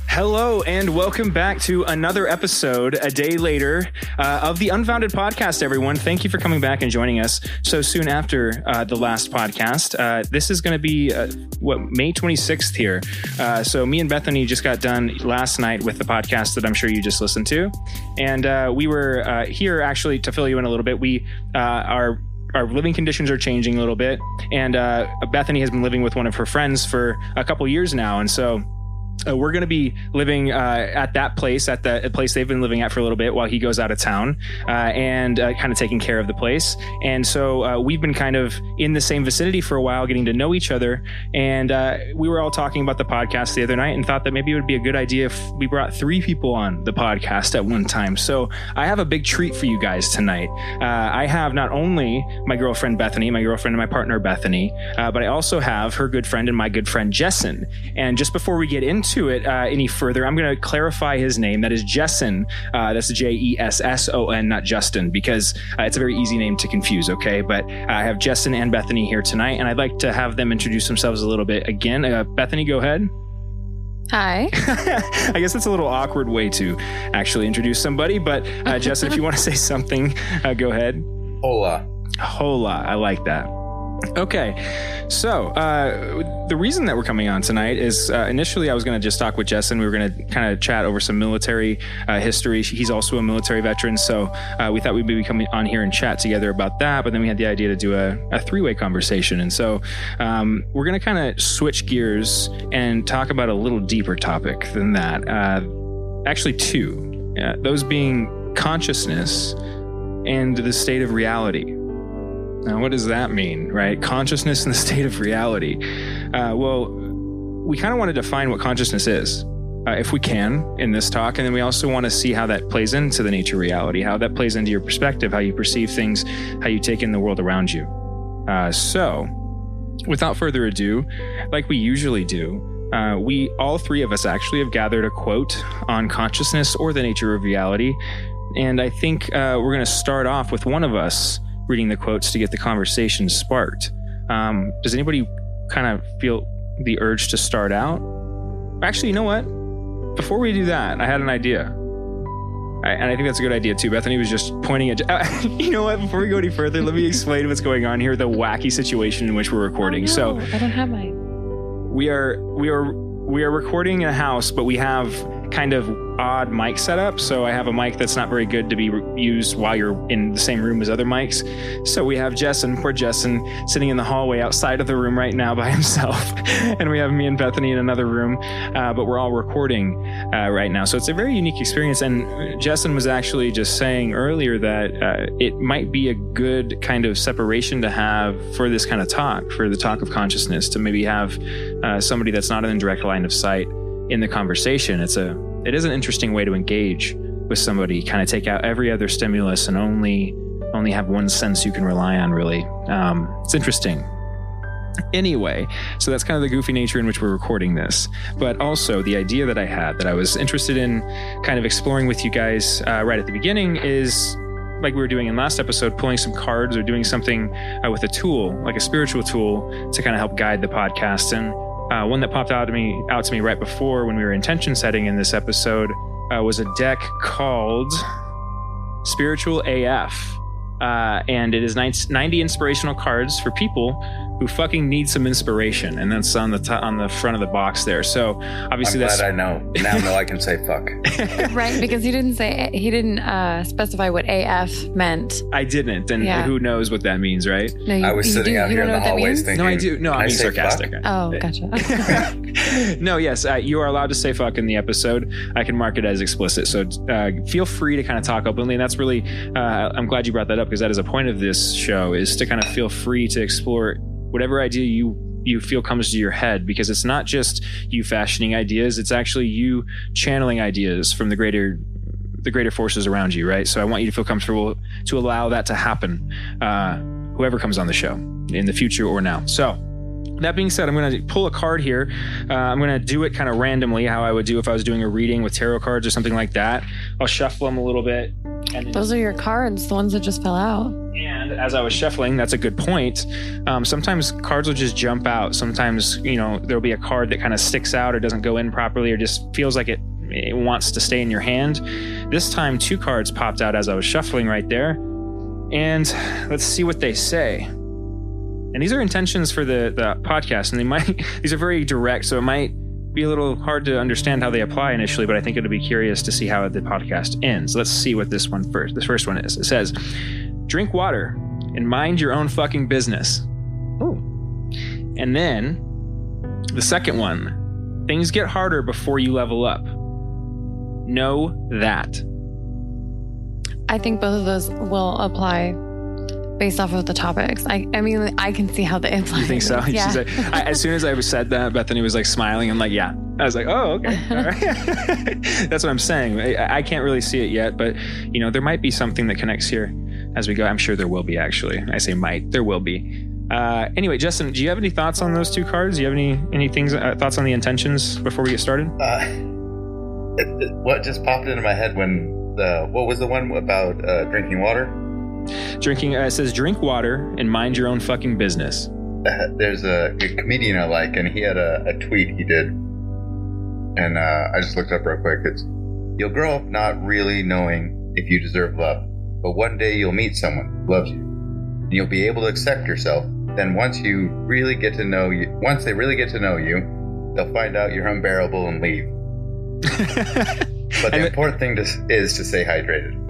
Hello and welcome back to another episode, a day later, of the Unfounded Podcast, everyone. Thank you for coming back and joining us so soon after the last podcast. This is going to be, May 26th here. So me and Bethany just got done last night with the podcast that I'm sure you just listened to. And we were here actually to fill you in a little bit. Our living conditions are changing a little bit. And Bethany has been living with one of her friends for a couple years now. And so we're going to be living at that place, at the place they've been living at for a little bit while he goes out of town and kind of taking care of the place. And so we've been kind of in the same vicinity for a while, getting to know each other. And we were all talking about the podcast the other night and thought that maybe it would be a good idea if we brought 3 people on the podcast at one time. So I have a big treat for you guys tonight. I have not only my girlfriend Bethany, my girlfriend and my partner Bethany, but I also have her good friend and my good friend Jesson. And just before we get into it any further, I'm going to clarify his name. That is Jesson. That's Jesson, not Justin, because it's a very easy name to confuse. Okay, but I have Jesson and Bethany here tonight, and I'd like to have them introduce themselves a little bit again. Bethany, go ahead. Hi. I guess that's a little awkward way to actually introduce somebody, but Jesson, if you want to say something, go ahead. Hola. I like that. Okay, so the reason that we're coming on tonight is initially I was going to just talk with Jesson. We were going to kind of chat over some military history. He's also a military veteran, so we thought we'd be coming on here and chat together about that. But then we had the idea to do a 3-way conversation. And so we're going to kind of switch gears and talk about a little deeper topic than that. Actually 2, those being consciousness and the state of reality. Now, what does that mean, right? Consciousness and the state of reality. Well, we kind of want to define what consciousness is, if we can, in this talk. And then we also want to see how that plays into the nature of reality, how that plays into your perspective, how you perceive things, how you take in the world around you. So, without further ado, like we usually do, we, all 3 of us actually have gathered a quote on consciousness or the nature of reality. And I think we're going to start off with one of us reading the quotes to get the conversation sparked. Does anybody kind of feel the urge to start out? Actually, you know what? Before we do that, I had an idea. And I think that's a good idea too. Bethany was just pointing at... you know what? Before we go any further, let me explain what's going on here, the wacky situation in which we're recording. Oh, no, so I don't have mine. We are recording in a house, but we have kind of odd mic setup. So I have a mic that's not very good to be used while you're in the same room as other mics. So we have poor Jesson, sitting in the hallway outside of the room right now by himself. And we have me and Bethany in another room, but we're all recording right now. So it's a very unique experience. And Jesson was actually just saying earlier that it might be a good kind of separation to have for this kind of talk, for the talk of consciousness, to maybe have somebody that's not in a direct line of sight in the conversation. It is an interesting way to engage with somebody, kind of take out every other stimulus and only have one sense you can rely on, really. It's interesting. Anyway, so that's kind of the goofy nature in which we're recording this. But also the idea that I had that I was interested in kind of exploring with you guys right at the beginning is, like we were doing in last episode, pulling some cards or doing something with a tool, like a spiritual tool, to kind of help guide the podcast. And one that popped out to me right before when we were intention setting in this episode was a deck called Spiritual AF. And it is 90 inspirational cards for people who fucking need some inspiration, and that's on the front of the box there. So obviously, I'm glad I know now. I can say fuck. Right, because he didn't specify what AF meant. I didn't, and who knows what that means, right? No, I was sitting out here in the hallways thinking. No, I do. No, I'm being sarcastic. Fuck? Oh, gotcha. No, yes, you are allowed to say fuck in the episode. I can mark it as explicit, so feel free to kind of talk openly. And that's really, I'm glad you brought that up, because that is a point of this show, is to kind of feel free to explore whatever idea you feel comes to your head, because it's not just you fashioning ideas, it's actually you channeling ideas from the greater forces around you, right? So I want you to feel comfortable to allow that to happen, whoever comes on the show in the future or now. So that being said, I'm going to pull a card here. I'm going to do it kind of randomly, how I would do if I was doing a reading with tarot cards or something like that. I'll shuffle them a little bit. And those are your cards, the ones that just fell out. And as I was shuffling, that's a good point. Sometimes cards will just jump out. Sometimes, there'll be a card that kind of sticks out or doesn't go in properly or just feels like it wants to stay in your hand. This time, 2 cards popped out as I was shuffling right there. And let's see what they say. And these are intentions for the podcast, and these are very direct, so it might be a little hard to understand how they apply initially, but I think it'll be curious to see how the podcast ends. Let's see what this first one is. It says, drink water and mind your own fucking business. Oh. And then the second one, things get harder before you level up. Know that. I think both of those will apply based off of the topics. I mean, I can see how they apply. You think so? Yeah. As soon as I said that, Bethany was like smiling. I'm like, yeah. I was like, oh, okay. All right. That's what I'm saying. I can't really see it yet, but there might be something that connects here as we go. I'm sure there will be, actually. I say might. There will be. Anyway, Jesson, do you have any thoughts on those 2 cards? Do you have any things, thoughts on the intentions before we get started? What just popped into my head what was the one about drinking water? It says drink water and mind your own fucking business. There's a comedian I like, and he had a tweet he did, and I just looked up real quick. It's, you'll grow up not really knowing if you deserve love, but one day you'll meet someone who loves you, and you'll be able to accept yourself. Then once they really get to know you, they'll find out you're unbearable and leave. But the important thing is to stay hydrated.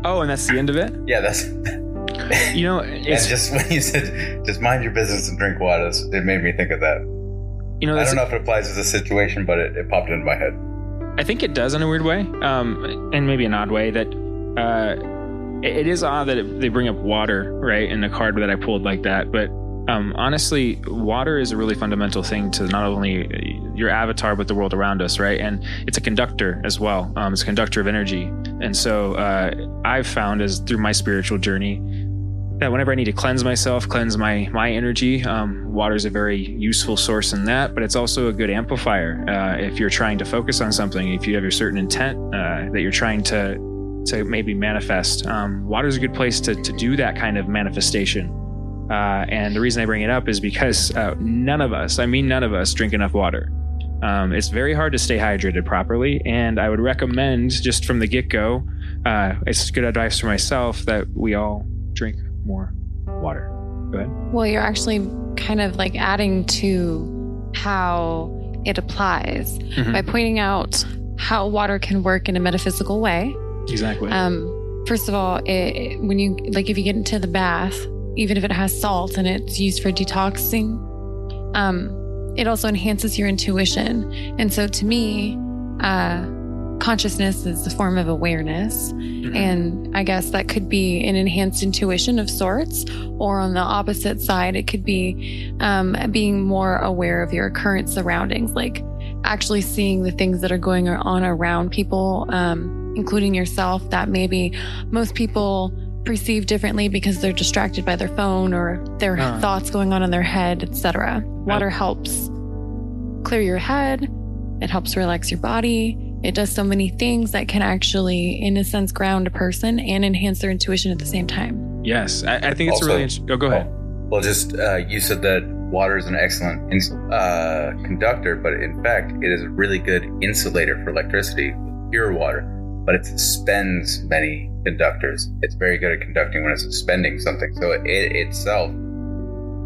Oh, and that's the end of it? Yeah, that's... it's just when you said, just mind your business and drink water, it made me think of that. I don't know if it applies to the situation, but it popped into my head. I think it does in a weird way, and maybe an odd way, that it is odd that they bring up water, right, in the card that I pulled like that, but honestly, water is a really fundamental thing to not only your avatar, but the world around us, right? And it's a conductor as well. It's a conductor of energy. And so I've found through my spiritual journey that whenever I need to cleanse myself, cleanse my energy, water is a very useful source in that, but it's also a good amplifier. If you're trying to focus on something, if you have your certain intent that you're trying to maybe manifest, water is a good place to do that kind of manifestation. And the reason I bring it up is because none of us drink enough water. It's very hard to stay hydrated properly. And I would recommend, just from the get-go, it's good advice for myself that we all drink more water. Go ahead. Well, you're actually kind of like adding to how it applies by pointing out how water can work in a metaphysical way. Exactly. First of all, when you if you get into the bath, even if it has salt and it's used for detoxing, it also enhances your intuition. And so to me, consciousness is a form of awareness. And I guess that could be an enhanced intuition of sorts, or on the opposite side, it could be being more aware of your current surroundings, like actually seeing the things that are going on around people, including yourself, that maybe most people perceive differently because they're distracted by their phone or their thoughts going on in their head, etc. Water helps clear your head. It helps relax your body. It does so many things that can actually, in a sense, ground a person and enhance their intuition at the same time. Yes, I think it's also, really interesting. Go ahead. Well, just you said that water is an excellent conductor, but in fact, it is a really good insulator for electricity, pure water. But it suspends many conductors. It's very good at conducting when it's suspending something. So it itself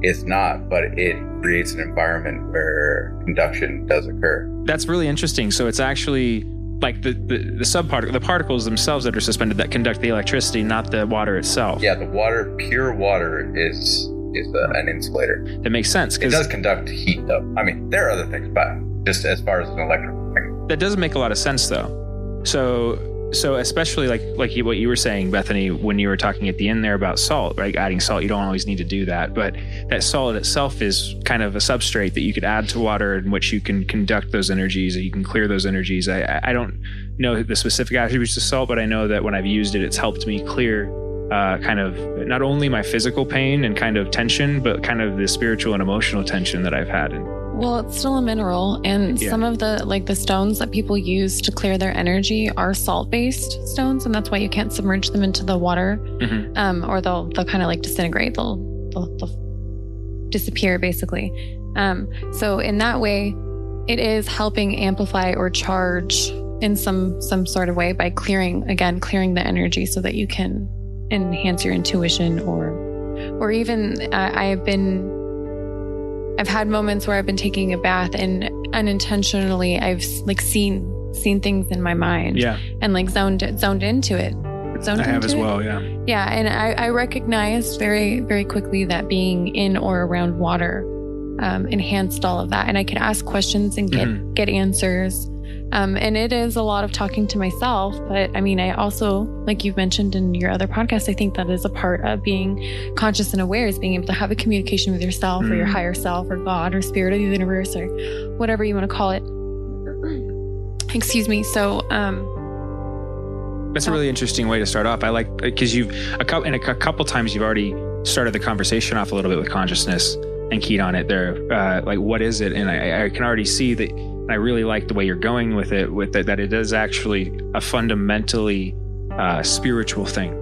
is not, but it creates an environment where conduction does occur. That's really interesting. So it's actually like the particles themselves that are suspended that conduct the electricity, not the water itself. Yeah, the water, pure water is an insulator. That makes sense. It does conduct heat, though. I mean, there are other things, but just as far as an electrical thing. That doesn't make a lot of sense, though. So especially like what you were saying, Bethany, when you were talking at the end there about salt, right? Adding salt, you don't always need to do that, but that salt itself is kind of a substrate that you could add to water in which you can conduct those energies, and you can clear those energies. I don't know the specific attributes of salt, but I know that when I've used it, it's helped me clear kind of not only my physical pain and kind of tension, but kind of the spiritual and emotional tension that I've had. And Well, it's still a mineral, and some of the stones that people use to clear their energy are salt-based stones, and that's why you can't submerge them into the water, or they'll kind of like disintegrate. They'll disappear basically. So in that way, it is helping amplify or charge in some sort of way by clearing the energy so that you can enhance your intuition, or even I've had moments where I've been taking a bath and unintentionally I've like seen things in my mind, and like zoned into it. I have as well, yeah. And I recognized very, very quickly that being in or around water enhanced all of that, and I could ask questions and get answers. And it is a lot of talking to myself, but I mean, I also, like you've mentioned in your other podcast, I think that is a part of being conscious and aware, is being able to have a communication with yourself or your higher self or God or spirit of the universe or whatever you want to call it. Excuse me. So, that's a really interesting way to start off. I like, because a couple times you've already started the conversation off a little bit with consciousness and keyed on it there. Like, what is it? And I can already see that. I really like the way you're going with it, that it is actually a fundamentally spiritual thing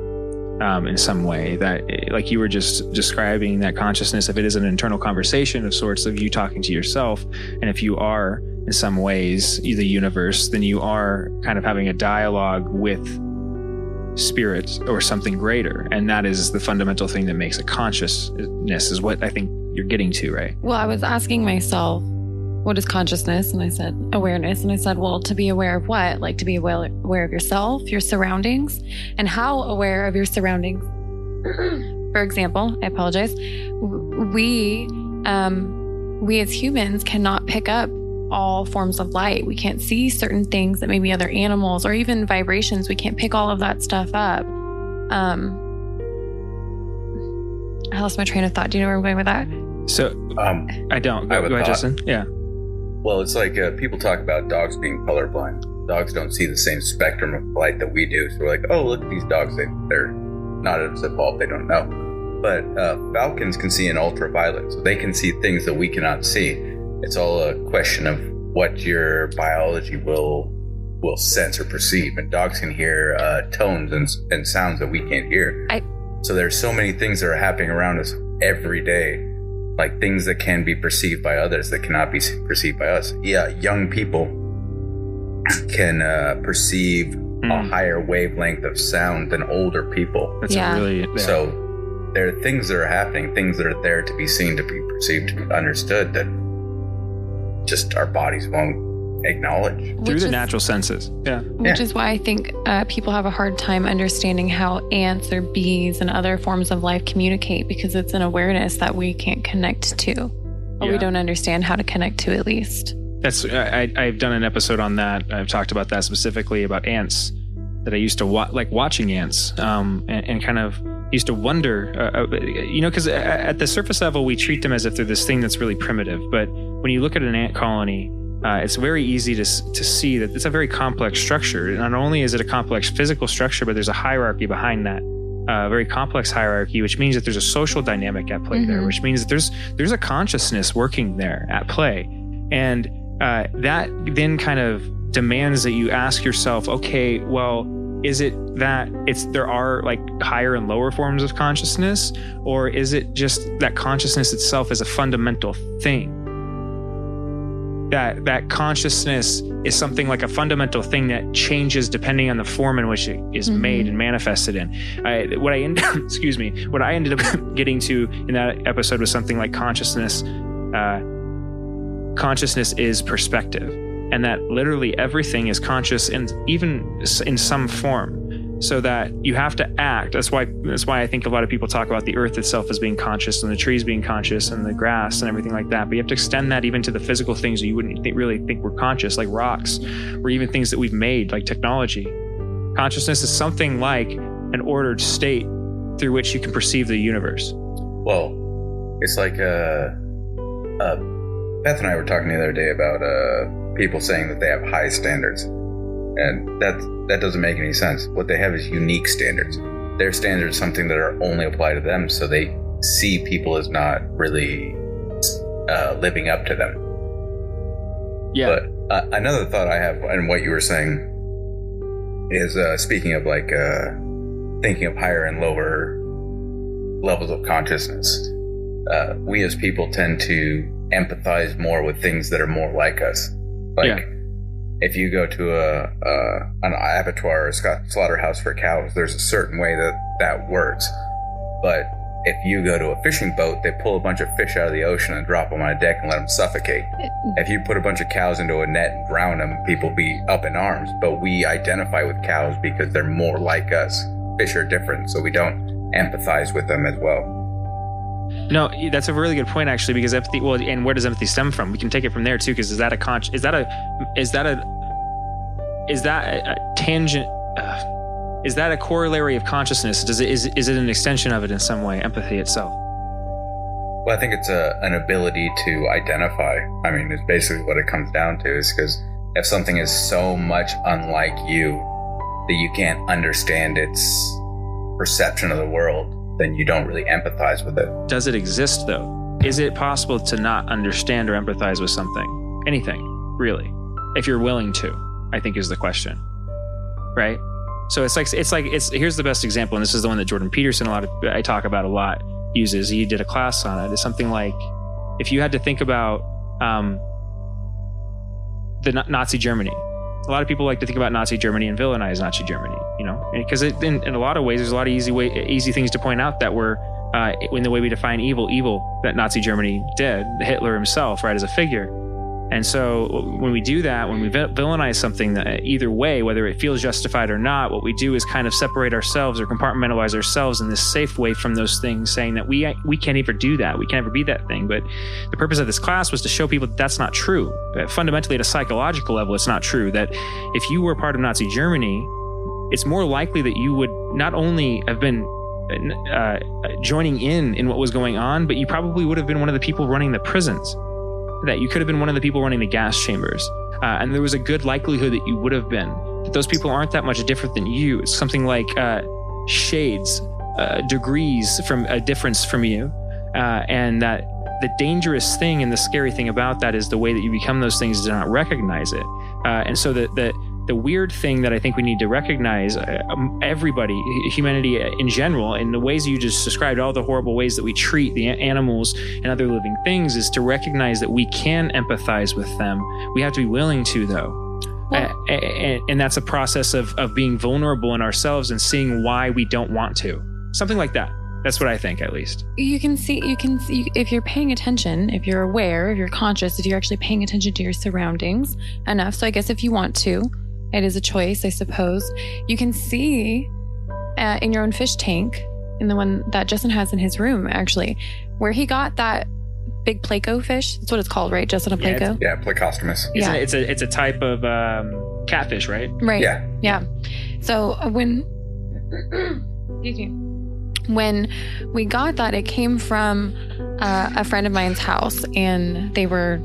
in some way, that like you were just describing, that consciousness, if it is an internal conversation of sorts of you talking to yourself, and if you are in some ways the universe, then you are kind of having a dialogue with spirit or something greater. And that is the fundamental thing that makes a consciousness, is what I think you're getting to, right? Well, I was asking myself, what is consciousness? And I said, awareness. And I said, well, to be aware of what? Like to be aware of yourself, your surroundings, and how aware of your surroundings. For example, I apologize. We as humans cannot pick up all forms of light. We can't see certain things that maybe other animals, or even vibrations. We can't pick all of that stuff up. I lost my train of thought. Do you know where I'm going with that? So I don't. Go ahead, Jesson. Yeah. Well, it's like people talk about dogs being colorblind. Dogs don't see the same spectrum of light that we do. So we're like, oh, look at these dogs. They're not at a fault. They don't know. But falcons can see in ultraviolet. So they can see things that we cannot see. It's all a question of what your biology will sense or perceive. And dogs can hear tones and sounds that we can't hear. So there's so many things that are happening around us every day. Like things that can be perceived by others that cannot be perceived by us. Yeah, young people can perceive a higher wavelength of sound than older people. That's really... Yeah. So there are things that are happening, things that are there to be seen, to be perceived, to be understood, that just our bodies won't acknowledge. Through the natural senses. Yeah. Which is why I think people have a hard time understanding how ants or bees and other forms of life communicate, because it's an awareness that we can't connect to, or we don't understand how to connect to, at least. That's I've done an episode on that. I've talked about that specifically, about ants, that I used to like watching ants, and kind of used to wonder, because at the surface level, we treat them as if they're this thing that's really primitive. But when you look at an ant colony, it's very easy to see that it's a very complex structure. Not only is it a complex physical structure, but there's a hierarchy behind that, a very complex hierarchy, which means that there's a social dynamic at play there, which means that there's a consciousness working there at play. And that then kind of demands that you ask yourself, okay, well, is it that there are like higher and lower forms of consciousness, or is it just that consciousness itself is a fundamental thing? That consciousness is something like a fundamental thing that changes depending on the form in which it is made and manifested in. What I ended up getting to in that episode was something like consciousness. Consciousness is perspective, and that literally everything is conscious, and even in some form. So that you have to act. That's why I think a lot of people talk about the earth itself as being conscious, and the trees being conscious, and the grass and everything like that. But you have to extend that even to the physical things that you wouldn't really think were conscious, like rocks, or even things that we've made, like technology. Consciousness is something like an ordered state through which you can perceive the universe. Well, it's like Beth and I were talking the other day about people saying that they have high standards. And that doesn't make any sense. What they have is unique standards. Their standards are something that are only applied to them, so they see people as not really living up to them. Yeah. But another thought I have, and what you were saying, is speaking of like thinking of higher and lower levels of consciousness. We as people tend to empathize more with things that are more like us. Like if you go to an abattoir or slaughterhouse for cows, there's a certain way that works. But if you go to a fishing boat, they pull a bunch of fish out of the ocean and drop them on a deck and let them suffocate. If you put a bunch of cows into a net and drown them, people be up in arms. But we identify with cows because they're more like us. Fish are different, so we don't empathize with them as well. No, that's a really good point, actually, because empathy. Well, and where does empathy stem from? We can take it from there too, because is that a tangent? Is that a corollary of consciousness? Is it an extension of it in some way? Empathy itself. Well, I think it's an ability to identify. I mean, it's basically what it comes down to. Is because if something is so much unlike you that you can't understand its perception of the world, then you don't really empathize with it. Does it exist, though? Is it possible to not understand or empathize with something? Anything, really? If you're willing to, I think is the question, right? So it's here's the best example, and this is the one that Jordan Peterson I talk about a lot, uses. He did a class on it. It's something like, if you had to think about the Nazi Germany. A lot of people like to think about Nazi Germany and villainize Nazi Germany, because in a lot of ways, there's a lot of easy things to point out that were in the way we define evil that Nazi Germany did, Hitler himself, right, as a figure. And so when we do that, when we villainize something, that either way, whether it feels justified or not, what we do is kind of separate ourselves or compartmentalize ourselves in this safe way from those things, saying that we can't ever do that. We can't ever be that thing. But the purpose of this class was to show people that that's not true. Fundamentally, at a psychological level, it's not true. That if you were part of Nazi Germany, it's more likely that you would not only have been joining in what was going on, but you probably would have been one of the people running the prisons. That you could have been one of the people running the gas chambers. And there was a good likelihood that you would have been. That those people aren't that much different than you. It's something like shades, degrees from a difference from you. And that the dangerous thing and the scary thing about that is the way that you become those things is to not recognize it. And so the weird thing that I think we need to recognize, everybody, humanity in general, in the ways you just described, all the horrible ways that we treat the animals and other living things, is to recognize that we can empathize with them. We have to be willing to, though. And that's a process of being vulnerable in ourselves and seeing why we don't want to. Something like that. That's what I think, at least. You can see if you're paying attention, if you're aware, if you're conscious, if you're actually paying attention to your surroundings enough. So I guess if you want to, it is a choice, I suppose. You can see in your own fish tank, in the one that Jesson has in his room, actually, where he got that big Placo fish. That's what it's called, right, Jesson? A Placo? Yeah, Placostomus. Yeah. It's a type of catfish, right? Right. Yeah. So when we got that, it came from a friend of mine's house, and they were,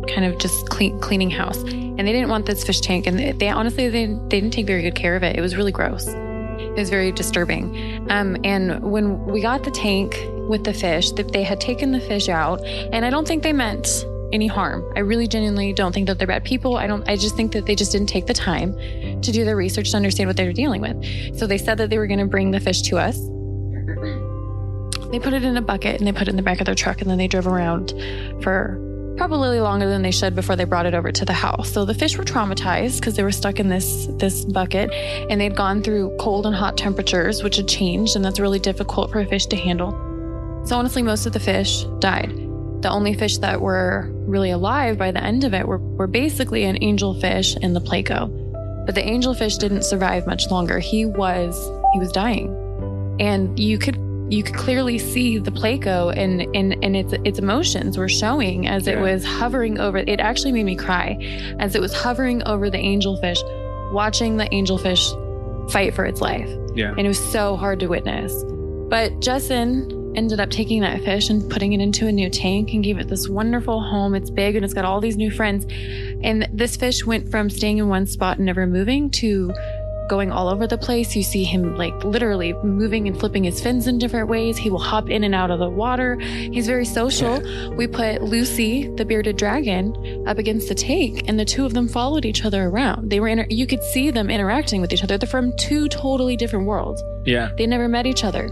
kind of just cleaning house, and they didn't want this fish tank, and they honestly didn't take very good care of it. It was really gross. It was very disturbing. And when we got the tank with the fish, that they had taken the fish out, and I don't think they meant any harm. I really genuinely don't think that they're bad people. I just think that they just didn't take the time to do their research to understand what they were dealing with. So they said that they were going to bring the fish to us. They put it in a bucket and they put it in the back of their truck, and then they drove around for probably longer than they should before they brought it over to the house. So the fish were traumatized because they were stuck in this bucket, and they'd gone through cold and hot temperatures, which had changed, and that's really difficult for a fish to handle. So honestly, most of the fish died. The only fish that were really alive by the end of it were basically an angelfish and the Placo. But the angelfish didn't survive much longer. He was dying. And you could clearly see the Placo and its emotions were showing as it was hovering over. It actually made me cry as it was hovering over the angelfish, watching the angelfish fight for its life. Yeah. And it was so hard to witness. But Jesson ended up taking that fish and putting it into a new tank and gave it this wonderful home. It's big and it's got all these new friends. And this fish went from staying in one spot and never moving to going all over the place. You see him like literally moving and flipping his fins in different ways. He will hop in and out of the water. He's very social. We put Lucy, the bearded dragon, up against the take, and the two of them followed each other around. They were you could see them interacting with each other. They're from two totally different worlds. Yeah. They never met each other.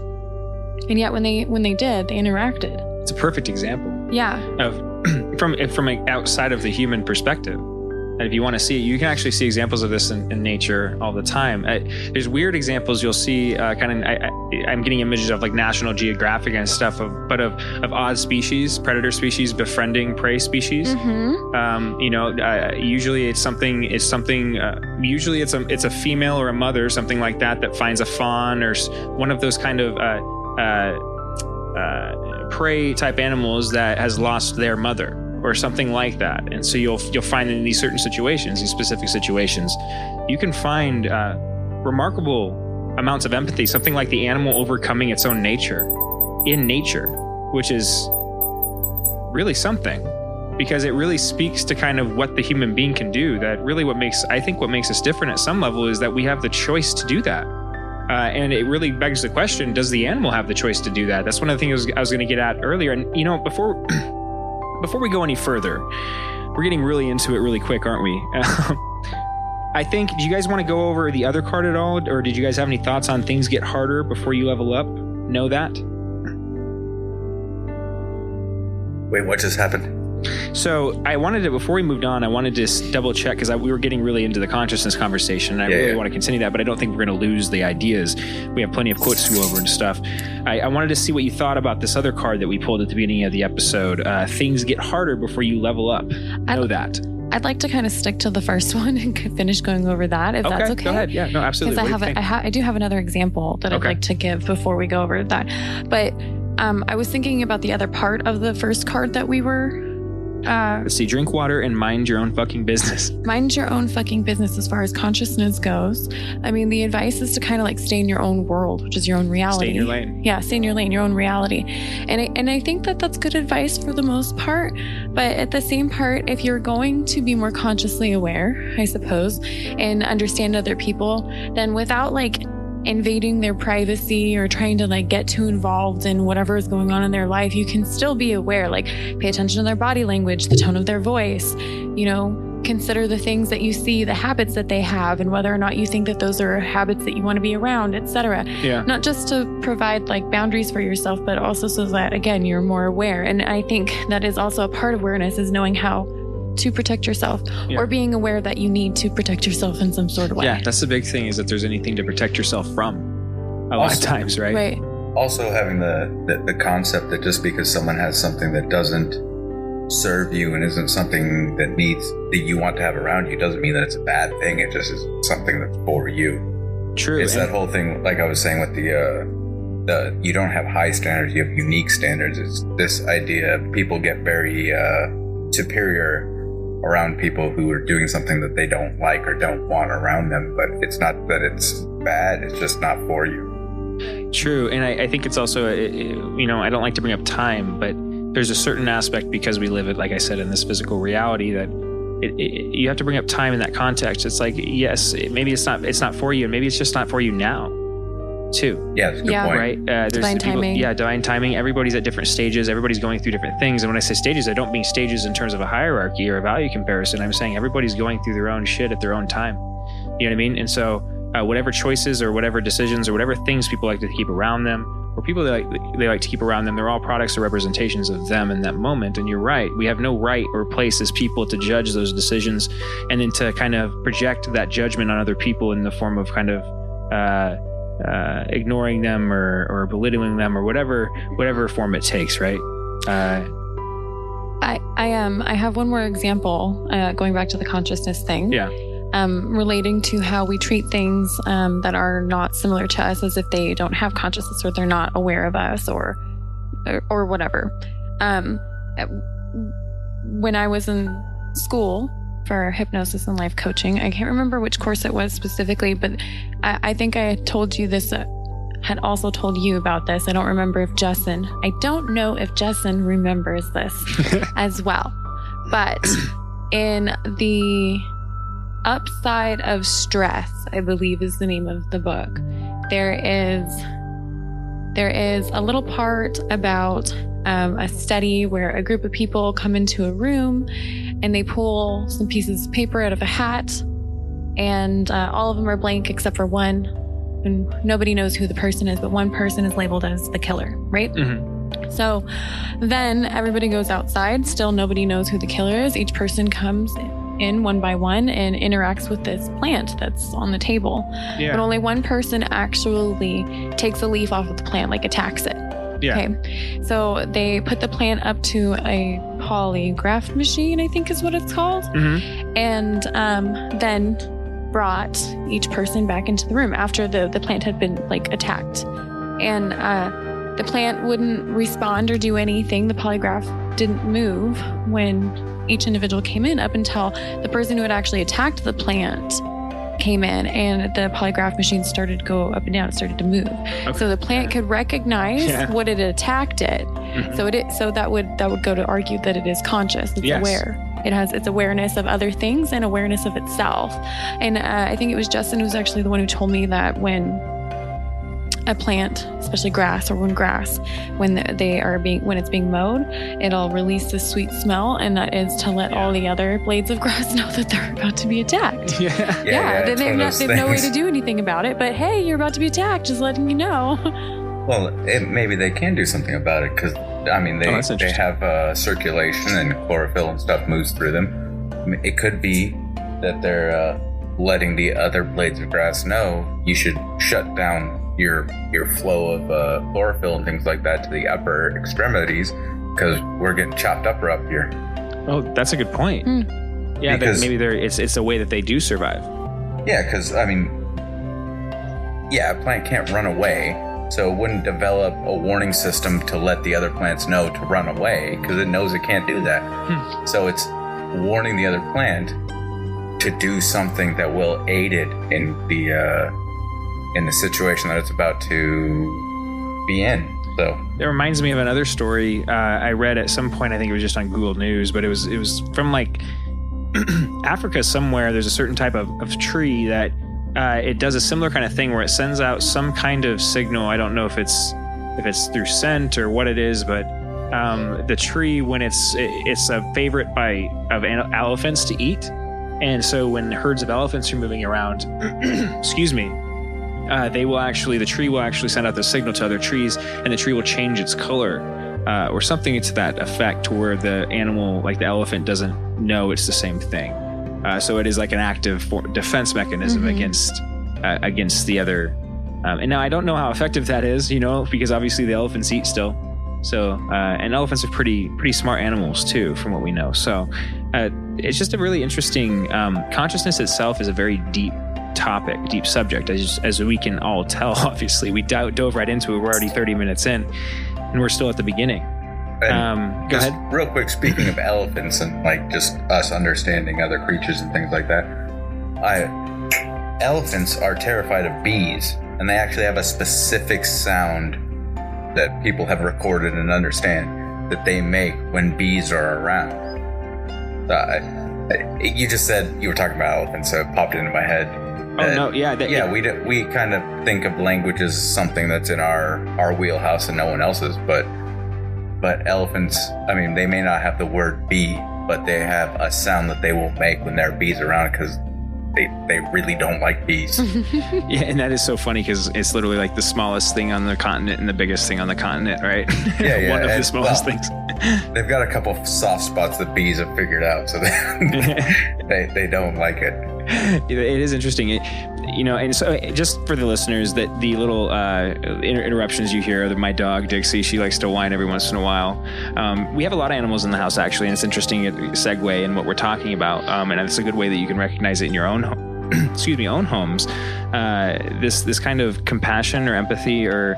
And yet when they did, they interacted. It's a perfect example. Yeah. Of from outside of the human perspective. And if you want to see it, you can actually see examples of this in nature all the time. There's weird examples you'll see. I'm getting images of like National Geographic and stuff of odd species, predator species befriending prey species. Mm-hmm. Usually it's something. Usually it's a female or a mother, something like that finds a fawn or one of those kind of prey type animals that has lost their mother, or something like that. And so you'll find in these certain situations, these specific situations, you can find remarkable amounts of empathy, something like the animal overcoming its own nature in nature, which is really something, because it really speaks to kind of what the human being can do. That really what makes us different at some level is that we have the choice to do that. And it really begs the question, does the animal have the choice to do that? That's one of the things I was going to get at earlier. And, before we go any further, we're getting really into it really quick, aren't we? I think, do you guys want to go over the other card at all? Or did you guys have any thoughts on things get harder before you level up? Know that? Wait, what just happened? So before we moved on, I wanted to double check, because we were getting really into the consciousness conversation, and I really want to continue that, but I don't think we're going to lose the ideas. We have plenty of quotes to go over and stuff. I wanted to see what you thought about this other card that we pulled at the beginning of the episode. Things get harder before you level up. Know that. I'd like to kind of stick to the first one and finish going over that, if that's okay. Go ahead. Yeah, no, absolutely. Because I do have another example that I'd like to give before we go over that. But I was thinking about the other part of the first card that we were... Let's see, drink water and mind your own fucking business. Mind your own fucking business as far as consciousness goes. I mean, the advice is to kind of like stay in your own world, which is your own reality. Stay in your lane. Yeah, stay in your lane, your own reality. And I think that that's good advice for the most part. But at the same part, if you're going to be more consciously aware, I suppose, and understand other people, then without like invading their privacy or trying to like get too involved in whatever is going on in their life, you can still be aware, like pay attention to their body language, the tone of their voice, consider the things that you see, the habits that they have, and whether or not you think that those are habits that you want to be around, etc. Yeah. Not just to provide like boundaries for yourself, but also so that, again, you're more aware. And I think that is also a part of awareness, is knowing how to protect yourself, or being aware that you need to protect yourself in some sort of way. Yeah, that's the big thing, is that there's anything to protect yourself from a lot of times, right? Right. Also having the concept that just because someone has something that doesn't serve you and isn't something that you want to have around you, doesn't mean that it's a bad thing. It just is something that's for you. True. It's that whole thing, like I was saying with the you don't have high standards, you have unique standards. It's this idea of people get very superior around people who are doing something that they don't like or don't want around them, but it's not that it's bad, it's just not for you. True. And I think it's also, I don't like to bring up time, but there's a certain aspect, because we live it, like I said, in this physical reality, that you have to bring up time in that context. It's like, yes, maybe it's not for you, and maybe it's just not for you now too. Yeah, that's a good point. Right? There's divine timing. Yeah, divine timing. Everybody's at different stages. Everybody's going through different things. And when I say stages, I don't mean stages in terms of a hierarchy or a value comparison. I'm saying everybody's going through their own shit at their own time. You know what I mean? And so whatever choices or whatever decisions or whatever things people like to keep around them, or people they like to keep around them, they're all products or representations of them in that moment. And you're right. We have no right or place as people to judge those decisions, and then to kind of project that judgment on other people in the form of kind of ignoring them or belittling them, or whatever form it takes, right? I have one more example, going back to the consciousness thing. Yeah. Relating to how we treat things that are not similar to us, as if they don't have consciousness or they're not aware of us or whatever. When I was in school for hypnosis and life coaching, I can't remember which course it was specifically, but I think I had told you this, had also told you about this. I don't remember if Jesson remembers this as well. But in the upside of stress, I believe is the name of the book, there is a little part about a study where a group of people come into a room and they pull some pieces of paper out of a hat, and all of them are blank except for one, and nobody knows who the person is, but one person is labeled as the killer, right? Mm-hmm. So then everybody goes outside. Still nobody knows who the killer is. Each person comes in one by one and interacts with this plant that's on the table. Yeah. But only one person actually takes a leaf off of the plant, like attacks it. Yeah. Okay. So they put the plant up to a polygraph machine, I think is what it's called. Mm-hmm. And then brought each person back into the room after the plant had been like attacked. And the plant wouldn't respond or do anything. The polygraph didn't move when each individual came in, up until the person who had actually attacked the plant came in, and the polygraph machine started to go up and down. It started to move. Okay. So the plant could recognize what it attacked it. Mm-hmm. So that would go to argue that it is conscious. It's aware. It has its awareness of other things and awareness of itself. And I think it was Jesson who was actually the one who told me that when a plant, especially grass, when it's being mowed, it'll release this sweet smell, and that is to let all the other blades of grass know that they're about to be attacked. They've no way to do anything about it, but hey, you're about to be attacked, just letting you know. Well, maybe they can do something about it, because I mean they have circulation and chlorophyll and stuff moves through them. I mean, it could be that they're letting the other blades of grass know you should shut down your flow of chlorophyll and things like that to the upper extremities, because we're getting chopped up here. Oh, that's a good point. Yeah, because maybe it's a way that they do survive. Yeah, because I mean, a plant can't run away, so it wouldn't develop a warning system to let the other plants know to run away, because it knows it can't do that. So it's warning the other plant to do something that will aid it in the situation that it's about to be in. So it reminds me of another story I read at some point. I think it was just on Google News, but it was from like Africa somewhere. There's a certain type of tree that it does a similar kind of thing where it sends out some kind of signal. I don't know if it's through scent or what it is, but the tree, when it's a favorite of elephants to eat, and so when herds of elephants are moving around, excuse me. The tree will actually send out the signal to other trees, and the tree will change its color or something to that effect, to where the animal, like the elephant, doesn't know it's the same thing. So it is like an active defense mechanism against the other. And now I don't know how effective that is, because obviously the elephants eat still. So and elephants are pretty smart animals too, from what we know. So it's just a really interesting. Consciousness itself is a very deep topic, deep subject, as we can all tell. Obviously, we dove right into it. We're already 30 minutes in, and we're still at the beginning. Go ahead. Real quick, speaking of elephants and like just us understanding other creatures and things like that, elephants are terrified of bees, and they actually have a specific sound that people have recorded and understand that they make when bees are around. You just said you were talking about elephants, so it popped into my head. We kind of think of language as something that's in our wheelhouse and no one else's, but elephants, I mean, they may not have the word bee, but they have a sound that they will make when there are bees around, because they really don't like bees. Yeah, and that is so funny, because it's literally like the smallest thing on the continent and the biggest thing on the continent, right? Yeah. One of the smallest things. They've got a couple of soft spots that bees have figured out, so they don't like it. It is interesting. And so just for the listeners, that the little interruptions you hear, my dog Dixie, she likes to whine every once in a while. We have a lot of animals in the house, actually, and it's interesting segue in what we're talking about, and it's a good way that you can recognize it in your own own homes, this kind of compassion or empathy or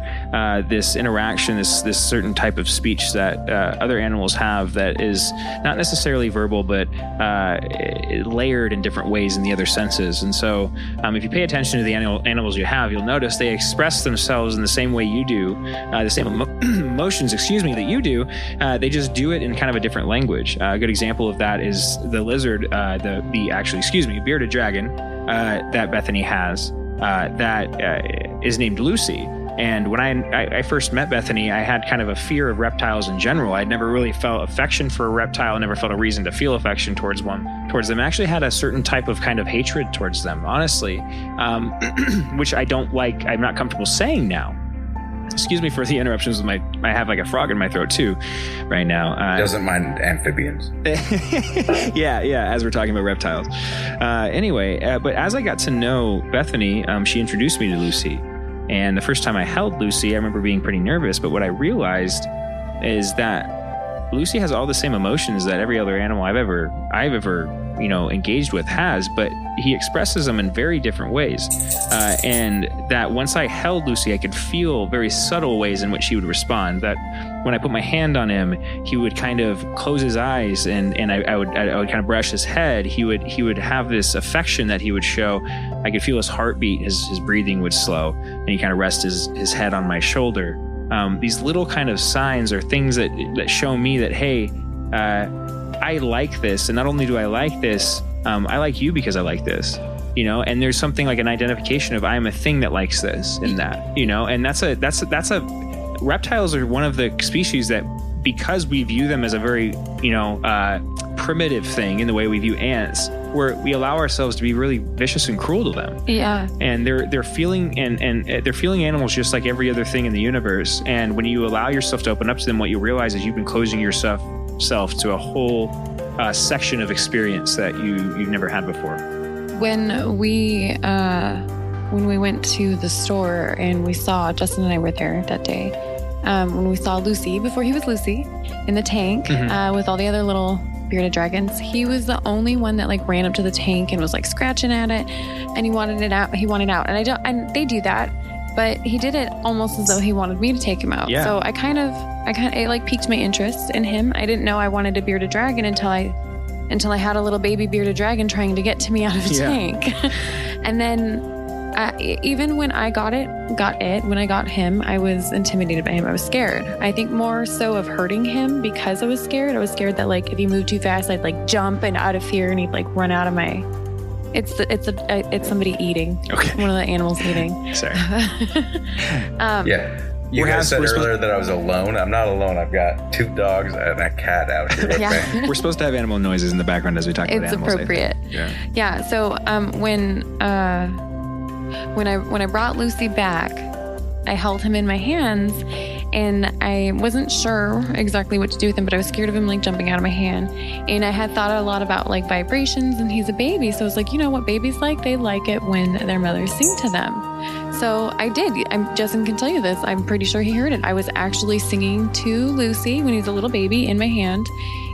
this interaction, this certain type of speech that other animals have that is not necessarily verbal, but layered in different ways in the other senses. And so if you pay attention to the animals you have, you'll notice they express themselves in the same way you do, the same emotions, that you do. They just do it in kind of a different language. A good example of that is the lizard, the bearded dragon that Bethany has, that is named Lucy. And when I first met Bethany, I had kind of a fear of reptiles in general. I'd never really felt affection for a reptile. I never felt a reason to feel affection towards them. I actually had a certain type of kind of hatred towards them, honestly, which I don't like. I'm not comfortable saying now. Excuse me for the interruptions with I have like a frog in my throat too right now. Doesn't mind amphibians. yeah, as we're talking about reptiles. But as I got to know Bethany, she introduced me to Lucy. And the first time I held Lucy, I remember being pretty nervous. But what I realized is that Lucy has all the same emotions that every other animal I've ever engaged with has, but he expresses them in very different ways. And that once I held Lucy, I could feel very subtle ways in which he would respond. That when I put my hand on him, he would kind of close his eyes, and I would kind of brush his head. He would have this affection that he would show. I could feel his heartbeat, his breathing would slow, and he kind of rest his head on my shoulder. These little kind of signs or things that show me that, hey, I like this, and not only do I like this, I like you because I like this, and there's something like an identification of I'm a thing that likes this and that, and that's a reptiles are one of the species that, because we view them as a very, primitive thing in the way we view ants, where we allow ourselves to be really vicious and cruel to them. Yeah. And they're feeling and they're feeling animals just like every other thing in the universe. And when you allow yourself to open up to them, what you realize is you've been closing yourself to a whole section of experience that you've never had before. When we went to the store and we saw, Jesson and I were there that day, when we saw Lucy, before he was Lucy, in the tank with all the other little bearded dragons, he was the only one that like ran up to the tank and was like scratching at it, and he wanted it out. And they do that, but he did it almost as though he wanted me to take him out. Yeah. So it like piqued my interest in him. I didn't know I wanted a bearded dragon until I had a little baby bearded dragon trying to get to me out of a tank. And then even when I got him, I was intimidated by him. I was scared. I think more so of hurting him because I was scared. I was scared that like if he moved too fast, I'd like jump and out of fear, and he'd like run out of my. It's somebody eating. Okay. One of the animals eating. Sorry. Yeah. You guys said earlier that I was alone. I'm not alone. I've got 2 dogs and a cat out here with me. We're supposed to have animal noises in the background as we talk about animals. It's appropriate. Yeah. So when I brought Lucy back, I held him in my hands, and I wasn't sure exactly what to do with him, but I was scared of him like jumping out of my hand. And I had thought a lot about like vibrations, and he's a baby. So I was like, what babies like? They like it when their mothers sing to them. So I did. Jesson can tell you this. I'm pretty sure he heard it. I was actually singing to Lucy when he was a little baby in my hand.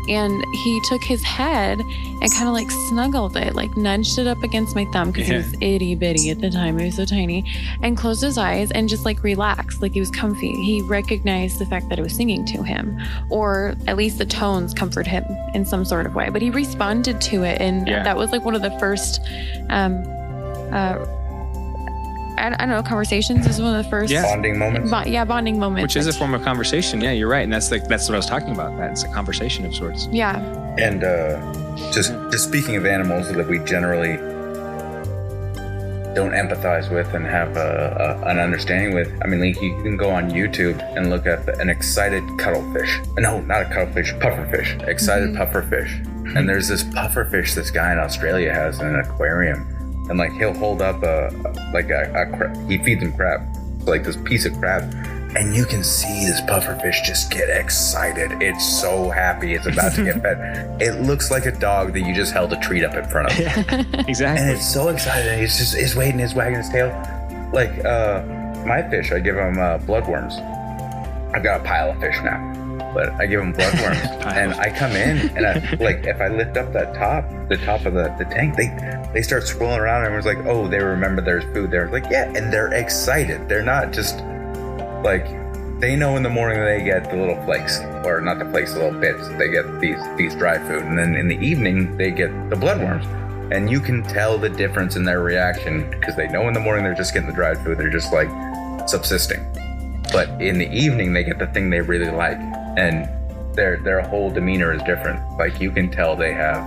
And he took his head and kind of like snuggled it, like nudged it up against my thumb because he was itty bitty at the time. He was so tiny, and closed his eyes and just like relaxed, like he was comfy. He recognized the fact that I was singing to him, or at least the tones comfort him in some sort of way. But he responded to it. And that was like one of the first, I don't know, conversations is one of the first bonding moments. Bonding moments. Which is a form of conversation. Yeah, you're right. And that's what I was talking about. It's a conversation of sorts. Yeah. And just speaking of animals that we generally don't empathize with and have an understanding with. I mean, like, you can go on YouTube and look at an excited cuttlefish. No, not a cuttlefish, pufferfish. Excited pufferfish. And there's this pufferfish this guy in Australia has in an aquarium. And like he'll hold up a crab. He feeds him crab, like this piece of crab, and you can see this pufferfish just get excited. It's so happy it's about to get fed. It looks like a dog that you just held a treat up in front of. Exactly. And it's so excited. It's waiting, it's wagging his tail. Like my fish, I give him bloodworms. I've got a pile of fish now. but I give them bloodworms. And I come in and if I lift up the top of the tank, they start swirling around, and everyone's like, oh, they remember there's food. They're like, yeah, and they're excited. They're not just like, they know in the morning they get the little flakes, or not the flakes, the little bits. They get these dry food, and then in the evening they get the bloodworms. And you can tell the difference in their reaction, because they know in the morning they're just getting the dried food. They're just like subsisting. But in the evening, they get the thing they really like. And their whole demeanor is different. Like, you can tell they have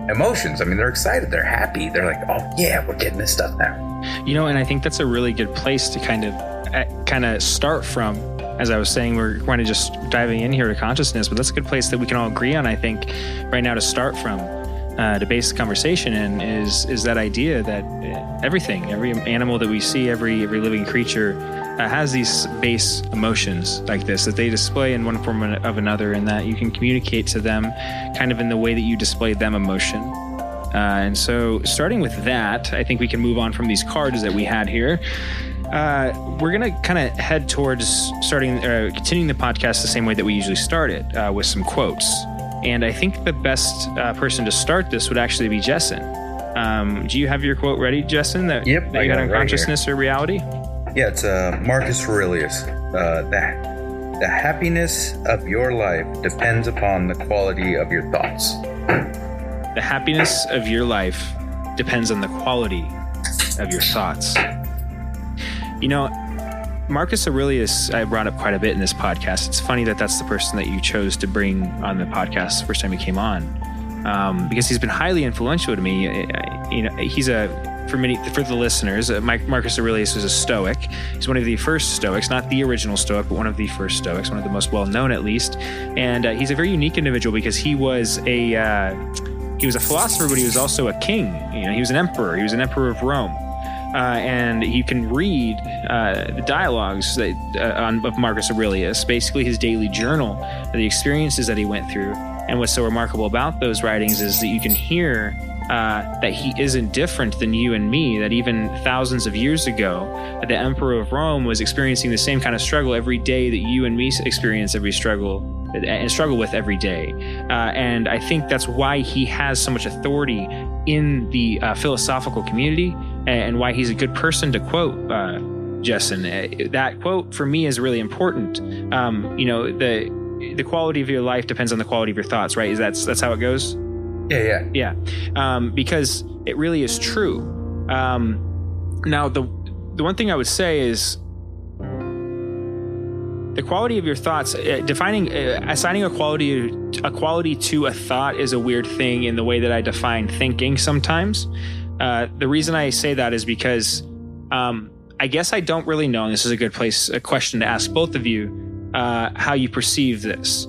emotions. I mean, they're excited. They're happy. They're like, oh, yeah, we're getting this stuff now. And I think that's a really good place to kind of start from. As I was saying, we're kind of just diving in here to consciousness, but that's a good place that we can all agree on, I think, right now to start from. To base the conversation in is that idea that every animal that we see, every living creature has these base emotions like this that they display in one form or another, and that you can communicate to them kind of in the way that you display them emotion. And so starting with that, I think we can move on from these cards that we had here. We're going to kind of head towards continuing the podcast the same way that we usually start it, with some quotes. And I think the best person to start this would actually be Jesson. Do you have your quote ready, Jesson? That you got on consciousness or reality? Yeah, it's Marcus Aurelius. The happiness of your life depends upon the quality of your thoughts. The happiness of your life depends on the quality of your thoughts. Marcus Aurelius, I brought up quite a bit in this podcast. It's funny that that's the person that you chose to bring on the podcast the first time he came on, because he's been highly influential to me. He's for the listeners, Marcus Aurelius was a Stoic. He's one of the first Stoics, not the original Stoic, but one of the first Stoics, one of the most well-known at least. And he's a very unique individual because he was a philosopher, but he was also a king. He was an emperor. He was an emperor of Rome. And you can read the dialogues of Marcus Aurelius, basically his daily journal, the experiences that he went through. And what's so remarkable about those writings is that you can hear that he isn't different than you and me, that even thousands of years ago, the emperor of Rome was experiencing the same kind of struggle every day that you and me experience every struggle with every day. And I think that's why he has so much authority in the philosophical community, and why he's a good person to quote, Jesson. That quote for me is really important. The quality of your life depends on the quality of your thoughts, right? That's how it goes? Yeah. Because it really is true. Now, the one thing I would say is the quality of your thoughts, assigning a quality to a thought is a weird thing in the way that I define thinking sometimes. The reason I say that is because I guess I don't really know, and this is a question to ask both of you, how you perceive this.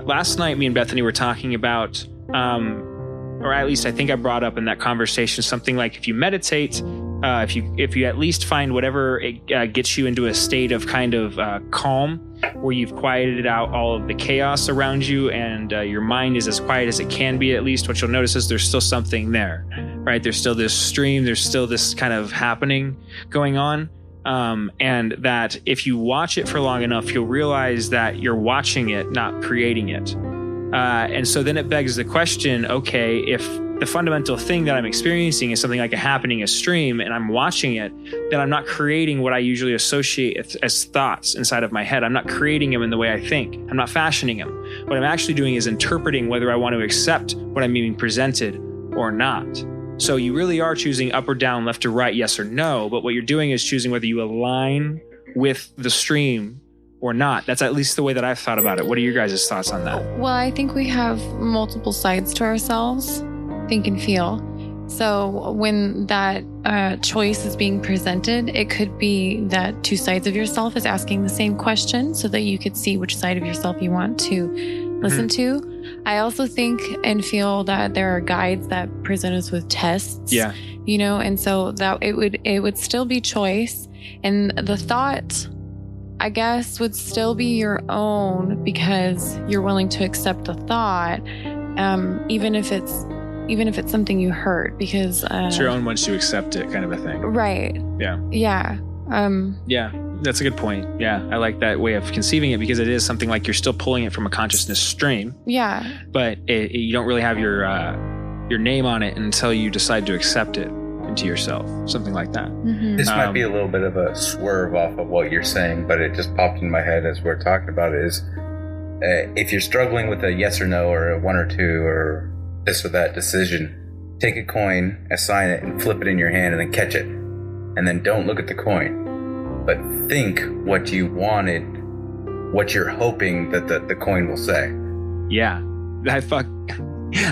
Last night, me and Bethany were talking about, or at least I think I brought up in that conversation, something like if you meditate, if you at least find whatever gets you into a state of kind of calm, where you've quieted out all of the chaos around you, and your mind is as quiet as it can be, at least what you'll notice is there's still something there, right? There's still this stream, there's still this kind of happening going on. And that if you watch it for long enough, you'll realize that you're watching it, not creating it. And so then it begs the question, okay, if the fundamental thing that I'm experiencing is something like a happening, a stream, and I'm watching it, then I'm not creating what I usually associate as thoughts inside of my head. I'm not creating them in the way I think. I'm not fashioning them. What I'm actually doing is interpreting whether I want to accept what I'm being presented or not. So you really are choosing up or down, left or right, yes or no, but what you're doing is choosing whether you align with the stream or not. That's at least the way that I've thought about it. What are your guys' thoughts on that? Well, I think we have multiple sides to ourselves, think and feel. So when that choice is being presented, it could be that two sides of yourself is asking the same question so that you could see which side of yourself you want to listen to. I also think and feel that there are guides that present us with tests. Yeah. And so that it would still be choice. And the thought, I guess, would still be your own because you're willing to accept the thought, even if it's something you heard, because it's your own once you accept it, kind of a thing. Right. Yeah. Yeah. Yeah. That's a good point. Yeah, I like that way of conceiving it, because it is something like you're still pulling it from a consciousness stream. Yeah. But you don't really have your name on it until you decide to accept it into yourself, something like that. Mm-hmm. This might be a little bit of a swerve off of what you're saying, but it just popped in my head as we're talking about it. Is if you're struggling with a yes or no or a 1 or 2 or this or that decision, take a coin, assign it, and flip it in your hand, and then catch it, and then don't look at the coin, but think what you wanted, what you're hoping that the coin will say. Yeah,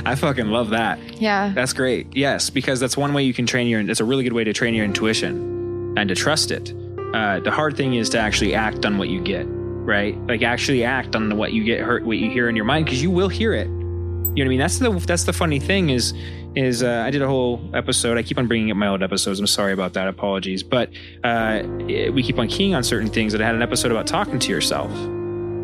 I fucking love that. Yeah. That's great. Yes, because that's one way you can train it's a really good way to train your intuition and to trust it. The hard thing is to actually act on what you get, right? Like actually act on what you get, what you hear in your mind, because you will hear it. You know what I mean? That's the funny thing is I did a whole episode. I keep on bringing up my old episodes. I'm sorry about that. Apologies. But we keep on keying on certain things. That I had an episode about talking to yourself.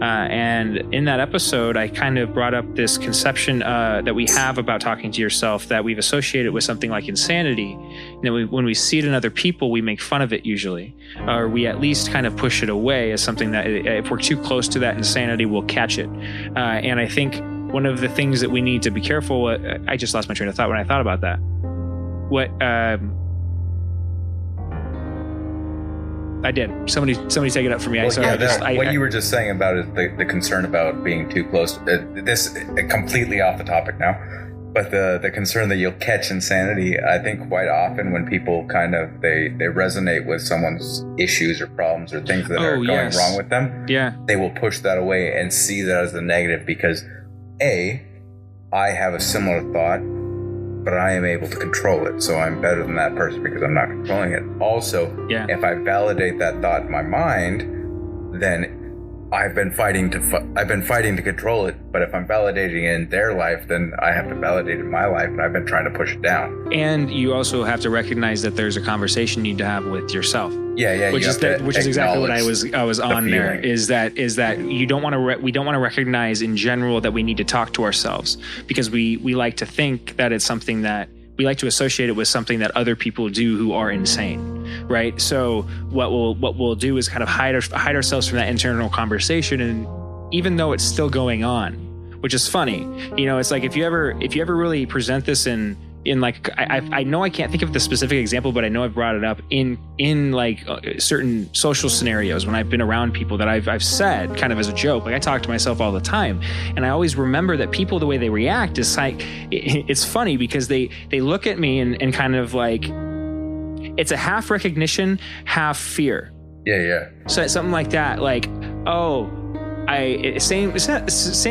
And in that episode, I kind of brought up this conception that we have about talking to yourself that we've associated with something like insanity. And then when we see it in other people, we make fun of it usually, or we at least kind of push it away as something that if we're too close to that insanity, we'll catch it. And I think one of the things that we need to be careful. I just lost my train of thought when I thought about that. I did. Somebody take it up for me. Well, what you were just saying about is the concern about being too close. This completely off the topic now, but the concern that you'll catch insanity. I think quite often when people kind of they resonate with someone's issues or problems or things that are going wrong with them, they will push that away and see that as the negative because I have a similar thought, but I am able to control it. So I'm better than that person because I'm not controlling it. Also, if I validate that thought in my mind, then I've been fighting to control it. But if I'm validating it in their life, then I have to validate it in my life, and I've been trying to push it down. And you also have to recognize that there's a conversation you need to have with yourself. Which is exactly what I was on there. Is that you don't want to we don't want to recognize in general that we need to talk to ourselves, because we like to think that it's something that we like to associate it with something that other people do who are insane, right? So what we'll do is kind of hide ourselves from that internal conversation, and even though it's still going on, which is funny, it's like if you ever really present this in like I know I can't think of the specific example, but I know I've brought it up in like certain social scenarios when I've been around people that I've said kind of as a joke. Like I talk to myself all the time, and I always remember that people, the way they react is like it's funny because they look at me and kind of like it's a half recognition, half fear. So it's something like that, like same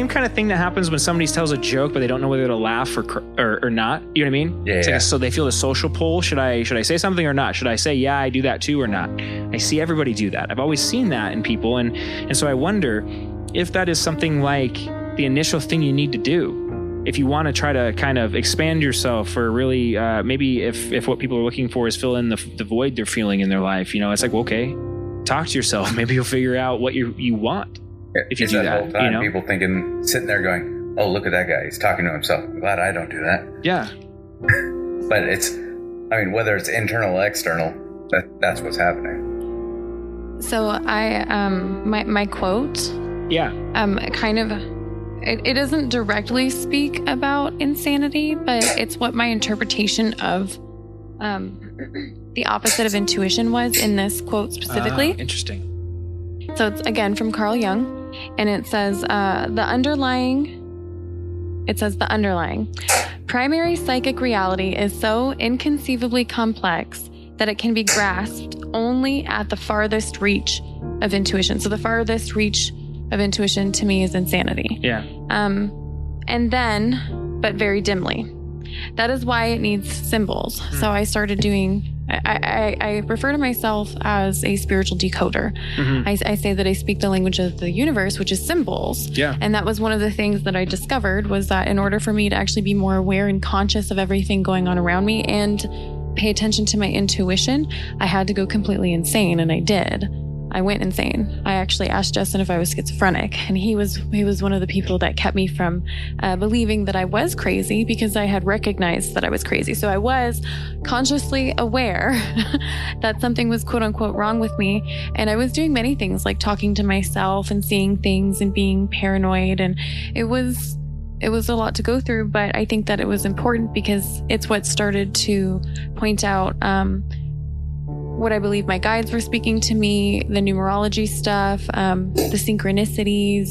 kind of thing that happens when somebody tells a joke, but they don't know whether to laugh or not. You know what I mean? Like, so they feel the social pull. Should I say something or not? Should I say, yeah, I do that too or not? I see everybody do that. I've always seen that in people. And so I wonder if that is something like the initial thing you need to do. If you want to try to kind of expand yourself, or really maybe if what people are looking for is fill in the void they're feeling in their life, it's like, well, okay, talk to yourself. Maybe you'll figure out what you want. If you do that, whole time, people sitting there going, "Oh, look at that guy! He's talking to himself." I'm glad I don't do that. Yeah, but whether it's internal or external, that's what's happening. So my quote, kind of, it doesn't directly speak about insanity, but it's what my interpretation of the opposite of intuition was in this quote specifically. Interesting. So it's again from Carl Jung. And it says the underlying primary psychic reality is so inconceivably complex that it can be grasped only at the farthest reach of intuition. So the farthest reach of intuition to me is insanity. And then, but very dimly. That is why it needs symbols. So I started doing, I refer to myself as a spiritual decoder. I say that I speak the language of the universe, which is symbols. And that was one of the things that I discovered, was that in order for me to actually be more aware and conscious of everything going on around me and pay attention to my intuition, I had to go completely insane, and I did. I went insane. I actually asked Jesson if I was schizophrenic, and he was one of the people that kept me from believing that I was crazy, because I had recognized that I was crazy. So I was consciously aware that something was quote unquote wrong with me. And I was doing many things like talking to myself and seeing things and being paranoid. And it was a lot to go through, but I think that it was important because it's what started to point out what I believe my guides were speaking to me, the numerology stuff, the synchronicities.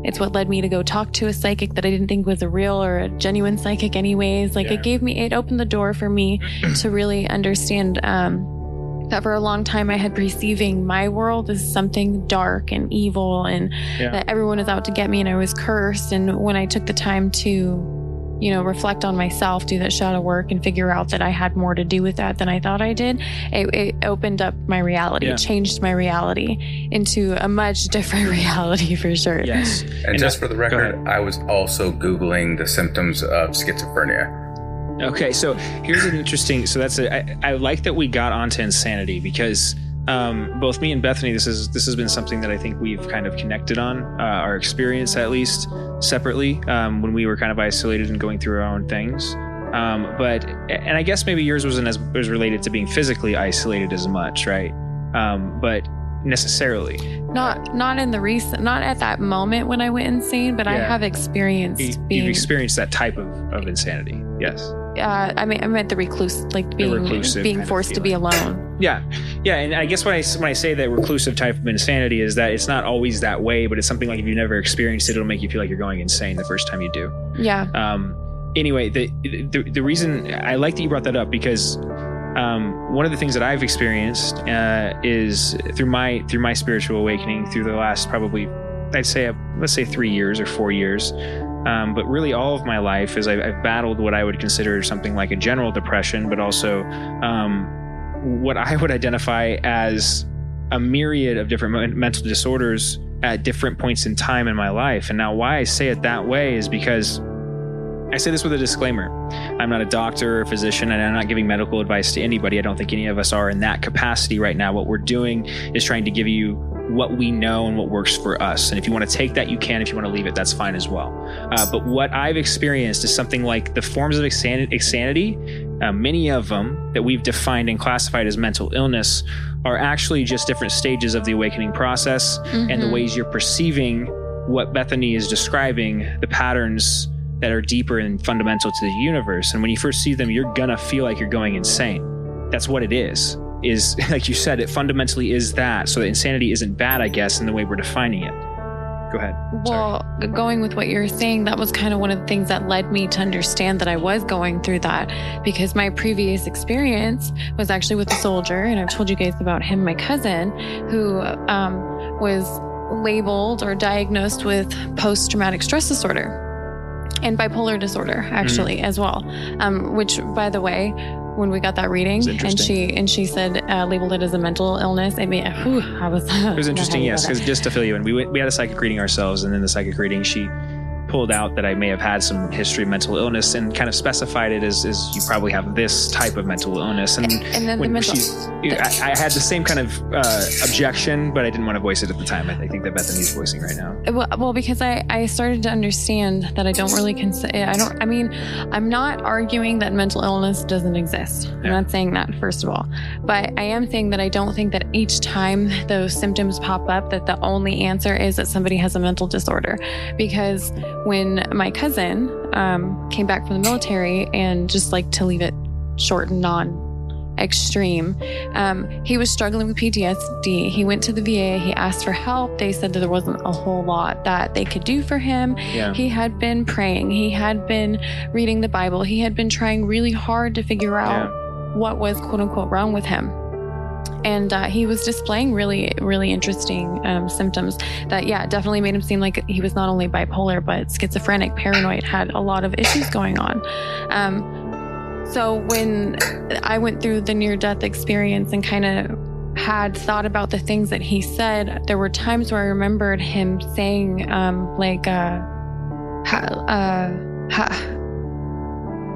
It's what led me to go talk to a psychic that I didn't think was a real or a genuine psychic anyways. It opened the door for me to really understand that for a long time I had perceiving my world as something dark and evil, and that everyone was out to get me and I was cursed. And when I took the time to, reflect on myself, do that shadow work, and figure out that I had more to do with that than I thought I did, it opened up my reality. It changed my reality into a much different reality for sure. Yes. And just for the record, I was also Googling the symptoms of schizophrenia. Okay, so here's an interesting. So I like that we got onto insanity, because both me and Bethany, this has been something that I think we've kind of connected on, our experience at least separately, when we were kind of isolated and going through our own things. And I guess maybe yours wasn't as related to being physically isolated as much, right? But necessarily not in the recent, not at that moment when I went insane, but I have experienced you've experienced that type of insanity. Yes. I meant the recluse, like being forced to be alone. Yeah. And I guess when I say that reclusive type of insanity is that it's not always that way, but it's something like if you've never experienced it, it'll make you feel like you're going insane the first time you do. Yeah. Anyway, the reason I like that you brought that up, because one of the things that I've experienced is through my spiritual awakening through the last probably, let's say 3 years or 4 years. But really all of my life is I've battled what I would consider something like a general depression, but also what I would identify as a myriad of different mental disorders at different points in time in my life. And now why I say it that way is because I say this with a disclaimer. I'm not a doctor or a physician, and I'm not giving medical advice to anybody. I don't think any of us are in that capacity right now. What we're doing is trying to give you what we know and what works for us. And if you want to take that, you can. If you want to leave it, that's fine as well. But what I've experienced is something like the forms of insanity, many of them that we've defined and classified as mental illness, are actually just different stages of the awakening process, and the ways you're perceiving what Bethany is describing, the patterns that are deeper and fundamental to the universe. And when you first see them, you're gonna feel like you're going insane. That's what it is like you said, it fundamentally is that. So the insanity isn't bad, I guess, in the way we're defining it. Go ahead. Well, going with what you're saying, that was kind of one of the things that led me to understand that I was going through that, because my previous experience was actually with a soldier, and I've told you guys about him, my cousin, who was labeled or diagnosed with post-traumatic stress disorder and bipolar disorder, actually, as well. Which, by the way, when we got that reading, and she said labeled it as a mental illness, I mean, it was interesting, yes, because just to fill you in, we had a psychic reading ourselves, and in the psychic reading, she pulled out that I may have had some history of mental illness and kind of specified it as you probably have this type of mental illness. And then I had the same kind of objection, but I didn't want to voice it at the time. I think that Bethany's voicing right now. Well, because I started to understand that I don't really I'm not arguing that mental illness doesn't exist. I'm not saying that, first of all, but I am saying that I don't think that each time those symptoms pop up, that the only answer is that somebody has a mental disorder. Because when my cousin came back from the military, and just like to leave it short and non-extreme, he was struggling with PTSD. He went to the VA. He asked for help. They said that there wasn't a whole lot that they could do for him. Yeah. He had been praying. He had been reading the Bible. He had been trying really hard to figure out what was quote unquote wrong with him. And he was displaying really, really interesting symptoms that, definitely made him seem like he was not only bipolar, but schizophrenic, paranoid, had a lot of issues going on. So when I went through the near-death experience and kind of had thought about the things that he said, there were times where I remembered him saying,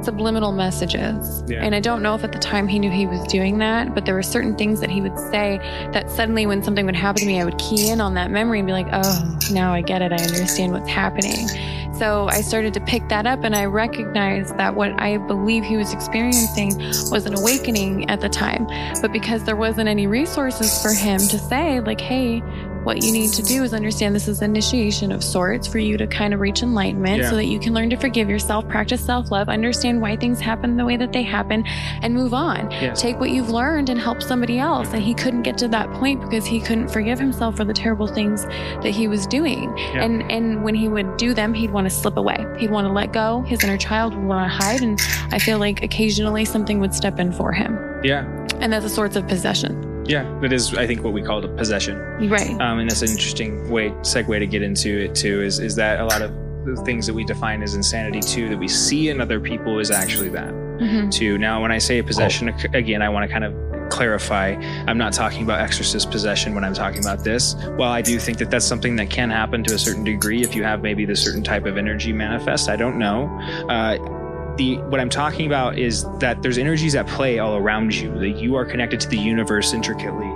subliminal messages. Yeah. And I don't know if at the time he knew he was doing that, but there were certain things that he would say that suddenly when something would happen to me, I would key in on that memory and be like, oh, now I get it. I understand what's happening. So I started to pick that up, and I recognized that what I believe he was experiencing was an awakening at the time. But because there wasn't any resources for him to say, like, hey, what you need to do is understand this is initiation of sorts for you to kind of reach enlightenment so that you can learn to forgive yourself, practice self-love, understand why things happen the way that they happen, and move on. Yes. Take what you've learned and help somebody else. And he couldn't get to that point because he couldn't forgive himself for the terrible things that he was doing. Yeah. And when he would do them, he'd want to slip away. He'd want to let go. His inner child would want to hide. And I feel like occasionally something would step in for him. Yeah. And that's a sort of possession. Yeah, that is, I think, what we call a possession. Right. And that's an interesting segue to get into it too, is that a lot of the things that we define as insanity too, that we see in other people is actually that too. Now, when I say possession, again, I want to kind of clarify, I'm not talking about exorcist possession when I'm talking about this. While I do think that that's something that can happen to a certain degree if you have maybe the certain type of energy manifest, I don't know. What I'm talking about is that there's energies at play all around you, that you are connected to the universe intricately,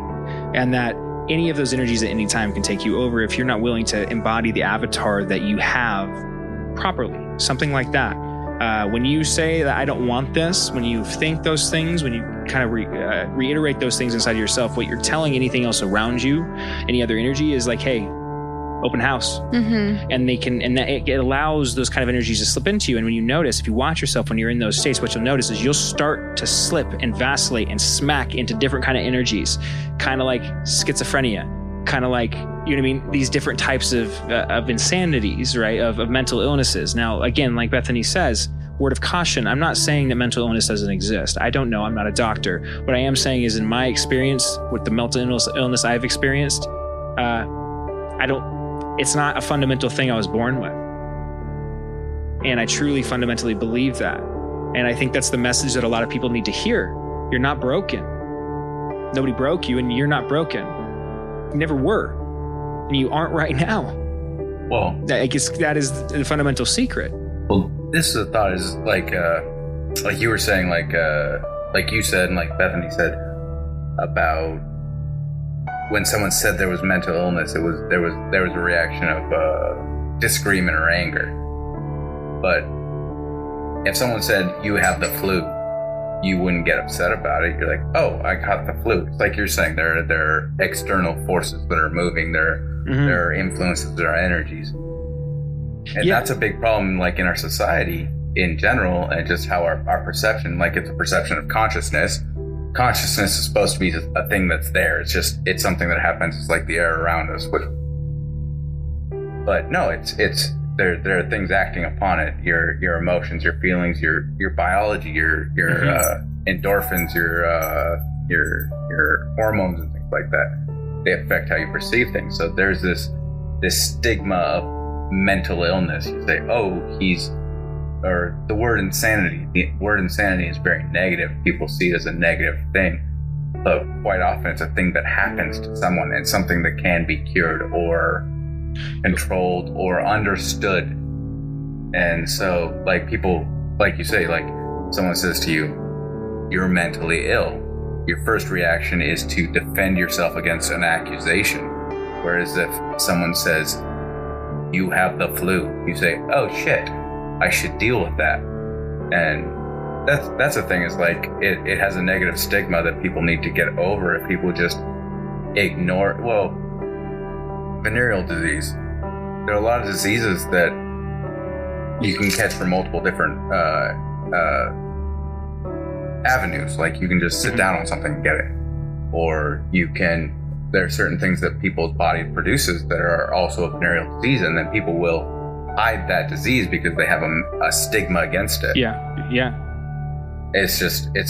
and that any of those energies at any time can take you over if you're not willing to embody the avatar that you have properly. Something like that. When you say that I don't want this, when you think those things, when you kind of reiterate those things inside yourself, what you're telling anything else around you, any other energy, is like, hey, open house. And it allows those kind of energies to slip into you. And when you notice, if you watch yourself when you're in those states, what you'll notice is you'll start to slip and vacillate and smack into different kind of energies, kind of like schizophrenia, kind of like, you know what I mean? These different types of insanities, right? Of mental illnesses. Now, again, like Bethany says, word of caution, I'm not saying that mental illness doesn't exist. I don't know. I'm not a doctor. What I am saying is, in my experience with the mental illness I've experienced, it's not a fundamental thing I was born with. And I truly fundamentally believe that. And I think that's the message that a lot of people need to hear. You're not broken. Nobody broke you, and you're not broken. You never were. And you aren't right now. Well, I guess that is the fundamental secret. Well, this is a thought, is like you were saying, like you said, and like Bethany said, about when someone said there was mental illness, there was a reaction of disagreement or anger. But if someone said you have the flu, you wouldn't get upset about it. You're like, oh, I got the flu. It's like you're saying, there are external forces that are moving. There are influences, there are energies, and that's a big problem. Like in our society in general, and just how our perception, like it's a perception of consciousness. Consciousness is supposed to be a thing that's there. It's something that happens. It's like the air around us. But no, there are things acting upon it. Your emotions, your feelings, your biology, your endorphins, your hormones and things like that. They affect how you perceive things. So there's this stigma of mental illness. You say, oh, or the word insanity. The word insanity is very negative. People see it as a negative thing, but quite often it's a thing that happens to someone, and something that can be cured or controlled or understood. And so, like, people, like you say, like someone says to you, you're mentally ill, your first reaction is to defend yourself against an accusation. Whereas if someone says you have the flu, you say, oh shit, I should deal with that. And that's the thing, is like it has a negative stigma that people need to get over if people just ignore. Well, venereal disease, there are a lot of diseases that you can catch from multiple different avenues. Like you can just sit down on something and get it, or there are certain things that people's body produces that are also a venereal disease, and then people will hide that disease because they have a stigma against it. Yeah. It's just, the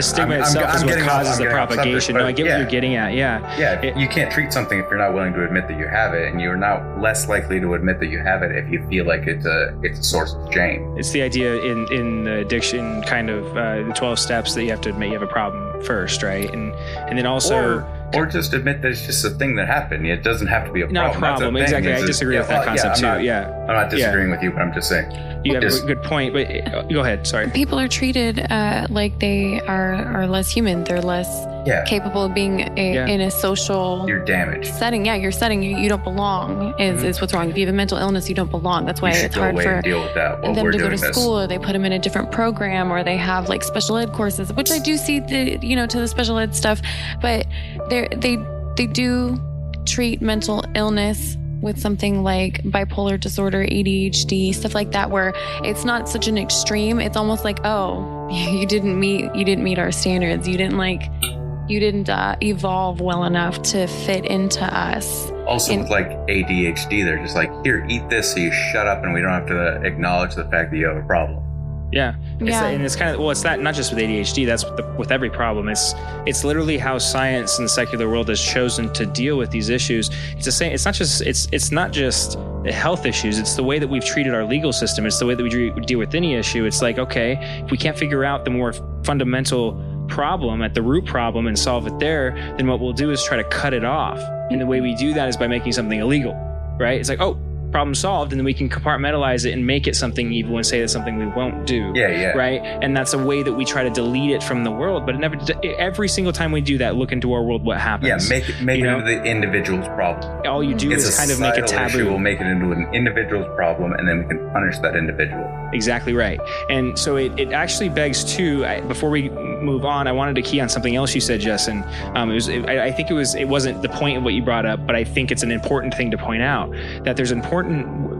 stigma itself is what causes the propagation. No, I get what you're getting at. Yeah. You can't treat something if you're not willing to admit that you have it, and you're not less likely to admit that you have it if you feel like it's a source of shame. It's the idea in the addiction kind of the 12 steps that you have to admit you have a problem first, right? And then also Or just admit that it's just a thing that happened. It doesn't have to be a problem. Not a problem. Exactly. I disagree with that concept too. I'm not disagreeing with you, but I'm just saying. You have a good point, but go ahead. Sorry. People are treated like they are less human. They're less capable of being in a social You're damaged. setting. Yeah, you're setting. You don't belong is what's wrong. If you have a mental illness, you don't belong. That's why it's hard for deal with that them to go to school, or they put them in a different program, or they have like special ed courses, which I do see to the special ed stuff, but they do treat mental illness with something like bipolar disorder, ADHD, stuff like that, where it's not such an extreme. It's almost like, oh, you didn't meet our standards. You didn't evolve well enough to fit into us. Also, with like ADHD, they're just like, here, eat this so you shut up and we don't have to acknowledge the fact that you have a problem. Yeah. And it's kind of, it's that not just with ADHD, that's with every problem. It's literally how science and the secular world has chosen to deal with these issues. It's not just health issues. It's the way that we've treated our legal system. It's the way that we deal with any issue. It's like, okay, if we can't figure out the more fundamental problem at the root problem and solve it there, then what we'll do is try to cut it off. And the way we do that is by making something illegal, right? It's like, oh, problem solved, and then we can compartmentalize it and make it something evil and say that's something we won't do. Right? And that's a way that we try to delete it from the world. But every single time we do that, look into our world, what happens? Make it into the individual's problem. All you do is kind of make it taboo. We'll make it into an individual's problem, and then we can punish that individual. Exactly right. And so it actually begs to, before we move on, I wanted to key on something else you said, Jesson. I think it wasn't the point of what you brought up, but I think it's an important thing to point out, that there's an important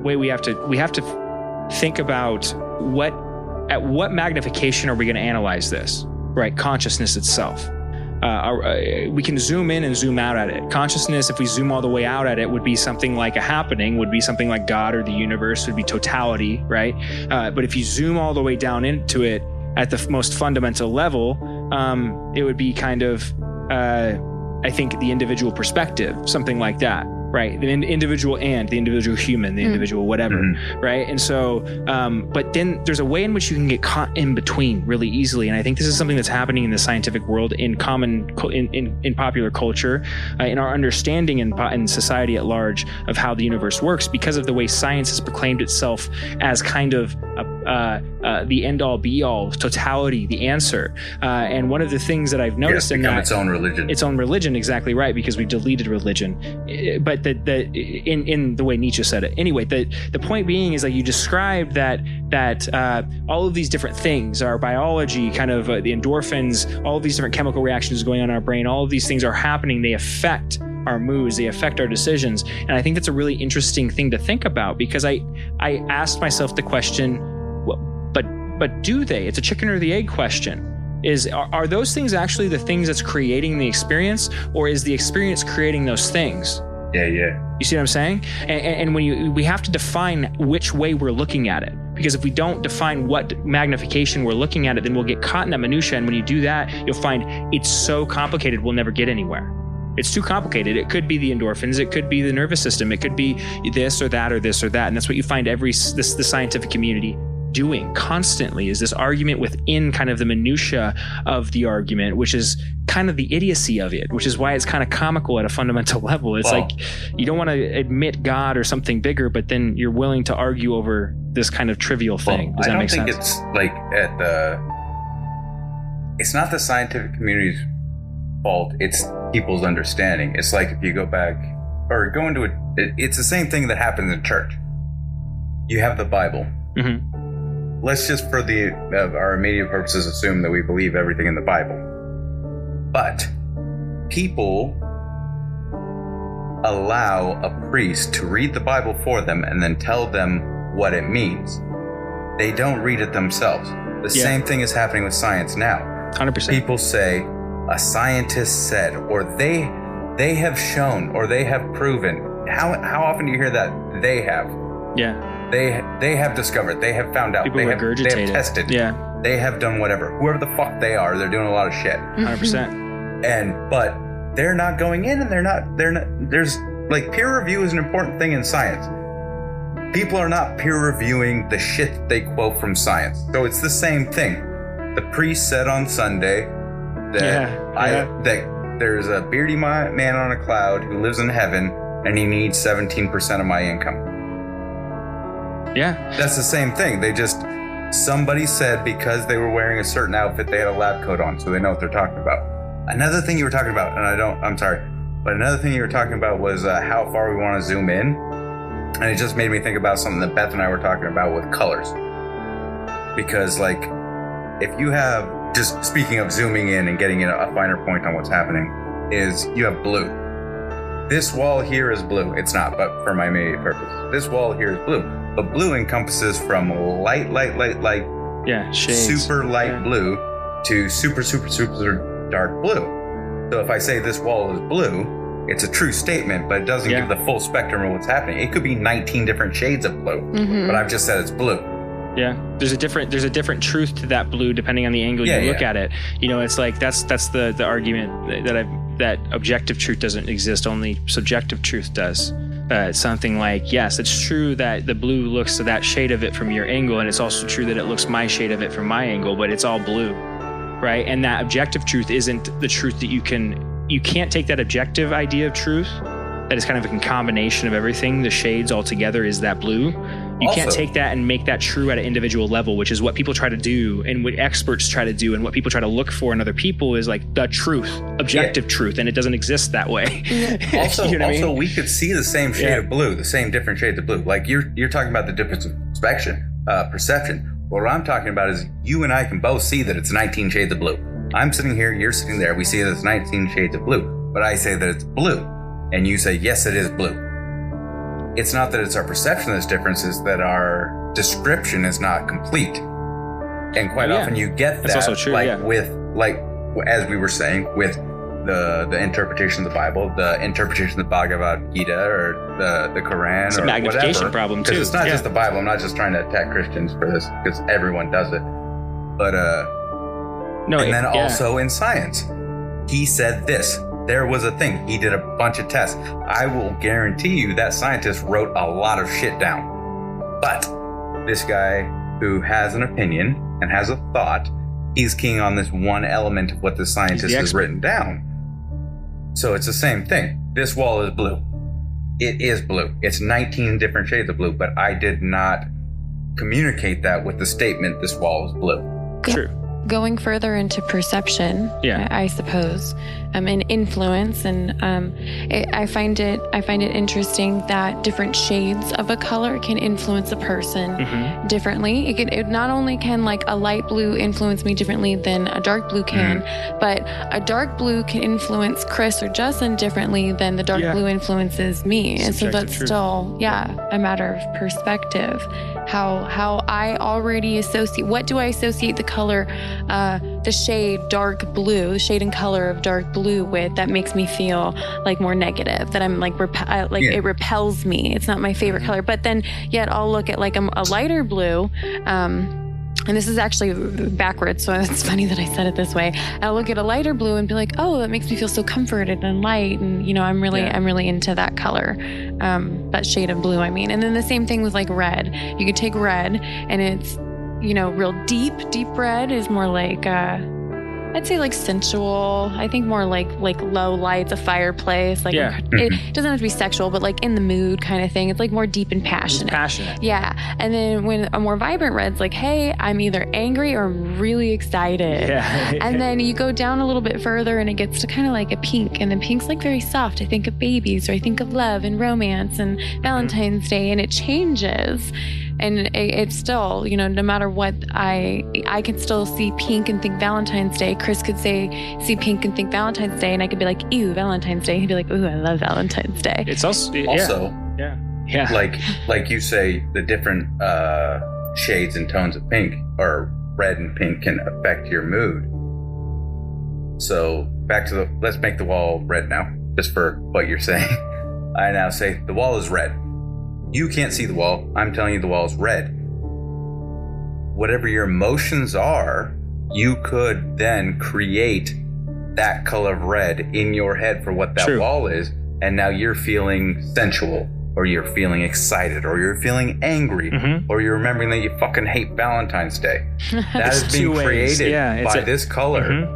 way we have to think about at what magnification are we going to analyze this, right? Consciousness itself. We can zoom in and zoom out at it. Consciousness, if we zoom all the way out at it, would be something like a happening, would be something like God or the universe, would be totality, right? But if you zoom all the way down into it at the most fundamental level, it would be kind of, I think, the individual perspective, something like that. Right, the individual and the individual human, the individual whatever, right? And so, but then there's a way in which you can get caught in between really easily, and I think this is something that's happening in the scientific world, in popular culture, in our understanding in society at large of how the universe works, because of the way science has proclaimed itself as kind of the end-all, be-all, totality, the answer. And one of the things that I've noticed in that, its own religion, exactly right, because we've deleted religion. But in the way Nietzsche said it. Anyway, the point being is that you described that all of these different things, our biology, kind of the endorphins, all of these different chemical reactions going on in our brain, all of these things are happening. They affect our moods, they affect our decisions. And I think that's a really interesting thing to think about, because I asked myself the question, but do they? It's a chicken or the egg question. Are those things actually the things that's creating the experience, or is the experience creating those things? Yeah. You see what I'm saying? And when we have to define which way we're looking at it, because if we don't define what magnification we're looking at it, then we'll get caught in that minutia. And when you do that, you'll find it's so complicated, we'll never get anywhere. It's too complicated. It could be the endorphins. It could be the nervous system. It could be this or that or this or that. And that's what you find the scientific community doing constantly, is this argument within kind of the minutia of the argument, which is kind of the idiocy of it, which is why it's kind of comical at a fundamental level. It's like you don't want to admit God or something bigger, but then you're willing to argue over this kind of trivial thing. Does that make sense? I don't think it's like it's not the scientific community's fault, it's people's understanding. It's like if you go back or go into it's the same thing that happens in church. You have the Bible. Let's just, for our immediate purposes, assume that we believe everything in the Bible. But people allow a priest to read the Bible for them and then tell them what it means. They don't read it themselves. The same thing is happening with science now. 100%. People say, a scientist said, or they have shown, or they have proven. How often do you hear that? They have. Yeah. They have discovered. They have found out. People they have tested. Yeah. They have done whatever. Whoever the fuck they are, they're doing a lot of shit. 100%. But they're not going in, and they're not. There's like, peer review is an important thing in science. People are not peer reviewing the shit that they quote from science. So it's the same thing. The priest said on Sunday that there's a beardy man on a cloud who lives in heaven, and he needs 17% of my income. Yeah. That's the same thing. Somebody said because they were wearing a certain outfit, they had a lab coat on, so they know what they're talking about. Another thing you were talking about, another thing you were talking about was how far we want to zoom in. And it just made me think about something that Beth and I were talking about with colors. Because, like, if you have, just speaking of zooming in and getting a finer point on what's happening, is you have blue. This wall here is blue. It's not, but for my immediate purpose. This wall here is blue. But blue encompasses from light, shades. Super light blue to super dark blue. So if I say this wall is blue, it's a true statement, but it doesn't give the full spectrum of what's happening. It could be 19 different shades of blue, but I've just said it's blue. Yeah, there's a different truth to that blue depending on the angle you look at it. You know, it's like that's the argument that objective truth doesn't exist, only subjective truth does. It's something like, yes, it's true that the blue looks to that shade of it from your angle, and it's also true that it looks my shade of it from my angle, but it's all blue, right? And that objective truth isn't the truth that you can't take that objective idea of truth that is kind of a combination of everything, the shades all together is that blue. You can't take that and make that true at an individual level, which is what people try to do and what experts try to do and what people try to look for in other people is like the truth, objective truth, and it doesn't exist that way. Also, you know what I mean? We could see the same shade of blue, the same different shades of blue. Like you're talking about the difference of perception. What I'm talking about is you and I can both see that it's 19 shades of blue. I'm sitting here, you're sitting there, we see that it's 19 shades of blue, but I say that it's blue, and you say, yes, it is blue. It's not that it's our perception that's different, it's that our description is not complete. And quite often you get that, also true, as we were saying, with the interpretation of the Bible, the interpretation of the Bhagavad Gita, or the Quran, it's or a magnification whatever. problem too. Because it's not just the Bible. I'm not just trying to attack Christians for this, because everyone does it. But also in science, he said this. There was a thing. He did a bunch of tests. I will guarantee you that scientist wrote a lot of shit down. But this guy who has an opinion and has a thought, he's keying on this one element of what the scientist has written down. So it's the same thing. This wall is blue. It is blue. It's 19 different shades of blue, but I did not communicate that with the statement, this wall is blue. True. Going further into perception, I suppose, and influence, and I find it interesting that different shades of a color can influence a person differently. It not only can like a light blue influence me differently than a dark blue can, but a dark blue can influence Chris or Jesson differently than the dark blue influences me. And so that's still a matter of perspective. How I already associate, what do I associate the color, the shade dark blue, the shade and color of dark blue with, that makes me feel like more negative, that I'm like, it repels me. It's not my favorite color. But then yet I'll look at like a lighter blue, and this is actually backwards, so it's funny that I said it this way. I'll look at a lighter blue and be like, oh, that makes me feel so comforted and light, and I'm really into that color, that shade of blue, I mean. And then the same thing with like red. You could take red, and it's real deep red is more like I'd say like sensual. I think more like low lights, a fireplace. Like it doesn't have to be sexual, but like in the mood kind of thing. It's like more deep and passionate. It's passionate. Yeah. And then when a more vibrant red's like, hey, I'm either angry or really excited. Yeah. And then you go down a little bit further and it gets to kind of like a pink. And then pink's like very soft. I think of babies, or I think of love and romance and Valentine's Day, and it changes. And it's still, no matter what, I can still see pink and think Valentine's Day. Chris could see pink and think Valentine's Day, and I could be like, ew, Valentine's Day. He'd be like, ooh, I love Valentine's Day. It's also like you say, the different shades and tones of pink, or red and pink, can affect your mood. So back to let's make the wall red now, just for what you're saying. I now say the wall is red. You can't see the wall. I'm telling you the wall is red. Whatever your emotions are, you could then create that color of red in your head for what that wall is. And now you're feeling sensual, or you're feeling excited, or you're feeling angry, or you're remembering that you fucking hate Valentine's Day. That is being created by this color.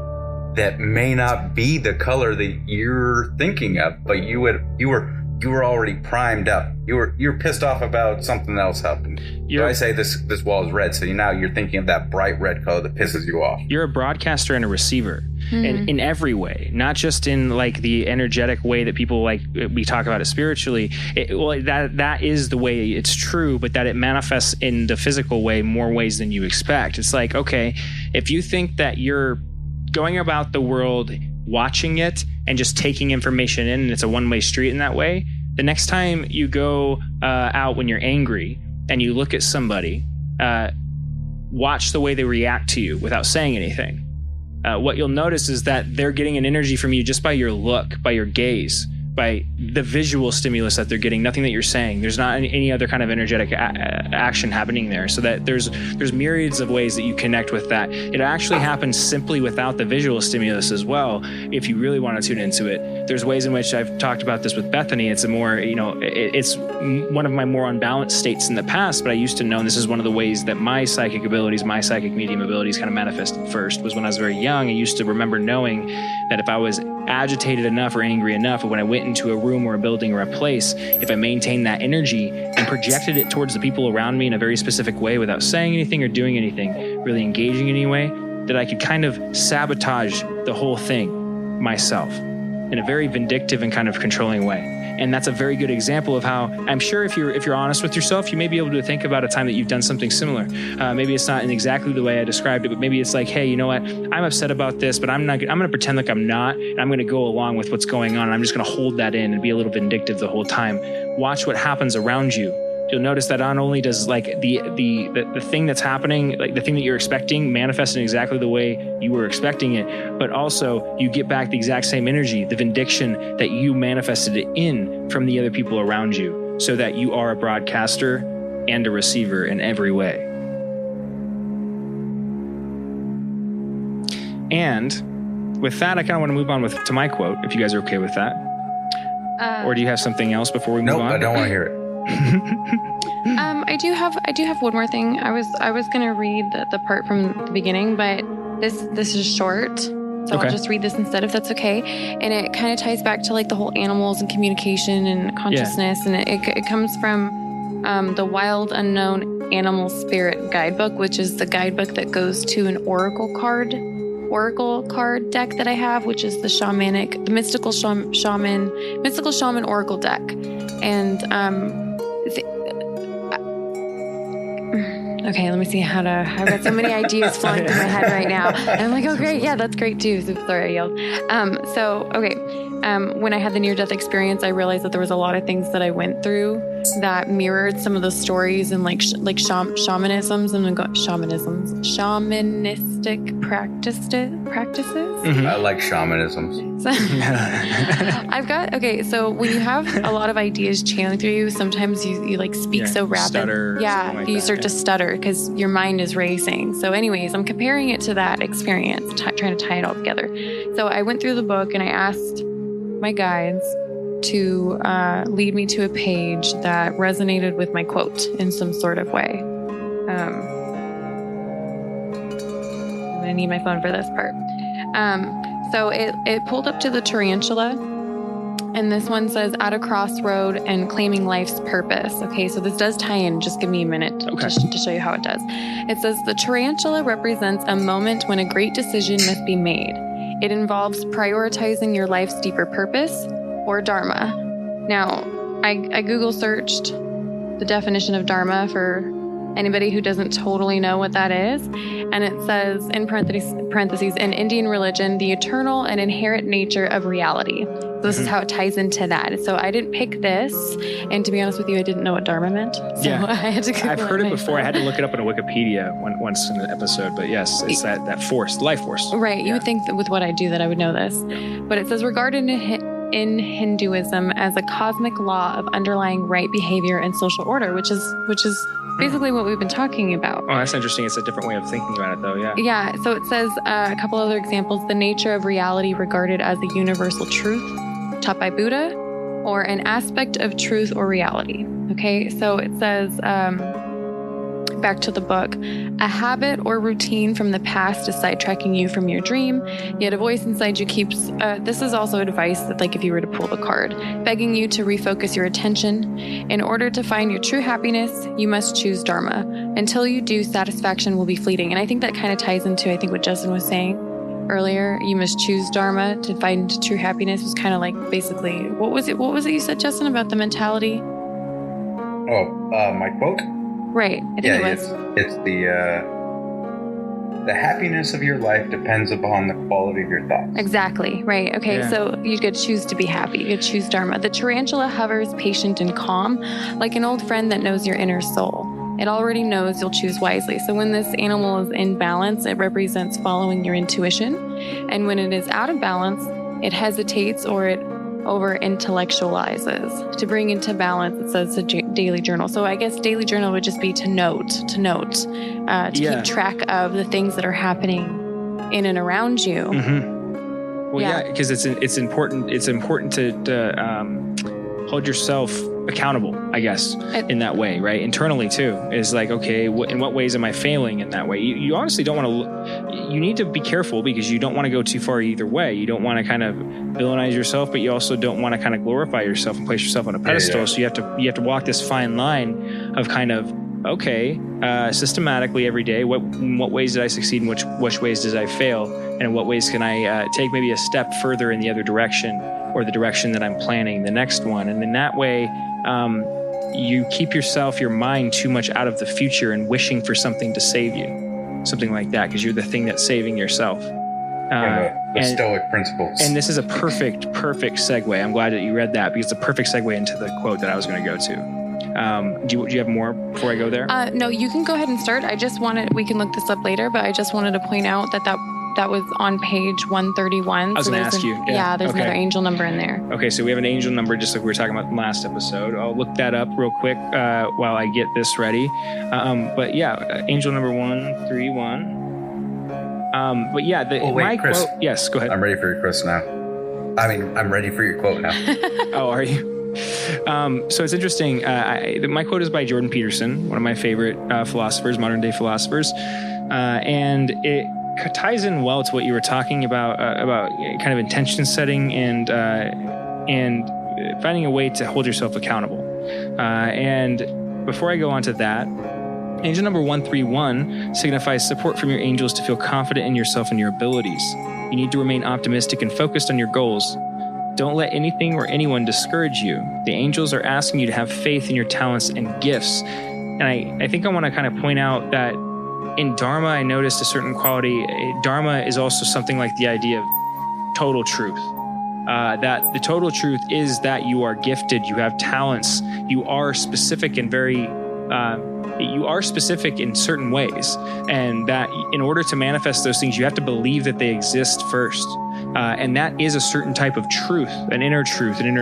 that may not be the color that you're thinking of, but you were already primed up. You're pissed off about something else happened. So I say this wall is red, so now you're thinking of that bright red color that pisses you off. You're a broadcaster and a receiver in every way, not just in like the energetic way that people like we talk about it spiritually. That is the way it's true, but that it manifests in the physical way more ways than you expect. It's like, okay, if you think that you're going about the world watching it and just taking information in, and it's a one-way street in that way, the next time you go out when you're angry and you look at somebody, watch the way they react to you without saying anything. What you'll notice is that they're getting an energy from you just by your look, by your gaze, by the visual stimulus that they're getting, nothing that you're saying. There's not any other kind of energetic action happening there. So that there's myriads of ways that you connect with that. It actually happens simply without the visual stimulus as well. If you really want to tune into it, there's ways in which I've talked about this with Bethany. It's a more, it's one of my more unbalanced states in the past, but I used to know, and this is one of the ways that my psychic abilities, my psychic medium abilities kind of manifested first, was when I was very young. I used to remember knowing that if I was agitated enough or angry enough, or when I went into a room or a building or a place, if I maintained that energy and projected it towards the people around me in a very specific way without saying anything or doing anything, really engaging in any way, that I could kind of sabotage the whole thing myself in a very vindictive and kind of controlling way. And that's a very good example of how, I'm sure if you're honest with yourself, you may be able to think about a time that you've done something similar. Maybe it's not in exactly the way I described it, but maybe it's like, hey, you know what? I'm upset about this, but I'm going to pretend like I'm not, and I'm going to go along with what's going on. And I'm just going to hold that in and be a little vindictive the whole time. Watch what happens around you. You'll notice that not only does like the thing that's happening, like the thing that you're expecting, manifest in exactly the way you were expecting it, but also you get back the exact same energy, the vindication that you manifested it in from the other people around you, so that you are a broadcaster and a receiver in every way. And with that, I kind of want to move on to my quote, if you guys are okay with that. Or do you have something else before we move on? Nope, I don't want to hear it. I do have one more thing. I was gonna read the part from the beginning, but this is short, so okay. I'll just read this instead, if that's okay. And it kind of ties back to like the whole animals and communication and consciousness, and it comes from the Wild Unknown Animal Spirit Guidebook, which is the guidebook that goes to an oracle card deck that I have, which is the mystical shaman oracle deck. And okay, let me see I've got so many ideas flowing through my head right now. And I'm like, oh great, yeah, that's great too. So sorry, I yelled. When I had the near-death experience, I realized that there was a lot of things that I went through that mirrored some of the stories and shamanistic practices. Mm-hmm. I like shamanisms. So when you have a lot of ideas channeling through you, sometimes you like speak so rapid. Stutter, you start to stutter because your mind is racing. So anyways, I'm comparing it to that experience, trying to tie it all together. So I went through the book and I asked my guides to lead me to a page that resonated with my quote in some sort of way. I'm going to need my phone for this part. So it pulled up to the Tarantula, and this one says, at a crossroad and claiming life's purpose. Okay, so this does tie in. Just give me a minute to show you how it does. It says, the Tarantula represents a moment when a great decision must be made. It involves prioritizing your life's deeper purpose or Dharma. Now, I Google searched the definition of Dharma for anybody who doesn't totally know what that is. And it says, in parentheses, in Indian religion, the eternal and inherent nature of reality. So this is how it ties into that. So I didn't pick this. And to be honest with you, I didn't know what Dharma meant. So I had to Google I've heard it before. I had to look it up on a Wikipedia once in the episode. But yes, it's that force, life force. Right. You would think that with what I do that I would know this. Yeah. But it says, regarded in Hinduism as a cosmic law of underlying right behavior and social order, which is basically what we've been talking about. Oh, that's interesting. It's a different way of thinking about it, though. Yeah. Yeah. So it says a couple other examples: the nature of reality regarded as the universal truth taught by Buddha, or an aspect of truth or reality. Okay. So it says back to the book, a habit or routine from the past is sidetracking you from your dream, yet a voice inside you keeps, this is also advice that like if you were to pull the card, begging you to refocus your attention. In order to find your true happiness, you must choose Dharma. Until you do, satisfaction will be fleeting. And I think that kind of ties into, I think, what Jesson was saying earlier. You must choose Dharma to find true happiness was kind of like basically, what was it you said, Jesson, about the mentality? My quote? Right. I think it was. It's the happiness of your life depends upon the quality of your thoughts. Exactly. Right. Okay. Yeah. So you could choose to be happy. You could choose Dharma. The tarantula hovers patient and calm, like an old friend that knows your inner soul. It already knows you'll choose wisely. So when this animal is in balance, it represents following your intuition. And when it is out of balance, it hesitates or it over-intellectualizes. To bring into balance, it says a daily journal. So I guess daily journal would just be to note, to keep track of the things that are happening in and around you. Mm-hmm. Well, because it's important to hold yourself accountable, I guess, in that way, right? Internally too, is like, okay, in what ways am I failing in that way? You honestly don't want to, you need to be careful because you don't want to go too far either way. You don't want to kind of villainize yourself, but you also don't want to kind of glorify yourself and place yourself on a pedestal. Yeah. So you have to walk this fine line of kind of, okay, systematically every day, in what ways did I succeed and which ways did I fail? And in what ways can I take maybe a step further in the other direction or the direction that I'm planning the next one? And in that way, you keep your mind too much out of the future and wishing for something to save you, something like that, because you're the thing that's saving yourself. The Stoic principles. And this is a perfect segue. I'm glad that you read that because it's a perfect segue into the quote that I was going to go to. Do you have more before I go there? No, you can go ahead and start. We can look this up later, but I just wanted to point out that was on page 131. I was going to ask you. Yeah, there's another angel number in there. Okay, so we have an angel number just like we were talking about in the last episode. I'll look that up real quick while I get this ready. But yeah, angel number 131. But yeah, my Chris. quote. Yes, go ahead. I'm ready for your Chris now. I'm ready for your quote now. Oh, are you? So it's interesting. My quote is by Jordan Peterson, one of my favorite philosophers, modern day philosophers, and it ties in well to what you were talking about kind of intention setting and finding a way to hold yourself accountable. And before I go on to that, angel number 131 signifies support from your angels to feel confident in yourself and your abilities. You need to remain optimistic and focused on your goals. Don't let anything or anyone discourage you. The angels are asking you to have faith in your talents and gifts. And I think I want to kind of point out that in Dharma, I noticed a certain quality. Dharma is also something like the idea of total truth. That the total truth is that you are gifted, you have talents, you are specific and you are specific in certain ways. And that in order to manifest those things, you have to believe that they exist first. And that is a certain type of truth, an inner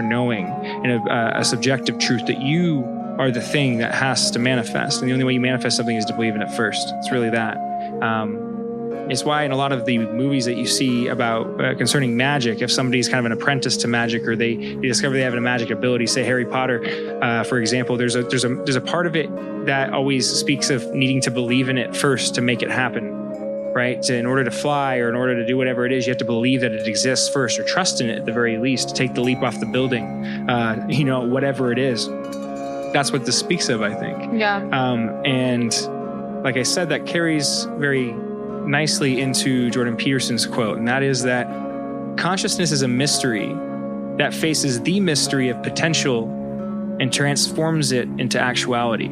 knowing, and a subjective truth that you are the thing that has to manifest. And the only way you manifest something is to believe in it first. It's really that. It's why in a lot of the movies that you see about concerning magic, if somebody's kind of an apprentice to magic or they discover they have a magic ability, say Harry Potter, for example, there's a part of it that always speaks of needing to believe in it first to make it happen. Right? So in order to fly or in order to do whatever it is, you have to believe that it exists first or trust in it at the very least to take the leap off the building, whatever it is. That's what this speaks of, I think. Yeah. And like I said, that carries very nicely into Jordan Peterson's quote, and that is that consciousness is a mystery that faces the mystery of potential and transforms it into actuality.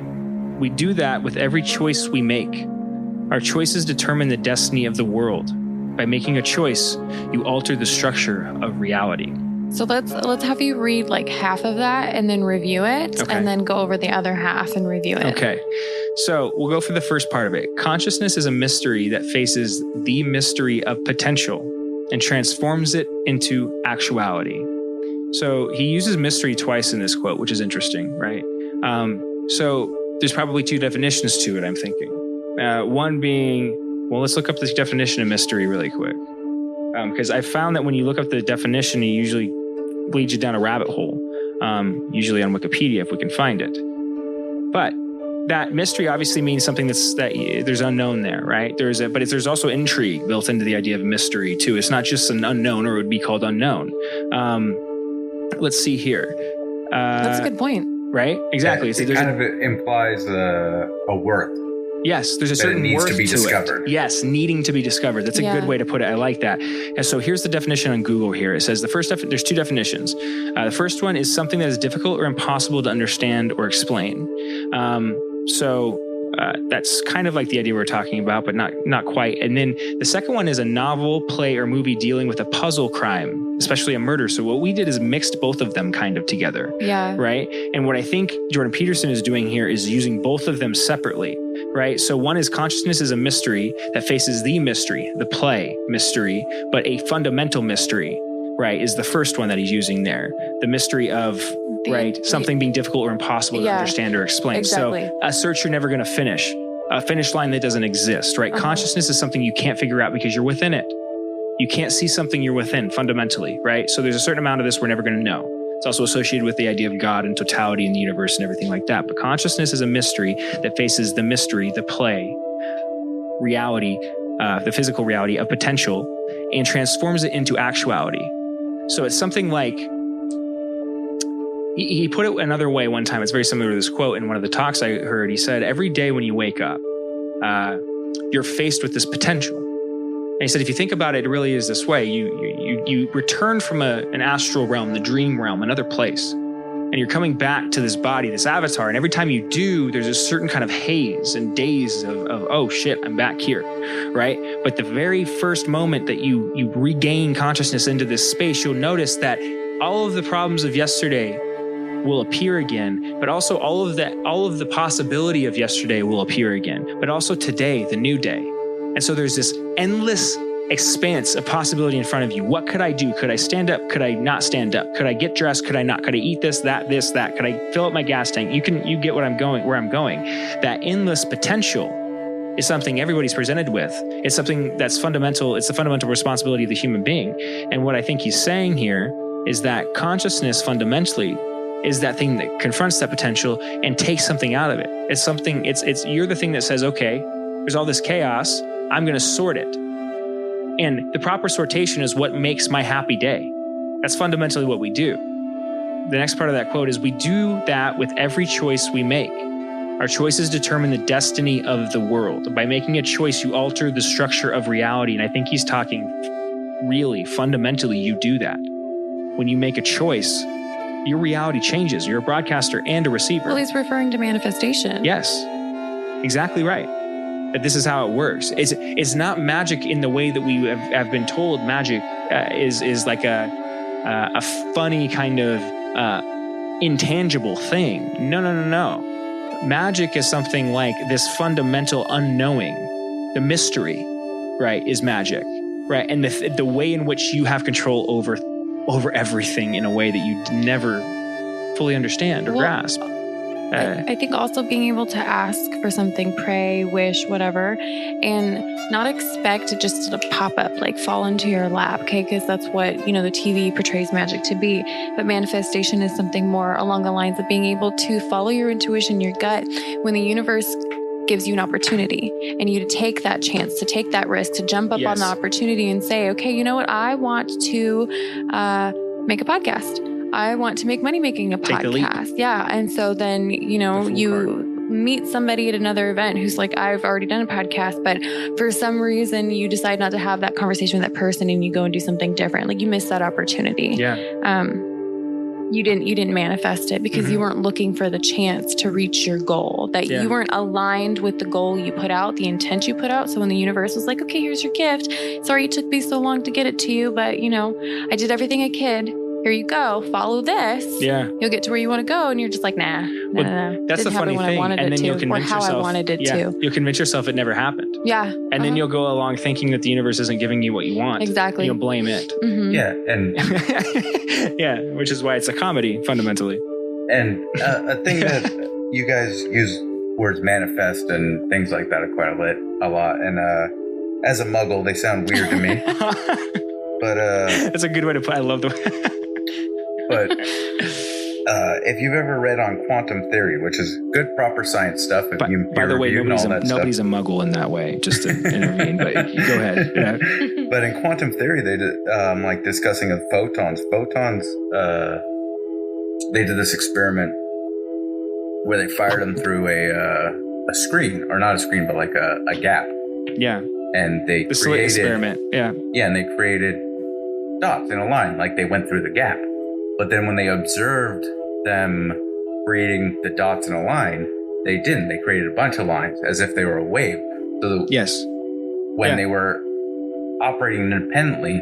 We do that with every choice we make. Our choices determine the destiny of the world. By making a choice, you alter the structure of reality. So let's have you read like half of that and then review it, and then go over the other half and review it. Okay. So we'll go for the first part of it. Consciousness is a mystery that faces the mystery of potential and transforms it into actuality. So he uses mystery twice in this quote, which is interesting, right? So there's probably two definitions to it, I'm thinking. One being, well, let's look up this definition of mystery really quick. Because I found that when you look up the definition, it usually leads you down a rabbit hole, usually on Wikipedia if we can find it. But that mystery obviously means something there's unknown there, right? But there's also intrigue built into the idea of mystery too. It's not just an unknown, or it would be called unknown. Let's see here. That's a good point. Right? Exactly. Yeah, it kind of implies a worth. Yes, there's a certain needs worth to be discovered. it. Yes, needing to be discovered. That's a good way to put it. I like that. And so here's the definition on Google here. It says there's two definitions. The first one is something that is difficult or impossible to understand or explain. That's kind of like the idea we're talking about, but not quite. And then the second one is a novel, play, or movie dealing with a puzzle crime, especially a murder. So what we did is mixed both of them kind of together. Yeah. Right? And what I think Jordan Peterson is doing here is using both of them separately. Right? So one is consciousness is a mystery that faces the mystery, the play mystery, but a fundamental mystery, right, is the first one that he's using there. The mystery of something being difficult or impossible to understand or explain. Exactly. So a search you're never going to finish, a finish line that doesn't exist, right? Consciousness is something you can't figure out because you're within it. You can't see something you're within fundamentally, right? So there's a certain amount of this we're never going to know. It's also associated with the idea of God and totality in the universe and everything like that. But consciousness is a mystery that faces the mystery, the play, reality, the physical reality of potential, and transforms it into actuality. So it's something like, he put it another way one time. It's very similar to this quote in one of the talks I heard. He said, every day when you wake up, you're faced with this potential. And he said, if you think about it, it really is this way. You return from an astral realm, the dream realm, another place, and you're coming back to this body, this avatar. And every time you do, there's a certain kind of haze and daze of oh shit, I'm back here, right? But the very first moment that you regain consciousness into this space, you'll notice that all of the problems of yesterday will appear again, but also all of the possibility of yesterday will appear again, but also today, the new day. And so there's this endless expanse of possibility in front of you. What could I do? Could I stand up? Could I not stand up? Could I get dressed? Could I not? Could I eat this, that? Could I fill up my gas tank? You get where I'm going. That endless potential is something everybody's presented with. It's something that's fundamental. It's the fundamental responsibility of the human being. And what I think he's saying here is that consciousness fundamentally is that thing that confronts that potential and takes something out of it. It's you're the thing that says, okay, there's all this chaos. I'm going to sort it. And the proper sortation is what makes my happy day. That's fundamentally what we do. The next part of that quote is, we do that with every choice we make. Our choices determine the destiny of the world. By making a choice, you alter the structure of reality. And I think he's talking really fundamentally, you do that. When you make a choice, your reality changes. You're a broadcaster and a receiver. Well, he's referring to manifestation. Yes, exactly right. That this is how it works. It's not magic in the way that we have been told. Magic is like a funny kind of intangible thing. No. Magic is something like this fundamental unknowing. The mystery, right, is magic, right? And the way in which you have control over everything in a way that you never fully understand or grasp. I think also being able to ask for something, pray, wish, whatever, and not expect it just to pop up, like fall into your lap, okay? Because that's what, the TV portrays magic to be. But manifestation is something more along the lines of being able to follow your intuition, your gut, when the universe gives you an opportunity and you to take that chance, to take that risk, to jump up on the opportunity and say, okay, you know what? I want to make a podcast. I want to make money making a podcast. Yeah. And so then, you meet somebody at another event who's like, I've already done a podcast, but for some reason you decide not to have that conversation with that person and you go and do something different. Like you miss that opportunity. Yeah. You didn't manifest it because you weren't looking for the chance to reach your goal, that you weren't aligned with the goal you put out, the intent you put out. So when the universe was like, okay, here's your gift. Sorry it took me so long to get it to you, but I did everything I could. Here you go. Follow this. Yeah. You'll get to where you want to go. And you're just like, nah. That's the funny thing. And then you'll convince yourself. I wanted it to. You'll convince yourself it never happened. Yeah. And then you'll go along thinking that the universe isn't giving you what you want. Exactly. And you'll blame it. Mm-hmm. Yeah. And yeah. Which is why it's a comedy fundamentally. And a thing that you guys use words manifest and things like that quite a lot. And as a muggle, they sound weird to me. But that's a good way to put it. I love the way. But if you've ever read on quantum theory, which is good, proper science stuff, if you by the way, nobody's a muggle in that way, just to intervene. But go ahead. Yeah. But in quantum theory, they did like discussing of photons. Photons, they did this experiment where they fired them through a screen, or not a screen, but like a gap. Yeah. And they the created experiment. Yeah. Yeah, and they created dots in a line, like they went through the gap. But then when they observed them creating the dots in a line, they didn't. They created a bunch of lines as if they were a wave. So when they were operating independently,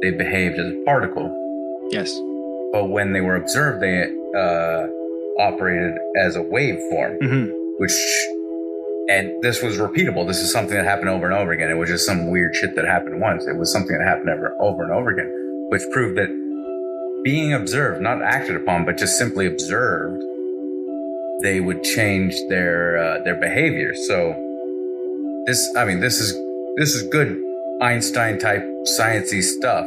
they behaved as a particle. Yes. But when they were observed, they operated as a waveform, and this was repeatable. This is something that happened over and over again. It was just some weird shit that happened once. It was something that happened over and over again, which proved that being observed, not acted upon, but just simply observed, they would change their behavior. So this is good Einstein type sciencey stuff,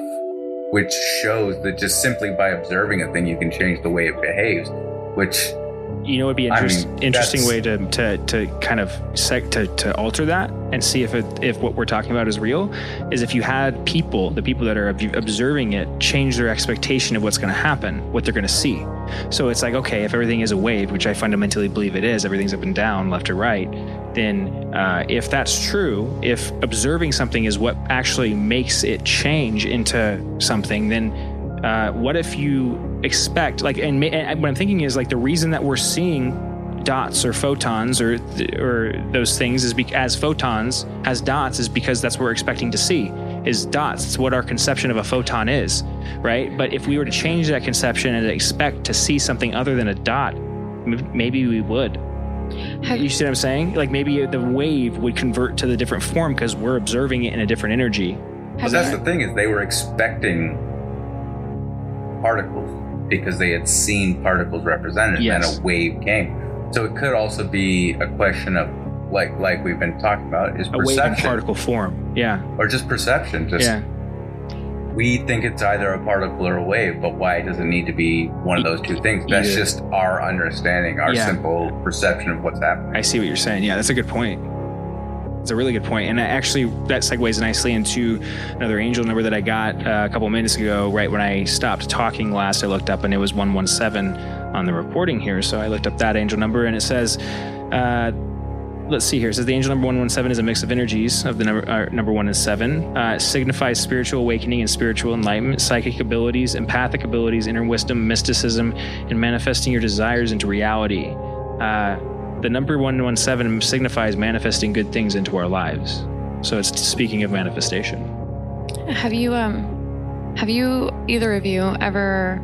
which shows that just simply by observing a thing, you can change the way it behaves. Which, you know, would be interesting way to kind of to alter that and see if what we're talking about is real, is if you had the people that are observing it change their expectation of what's going to happen, what they're going to see. So it's like, okay, if everything is a wave, which I fundamentally believe it is, everything's up and down, left to right, then if that's true, if observing something is what actually makes it change into something, then what if you expect, like, and what I'm thinking is, like, the reason that we're seeing dots or photons or those things is as photons, as dots, is because that's what we're expecting to see, is dots. It's what our conception of a photon is, right? But if we were to change that conception and expect to see something other than a dot, maybe we would. You see what I'm saying? Like, maybe the wave would convert to the different form because we're observing it in a different energy. But that's the thing, is they were expecting particles because they had seen particles represented, and then a wave came. So it could also be a question of, like we've been talking about, is perception. A wave in particle form, yeah. Or just perception. We think it's either a particle or a wave, but why does it need to be one of those two things? That's just our understanding, our simple perception of what's happening. I see what you're saying. Yeah, that's a good point. It's a really good point. And actually, that segues nicely into another angel number that I got a couple minutes ago. Right when I stopped talking last, I looked up and it was 117 on the recording here. So I looked up that angel number, and it says, let's see here. It says the angel number 117 is a mix of energies of the number 1 and 7. It signifies spiritual awakening and spiritual enlightenment, psychic abilities, empathic abilities, inner wisdom, mysticism, and manifesting your desires into reality. The number 117 signifies manifesting good things into our lives. So it's speaking of manifestation. Have you either of you ever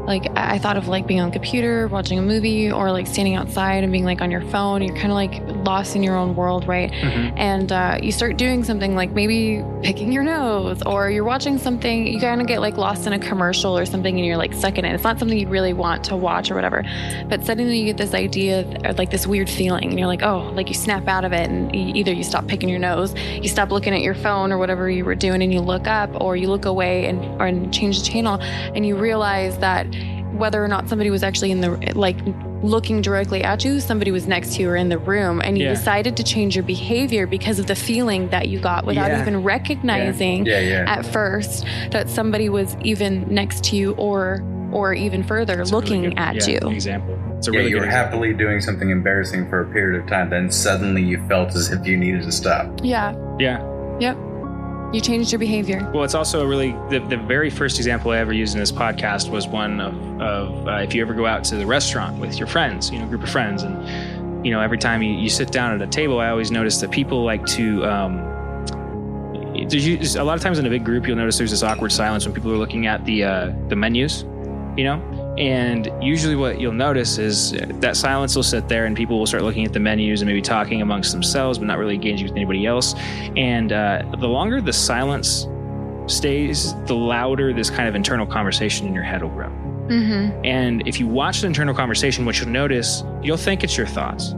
like, I thought of like being on the computer, watching a movie, or like standing outside and being like on your phone. You're kind of like lost in your own world, right? Mm-hmm. And you start doing something like maybe picking your nose, or you're watching something, you kind of get like lost in a commercial or something and you're like stuck in it. It's not something you really want to watch or whatever. But suddenly you get this idea, like this weird feeling, and you're like, oh, like you snap out of it, and either you stop picking your nose, you stop looking at your phone or whatever you were doing, and you look up, or you look away and change the channel, and you realize that whether or not somebody was actually in the, like, looking directly at you, somebody was next to you or in the room, and you decided to change your behavior because of the feeling that you got without even recognizing at first that somebody was even next to you or even further That's looking really good, at you. Example. It's a really you good were example. happily doing something embarrassing for a period of time, then suddenly you felt as if you needed to stop. Yeah. Yep. You changed your behavior. Well, it's also really, the very first example I ever used in this podcast was one of if you ever go out to the restaurant with your friends, a group of friends, and, every time you sit down at a table, I always notice that people like to, a lot of times in a big group, you'll notice there's this awkward silence when people are looking at the menus, and usually what you'll notice is that silence will sit there and people will start looking at the menus and maybe talking amongst themselves, but not really engaging with anybody else. And the longer the silence stays, the louder this kind of internal conversation in your head will grow. Mm-hmm. And if you watch the internal conversation, what you'll notice, you'll think it's your thoughts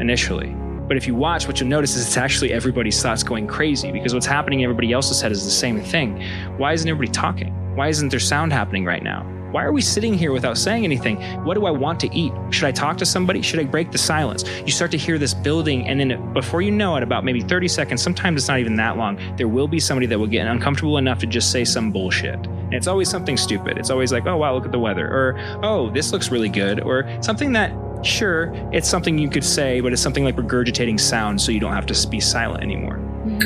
initially. But if you watch, what you'll notice is it's actually everybody's thoughts going crazy, because what's happening in everybody else's head is the same thing. Why isn't everybody talking? Why isn't there sound happening right now? Why are we sitting here without saying anything? What do I want to eat? Should I talk to somebody? Should I break the silence? You start to hear this building, and then before you know it, about maybe 30 seconds, sometimes it's not even that long, there will be somebody that will get uncomfortable enough to just say some bullshit. And it's always something stupid. It's always like, oh, wow, look at the weather. Or, oh, this looks really good. Or something that, sure, it's something you could say, but it's something like regurgitating sound so you don't have to be silent anymore.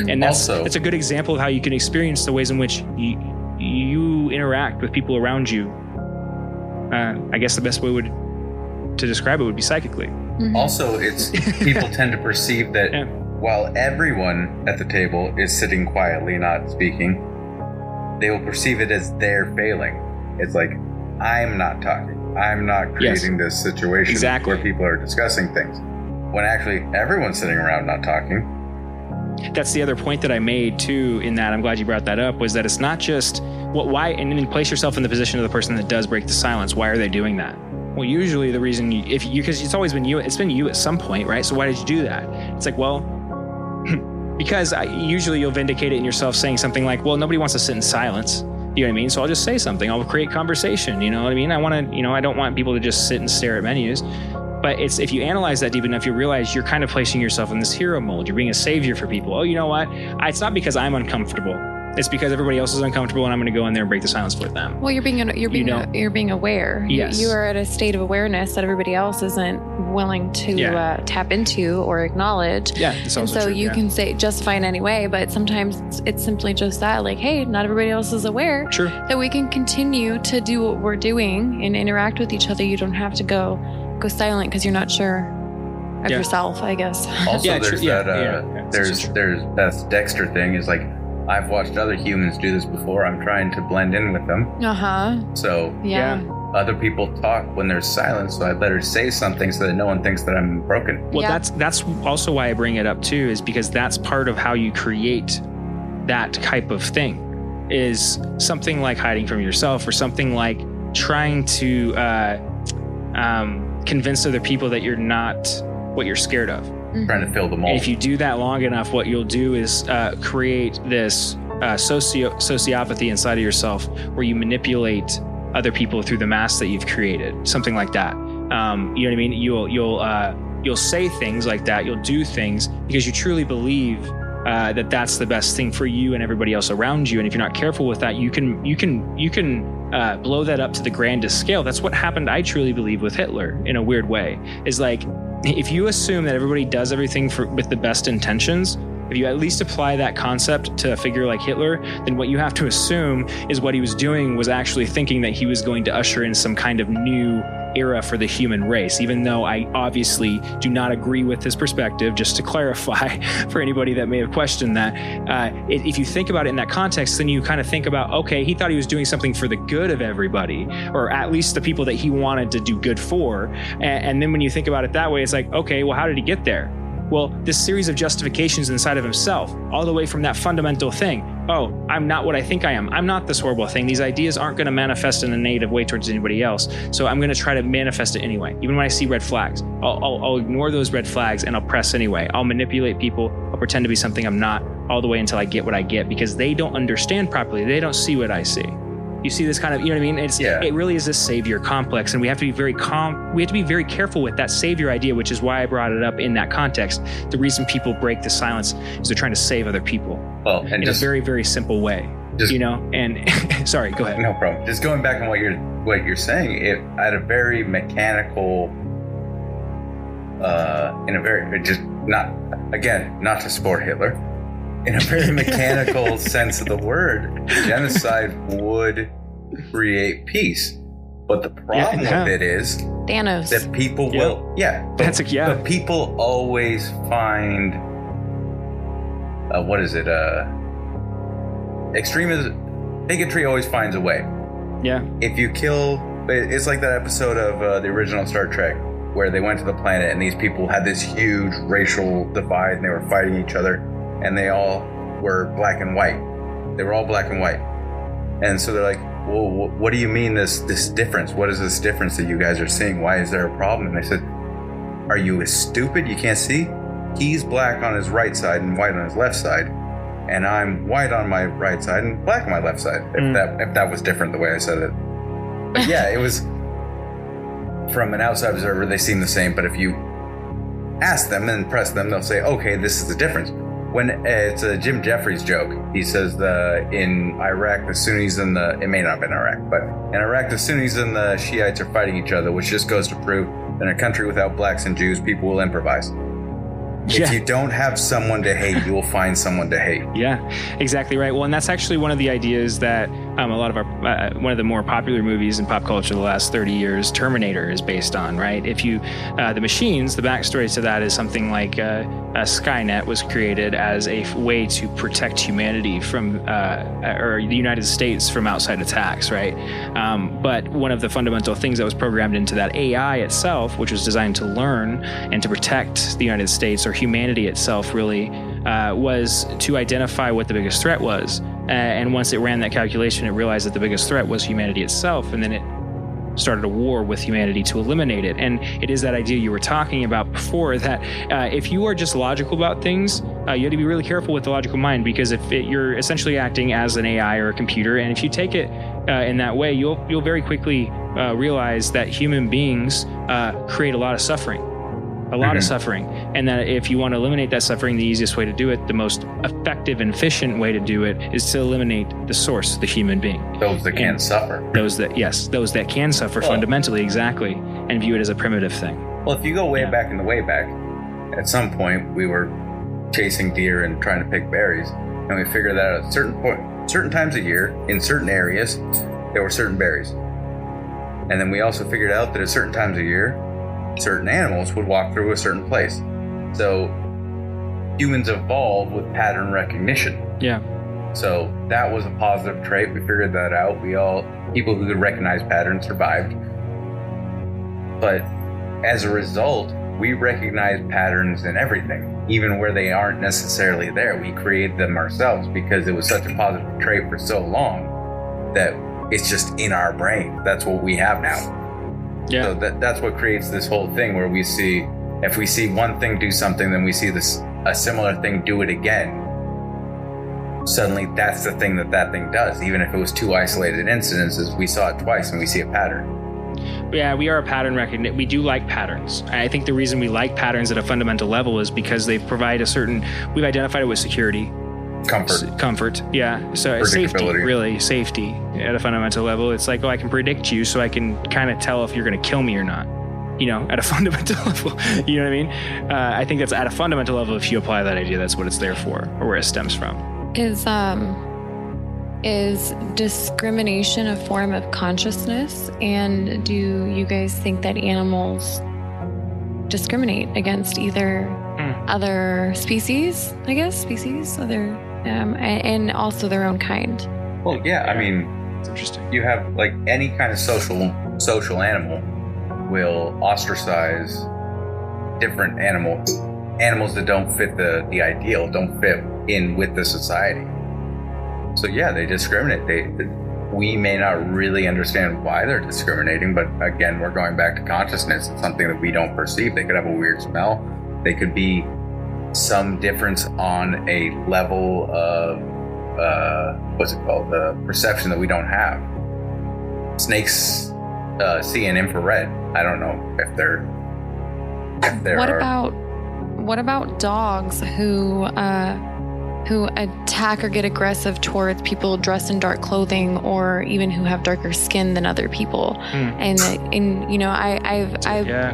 And that's a good example of how you can experience the ways in which you interact with people around you. I guess the best way to describe it would be psychically. Also, it's people tend to perceive that while everyone at the table is sitting quietly, not speaking, they will perceive it as their failing. It's like, I'm not talking. I'm not creating this situation where people are discussing things. When actually everyone's sitting around not talking. That's the other point that I made too in that, I'm glad you brought that up, was that it's not just why, and then place yourself in the position of the person that does break the silence. Why are they doing that? Well, usually the reason because it's always been you, it's been you at some point, right? So why did you do that? It's like, well, because usually you'll vindicate it in yourself saying something like, well, nobody wants to sit in silence. You know what I mean? So I'll just say something. I'll create conversation. You know what I mean? I don't want people to just sit and stare at menus. But it's, if you analyze that deep enough, you realize you're kind of placing yourself in this hero mold. You're being a savior for people. Oh, you know what? It's not because I'm uncomfortable. It's because everybody else is uncomfortable, and I'm going to go in there and break the silence with them. Well, you're being aware. Yes. You are at a state of awareness that everybody else isn't willing to tap into or acknowledge. Yeah, it's also and so true, you can say justify in any way, but sometimes it's simply just that, like, hey, not everybody else is aware. True. That we can continue to do what we're doing and interact with each other. You don't have to go silent because you're not sure of yourself, I guess. Also, there's that Dexter thing is like, I've watched other humans do this before. I'm trying to blend in with them. So other people talk when there's silence, so I better say something so that no one thinks that I'm broken. Well, that's also why I bring it up too, is because that's part of how you create that type of thing, is something like hiding from yourself, or something like trying to convince other people that you're not what you're scared of. Trying to fill the mold. And if you do that long enough, what you'll do is create this sociopathy inside of yourself, where you manipulate other people through the mask that you've created, something like that. You know what I mean? You'll say things like that. You'll do things because you truly believe that that's the best thing for you and everybody else around you. And if you're not careful with that, you can blow that up to the grandest scale. That's what happened, I truly believe, with Hitler in a weird way. Is like, if you assume that everybody does everything with the best intentions, if you at least apply that concept to a figure like Hitler, then what you have to assume is what he was doing was actually thinking that he was going to usher in some kind of new era for the human race, even though I obviously do not agree with his perspective, just to clarify for anybody that may have questioned that. If you think about it in that context, then you kind of think about, okay, he thought he was doing something for the good of everybody, or at least the people that he wanted to do good for. And then when you think about it that way, it's like, okay, well, how did he get there? Well, this series of justifications inside of himself, all the way from that fundamental thing. Oh, I'm not what I think I am. I'm not this horrible thing. These ideas aren't going to manifest in a negative way towards anybody else. So I'm going to try to manifest it anyway. Even when I see red flags, I'll ignore those red flags and I'll press anyway. I'll manipulate people. I'll pretend to be something I'm not, all the way until I get what I get, because they don't understand properly. They don't see what I see. You see this kind of, you know what I mean? It really is a savior complex, and we have to be very careful with that savior idea, which is why I brought it up in that context. The reason people break the silence is they're trying to save other people. Well, and in a very, very simple way. And sorry, go ahead. No problem. Just going back on what you're saying, it at a very mechanical, not to support Hitler. In a very mechanical sense of the word, genocide would create peace. But the problem with it is Thanos. That people will. But people always find extremism, bigotry always finds a way. Yeah. If you kill, it's like that episode of the original Star Trek where they went to the planet and these people had this huge racial divide and they were fighting each other. And they all were black and white. They were all black and white. And so they're like, well, what do you mean this difference? What is this difference that you guys are seeing? Why is there a problem? And they said, are you stupid? You can't see? He's black on his right side and white on his left side. And I'm white on my right side and black on my left side. If that was different the way I said it. But yeah, it was, from an outside observer, they seem the same. But if you ask them and press them, they'll say, okay, this is the difference. When it's a Jim Jeffries joke, he says in Iraq, the Sunnis and it may not have been Iraq, but in Iraq, the Sunnis and the Shiites are fighting each other, which just goes to prove that in a country without blacks and Jews, people will improvise. Yeah. If you don't have someone to hate, you will find someone to hate. Yeah, exactly right. Well, and that's actually one of the ideas that a lot of our one of the more popular movies in pop culture the last 30 years, Terminator, is based on, right? If you the machines, the backstory to that is something like Skynet was created as a way to protect humanity from or the United States from outside attacks, right? But one of the fundamental things that was programmed into that AI itself, which was designed to learn and to protect the United States or humanity itself, really, was to identify what the biggest threat was. And once it ran that calculation, it realized that the biggest threat was humanity itself, and then it started a war with humanity to eliminate it. And it is that idea you were talking about before, that if you are just logical about things, you have to be really careful with the logical mind, because you're essentially acting as an AI or a computer, and if you take it in that way, you'll very quickly realize that human beings create a lot of suffering. Of suffering. And that if you want to eliminate that suffering, the easiest way to do it, the most effective and efficient way to do it, is to eliminate the source, the human being. Those that can suffer. Those that can suffer fundamentally, exactly, and view it as a primitive thing. Well, if you go way back in the way back, at some point we were chasing deer and trying to pick berries, and we figured that at certain times of year, in certain areas, there were certain berries. And then we also figured out that at certain times of year, certain animals would walk through a certain place. So humans evolved with pattern recognition. Yeah. So that was a positive trait. We figured that out. People who could recognize patterns survived. But as a result, we recognize patterns in everything, even where they aren't necessarily there. We create them ourselves because it was such a positive trait for so long that it's just in our brain. That's what we have now. Yeah. So that's what creates this whole thing where if we see one thing do something, then we see a similar thing do it again. Suddenly that's the thing that thing does. Even if it was two isolated incidences, we saw it twice and we see a pattern. Yeah, we are a pattern recognition. We do like patterns. I think the reason we like patterns at a fundamental level is because they provide we've identified it with security. Comfort, yeah. So safety, really, safety at a fundamental level. It's like, I can predict you, so I can kind of tell if you're going to kill me or not, at a fundamental level. You know what I mean? I think that's at a fundamental level. If you apply that idea, that's what it's there for, or where it stems from. Is discrimination a form of consciousness? And do you guys think that animals discriminate against either other species, and also their own kind? Well, yeah, I mean, it's interesting. You have like any kind of social animal will ostracize different animals that don't fit the ideal, don't fit in with the society. So yeah, they discriminate. We may not really understand why they're discriminating, but again, we're going back to consciousness. It's something that we don't perceive. They could have a weird smell. They could be some difference on a level of the perception that we don't have. Snakes see in infrared. I don't know if they're What about dogs who attack or get aggressive towards people dressed in dark clothing, or even who have darker skin than other people? And I've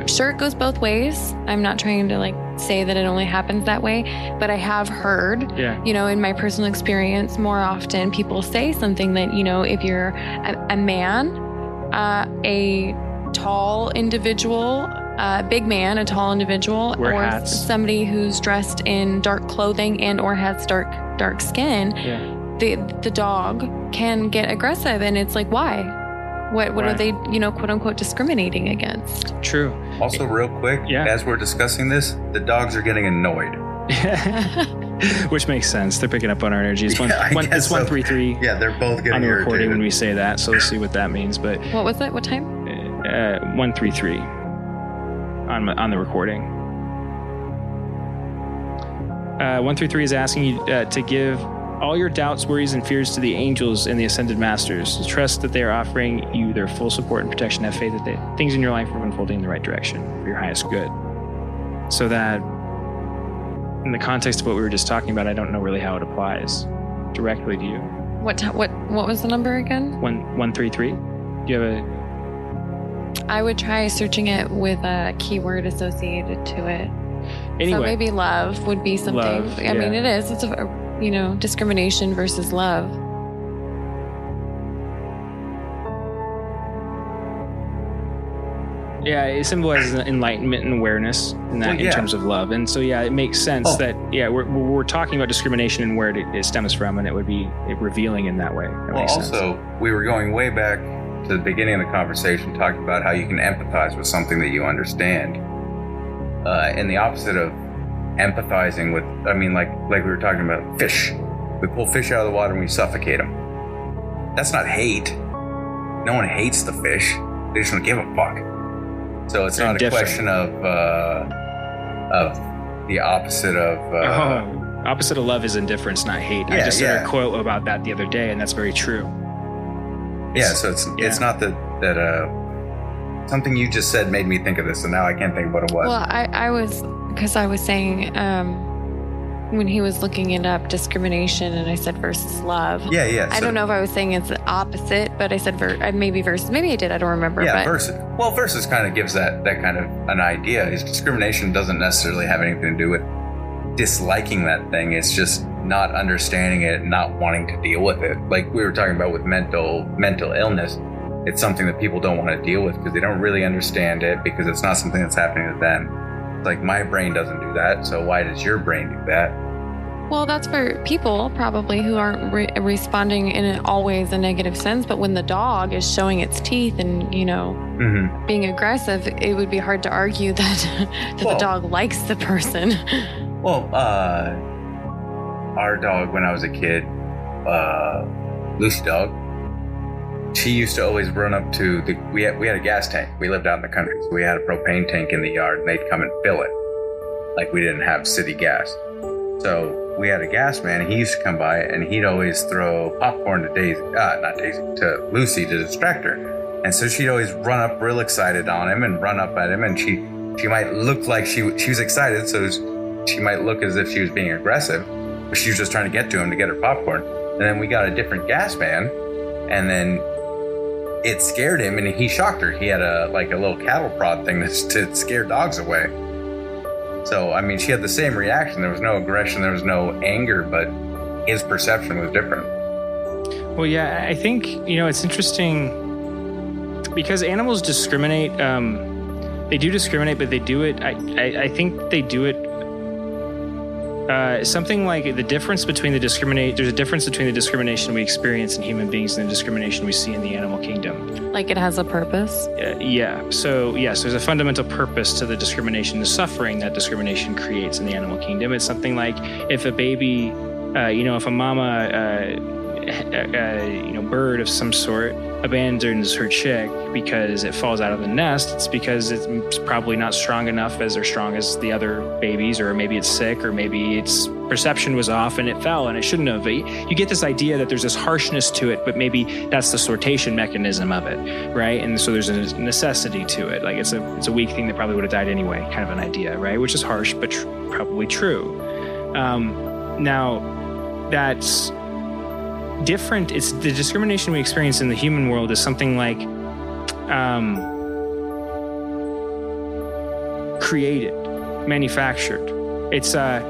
sure it goes both ways. I'm not trying to say that it only happens that way, but I have heard, in my personal experience, more often people say something that, if you're a man, a tall individual, big man, a tall individual, wear or hats. Somebody who's dressed in dark clothing and or has dark skin, the dog can get aggressive, and it's like, why? What are they, quote unquote, discriminating against? True. Also, real quick, as we're discussing this, the dogs are getting annoyed. Which makes sense. They're picking up on our energy. It's 133. Yeah, they're both getting on the irritated recording when we say that. So let's see what that means. But what was that? What time? 133 on the recording. 133 is asking you to give all your doubts, worries, and fears to the angels and the ascended masters. Trust that they are offering you their full support and protection. Have faith that things in your life are unfolding in the right direction for your highest good. So that, in the context of what we were just talking about, I don't know really how it applies directly to you. What was the number again? 133. Do you have a? I would try searching it with a keyword associated to it. Anyway, so maybe love would be something. Love, I mean, it is. It's discrimination versus love. Yeah, it symbolizes enlightenment and awareness in terms of love. And so, it makes sense that, we're talking about discrimination and where it stems from, and it would be revealing in that way. We were going way back to the beginning of the conversation, talking about how you can empathize with something that you understand. And the opposite of empathizing with, like we were talking about fish. We pull fish out of the water and we suffocate them. That's not hate. No one hates the fish. They just don't give a fuck. So it's not a question of the opposite of... opposite of love is indifference, not hate. I just heard a quote about that the other day, and that's very true. It's not that something you just said made me think of this, and now I can't think of what it was. Well, I was saying when he was looking it up, discrimination, and I said versus love. I don't know if I was saying it's the opposite, but I said maybe versus. Maybe I did. I don't remember. Yeah, versus. Well, versus kind of gives that kind of an idea. Is discrimination doesn't necessarily have anything to do with disliking that thing. It's just not understanding it, not wanting to deal with it. Like we were talking about with mental illness. It's something that people don't want to deal with because they don't really understand it, because it's not something that's happening to them. It's like, my brain doesn't do that, so why does your brain do that? Well, that's for people probably who aren't responding in always a negative sense, but when the dog is showing its teeth and, being aggressive, it would be hard to argue that the dog likes the person. Well, our dog, when I was a kid, Lucy dog, she used to always run up to we had a gas tank. We lived out in the country, so we had a propane tank in the yard, and they'd come and fill it. Like, we didn't have city gas. So we had a gas man, and he used to come by, and he'd always throw popcorn to Lucy to distract her. And so she'd always run up real excited on him and run up at him, and she might look like she was excited, so she might look as if she was being aggressive, but she was just trying to get to him to get her popcorn. And then we got a different gas man, and then it scared him, and he shocked her. He had a little cattle prod thing to scare dogs away. So, I mean, she had the same reaction. There was no aggression, there was no anger, but his perception was different. Well, yeah, I think, it's interesting because animals discriminate. They do discriminate, but they do it. I think they do it. Something like the difference between there's a difference between the discrimination we experience in human beings and the discrimination we see in the animal kingdom. Like, it has a purpose? So there's a fundamental purpose to the discrimination, the suffering that discrimination creates in the animal kingdom. It's something like if a baby, if a mama, bird of some sort abandons her chick because it falls out of the nest, it's because it's probably not strong enough as the other babies, or maybe it's sick, or maybe its perception was off and it fell and it shouldn't have. You get this idea that there's this harshness to it, but maybe that's the sortation mechanism of it, right? And so there's a necessity to it. Like it's a weak thing that probably would have died anyway, kind of an idea, right? Which is harsh, but probably true. Now, that's different. It's the discrimination we experience in the human world is something like created, manufactured. It's a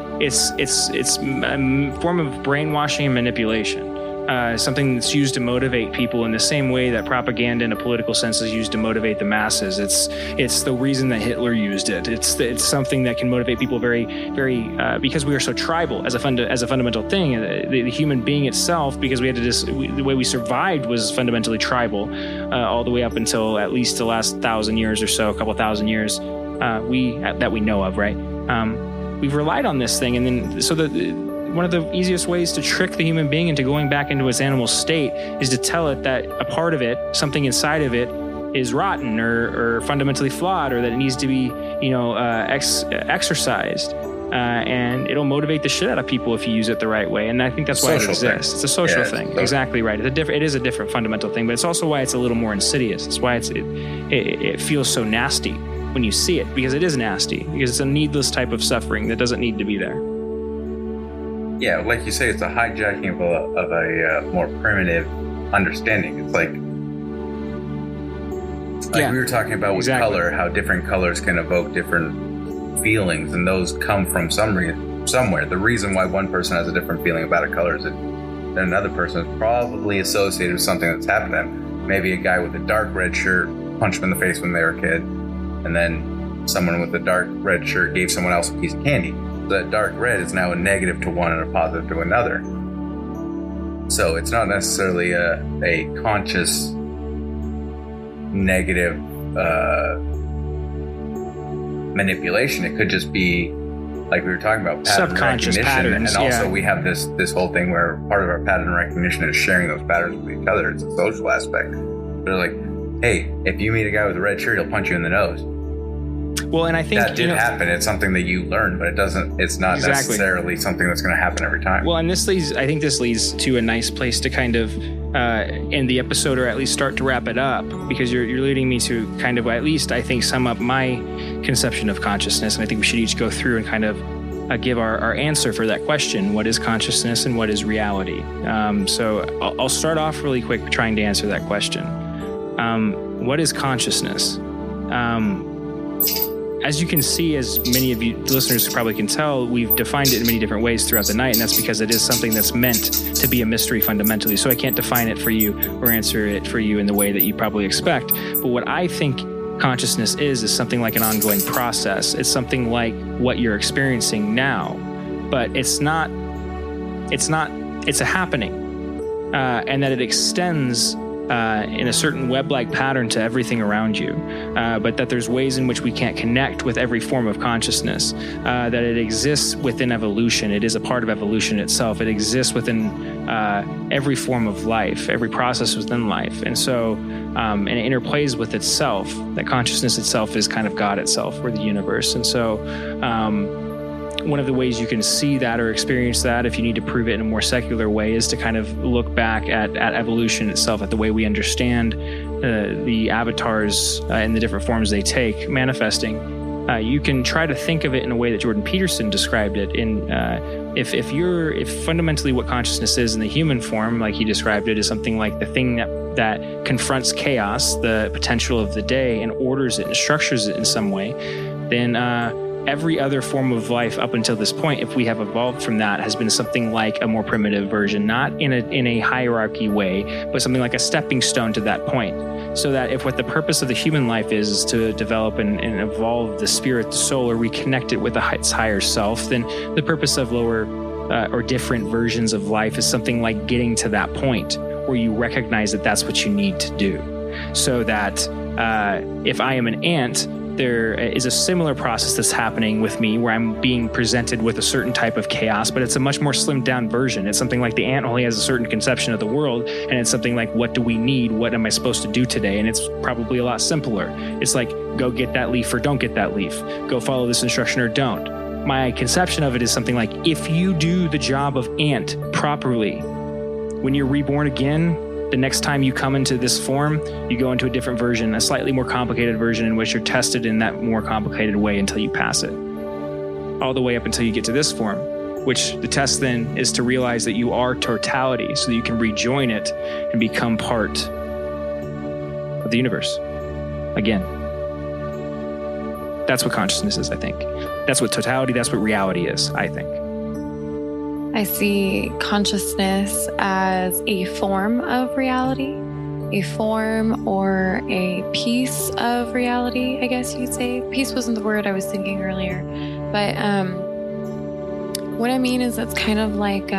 form of brainwashing and manipulation. Something that's used to motivate people in the same way that propaganda in a political sense is used to motivate the masses. It's the reason that Hitler used it. It's something that can motivate people very, very because we are so tribal as a fundamental thing. The human being itself, because we had to the way we survived was fundamentally tribal, all the way up until at least the last 1,000 years or so, a couple thousand years, that we know of, right? We've relied on this thing, and then one of the easiest ways to trick the human being into going back into its animal state is to tell it that a part of it, something inside of it, is rotten or fundamentally flawed, or that it needs to be, exercised. and it'll motivate the shit out of people if you use it the right way. And I think that's why it exists. It's a social thing. Exactly right. It is a different fundamental thing, but it's also why it's a little more insidious. It's why it feels so nasty when you see it, because it is nasty, because it's a needless type of suffering that doesn't need to be there. Yeah, like you say, it's a hijacking of a more primitive understanding. It's like we were talking about with color, how different colors can evoke different feelings, and those come from somewhere. The reason why one person has a different feeling about a color is that another person is probably associated with something that's happened to them. Maybe a guy with a dark red shirt punched him in the face when they were a kid, and then someone with a dark red shirt gave someone else a piece of candy. So that dark red is now a negative to one and a positive to another. So it's not necessarily a conscious negative manipulation. It could just be, like we were talking about, pattern subconscious recognition. patterns. And also we have this whole thing where part of our pattern recognition is sharing those patterns with each other. It's a social aspect. They're like, hey, if you meet a guy with a red shirt, he'll punch you in the nose. Well, and I think that did happen. It's something that you learned, but it's not necessarily something that's going to happen every time. Well, and I think this leads to a nice place to kind of end the episode, or at least start to wrap it up, because you're leading me to kind of, at least I think, sum up my conception of consciousness. And I think we should each go through and kind of give our answer for that question. What is consciousness and what is reality? So I'll start off really quick trying to answer that question. What is consciousness? As you can see, as many of you listeners probably can tell, we've defined it in many different ways throughout the night, and that's because it is something that's meant to be a mystery fundamentally. So I can't define it for you or answer it for you in the way that you probably expect. But what I think consciousness is something like an ongoing process. It's something like what you're experiencing now, but it's a happening, and that it extends in a certain web-like pattern to everything around you, but that there's ways in which we can't connect with every form of consciousness, that it exists within evolution. It is a part of evolution itself. It exists within every form of life, every process within life. And so, and it interplays with itself. That consciousness itself is kind of God itself, or the universe. And so, one of the ways you can see that or experience that, if you need to prove it in a more secular way, is to kind of look back at evolution itself, at the way we understand the avatars and the different forms they take manifesting. You can try to think of it in a way that Jordan Peterson described it. If fundamentally what consciousness is in the human form, like he described it, is something like the thing that confronts chaos, the potential of the day, and orders it and structures it in some way, then every other form of life up until this point, if we have evolved from that, has been something like a more primitive version, not in a hierarchy way, but something like a stepping stone to that point. So that if what the purpose of the human life is to develop and evolve the spirit, the soul, or reconnect it with its higher self, then the purpose of lower or different versions of life is something like getting to that point where you recognize that that's what you need to do. So that if I am an ant, there is a similar process that's happening with me where I'm being presented with a certain type of chaos, but it's a much more slimmed down version. It's something like the ant only has a certain conception of the world, and it's something like, what do we need? What am I supposed to do today? And it's probably a lot simpler. It's like, go get that leaf or don't get that leaf. Go follow this instruction or don't. My conception of it is something like, if you do the job of ant properly, when you're reborn again, the next time you come into this form, you go into a different version, a slightly more complicated version in which you're tested in that more complicated way until you pass it. All the way up until you get to this form, which the test then is to realize that you are totality, so that you can rejoin it and become part of the universe again. That's what consciousness is, I think. That's what totality, that's what reality is, I think. I see consciousness as a form of reality, a form or a piece of reality, I guess you'd say. Piece wasn't the word I was thinking earlier. But what I mean is it's kind of like,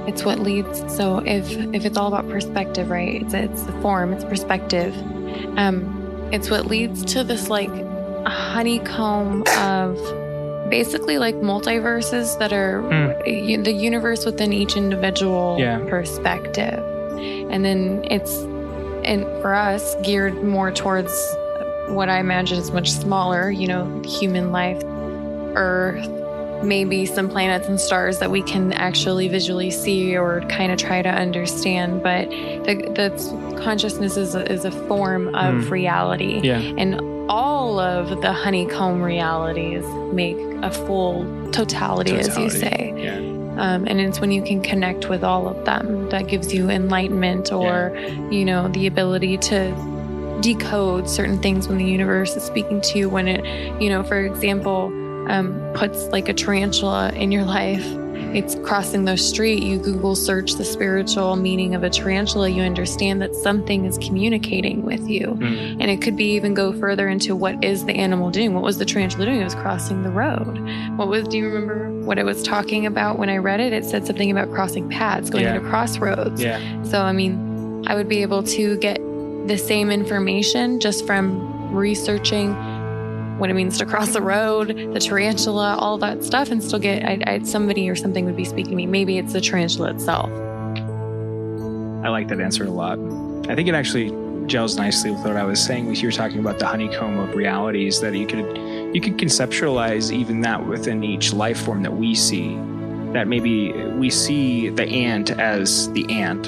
it's what leads. So if it's all about perspective, right? It's the form, it's perspective. It's what leads to this like a honeycomb of basically like multiverses that are the universe within each individual perspective. And then and for us, geared more towards what I imagine is much smaller, human life, Earth, maybe some planets and stars that we can actually visually see or kind of try to understand. But the consciousness is a form of reality. Yeah. And all of the honeycomb realities make a full totality, as you say. Yeah. And it's when you can connect with all of them that gives you enlightenment or, the ability to decode certain things when the universe is speaking to you. When it, for example, puts like a tarantula in your life, it's crossing the street, you Google search the spiritual meaning of a tarantula, you understand that something is communicating with you. And it could be even go further into what is the animal doing? What was the tarantula doing? It was crossing the road. Do you remember what it was talking about when I read it? It said something about crossing paths, going into crossroads. Yeah. So, I would be able to get the same information just from researching what it means to cross the road, the tarantula, all that stuff, and still get somebody or something would be speaking to me. Maybe it's the tarantula itself. I like that answer a lot. I think it actually gels nicely with what I was saying. You were talking about the honeycomb of realities, that you could conceptualize even that within each life form that we see. That maybe we see the ant as the ant,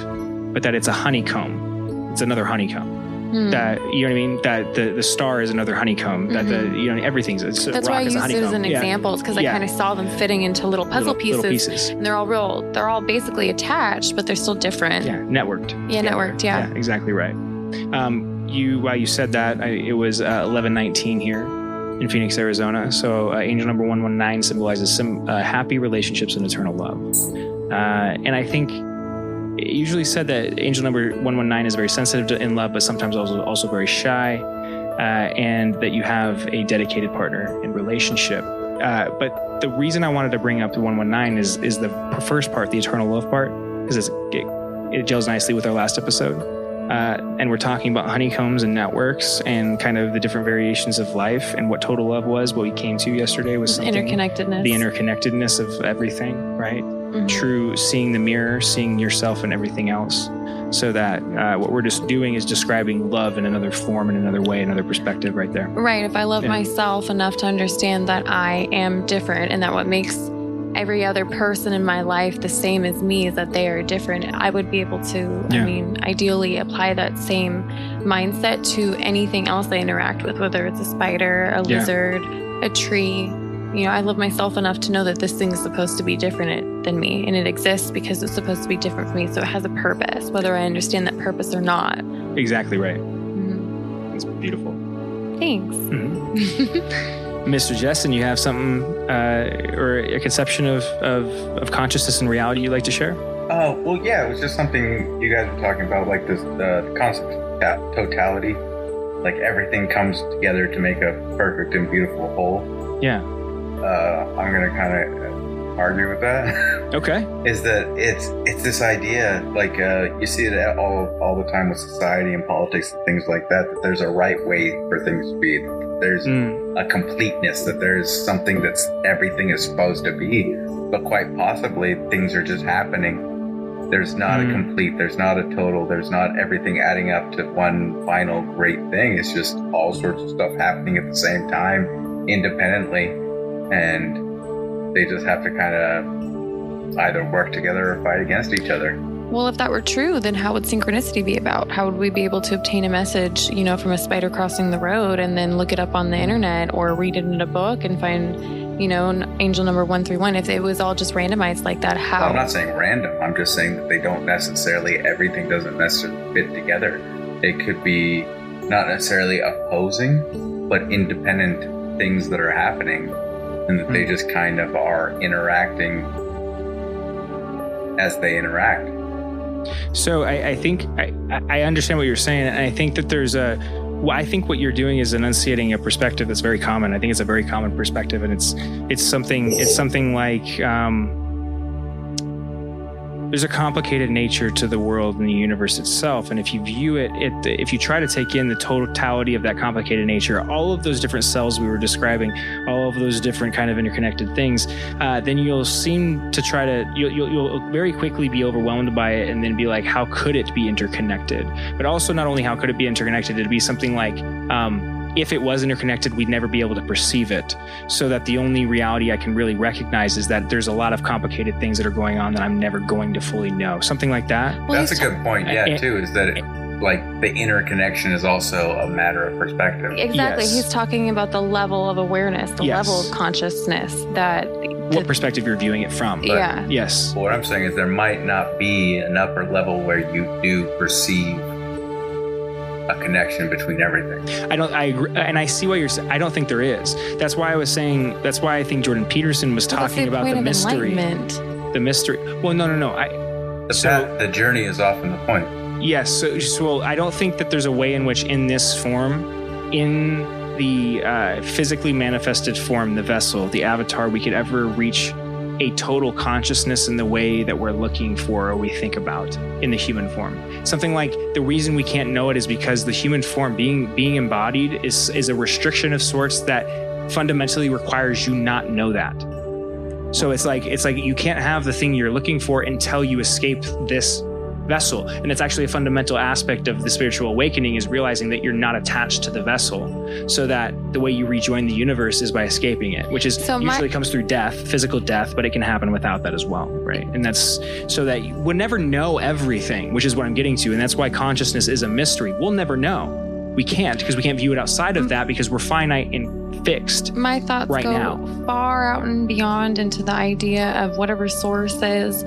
but that it's a honeycomb. It's another honeycomb. That, you know what I mean? That the star is another honeycomb. That everything's. That's why I used it as an example, because I kind of saw them fitting into little puzzle pieces, and they're all basically attached, but they're still different. Yeah, networked. Yeah, networked. Yeah, exactly right. While you said that, it was 11:19 here in Phoenix, Arizona. So angel number 119 symbolizes some happy relationships and eternal love. And I think it usually said that angel number 119 is very sensitive in love, but sometimes also very shy, and that you have a dedicated partner in relationship. But the reason I wanted to bring up the 119 is the first part, the eternal love part, because it gels nicely with our last episode. And we're talking about honeycombs and networks and kind of the different variations of life, and what total love was. What we came to yesterday was something, interconnectedness. The interconnectedness of everything, right? True, seeing the mirror, seeing yourself and everything else. So that what we're just doing is describing love in another form, in another way, another perspective right there. Right. If I love myself enough to understand that I am different, and that what makes every other person in my life the same as me is that they are different, I would be able to, ideally apply that same mindset to anything else I interact with, whether it's a spider, a lizard, a tree. I love myself enough to know that this thing is supposed to be different than me, and it exists because it's supposed to be different from me. So it has a purpose, whether I understand that purpose or not. Exactly right. That's beautiful. Thanks. Mr. Jesson, you have something or a conception of consciousness and reality you'd like to share? Oh, well, yeah, it was just something you guys were talking about, like this, the concept of totality. Like everything comes together to make a perfect and beautiful whole. Yeah. I'm going to kind of argue with that. Okay. Is that it's this idea, like you see it all the time with society and politics and things like that there's a right way for things to be. There's a completeness, that there's something that's everything is supposed to be, but quite possibly things are just happening. There's not a complete, there's not a total, there's not everything adding up to one final great thing. It's just all sorts of stuff happening at the same time, independently. And they just have to kind of either work together or fight against each other. Well, if that were true, then how would synchronicity be about? How would we be able to obtain a message, from a spider crossing the road and then look it up on the internet or read it in a book and find, angel number 131? If it was all just randomized like that, how? Well, I'm not saying random. I'm just saying that they don't necessarily, everything doesn't necessarily fit together. It could be not necessarily opposing, but independent things that are happening. And that they just kind of are interacting as they interact. So I think I understand what you're saying, and I think that I think what you're doing is enunciating a perspective that's very common. I think it's a very common perspective, and it's something like there's a complicated nature to the world and the universe itself. And if you view if you try to take in the totality of that complicated nature, all of those different cells we were describing, all of those different kind of interconnected things, then you'll seem to you'll very quickly be overwhelmed by it, and then be like, how could it be interconnected? But also, not only how could it be interconnected, it'd be something like, if it was interconnected, we'd never be able to perceive it. So that the only reality I can really recognize is that there's a lot of complicated things that are going on that I'm never going to fully know. Something like that. Well, That's a good point. Yeah, too, is that the interconnection is also a matter of perspective. Exactly. Yes. He's talking about the level of awareness, the Yes. level of consciousness that... What perspective you're viewing it from. But Yeah. Yes. What I'm saying is there might not be an upper level where you do perceive a connection between everything. I agree, and I see what you're saying. I don't think there is. That's why I was saying, that's why I think Jordan Peterson was talking about the mystery. The mystery. Well, no. The journey is often the point. Yes. So I don't think that there's a way in which in this form, in the physically manifested form, the vessel, the avatar, we could ever reach a total consciousness in the way that we're looking for or we think about in the human form. Something like the reason we can't know it is because the human form being embodied is a restriction of sorts that fundamentally requires you not know that. So it's like you can't have the thing you're looking for until you escape this vessel. And it's actually a fundamental aspect of the spiritual awakening is realizing that you're not attached to the vessel, so that the way you rejoin the universe is by escaping it, which is usually comes through death, physical death, but it can happen without that as well, right? And that's so that we'll never know everything, which is what I'm getting to. And that's why consciousness is a mystery. We'll never know. We can't, because we can't view it outside of that because we're finite and fixed. My thoughts right go now. Far out and beyond into the idea of whatever source is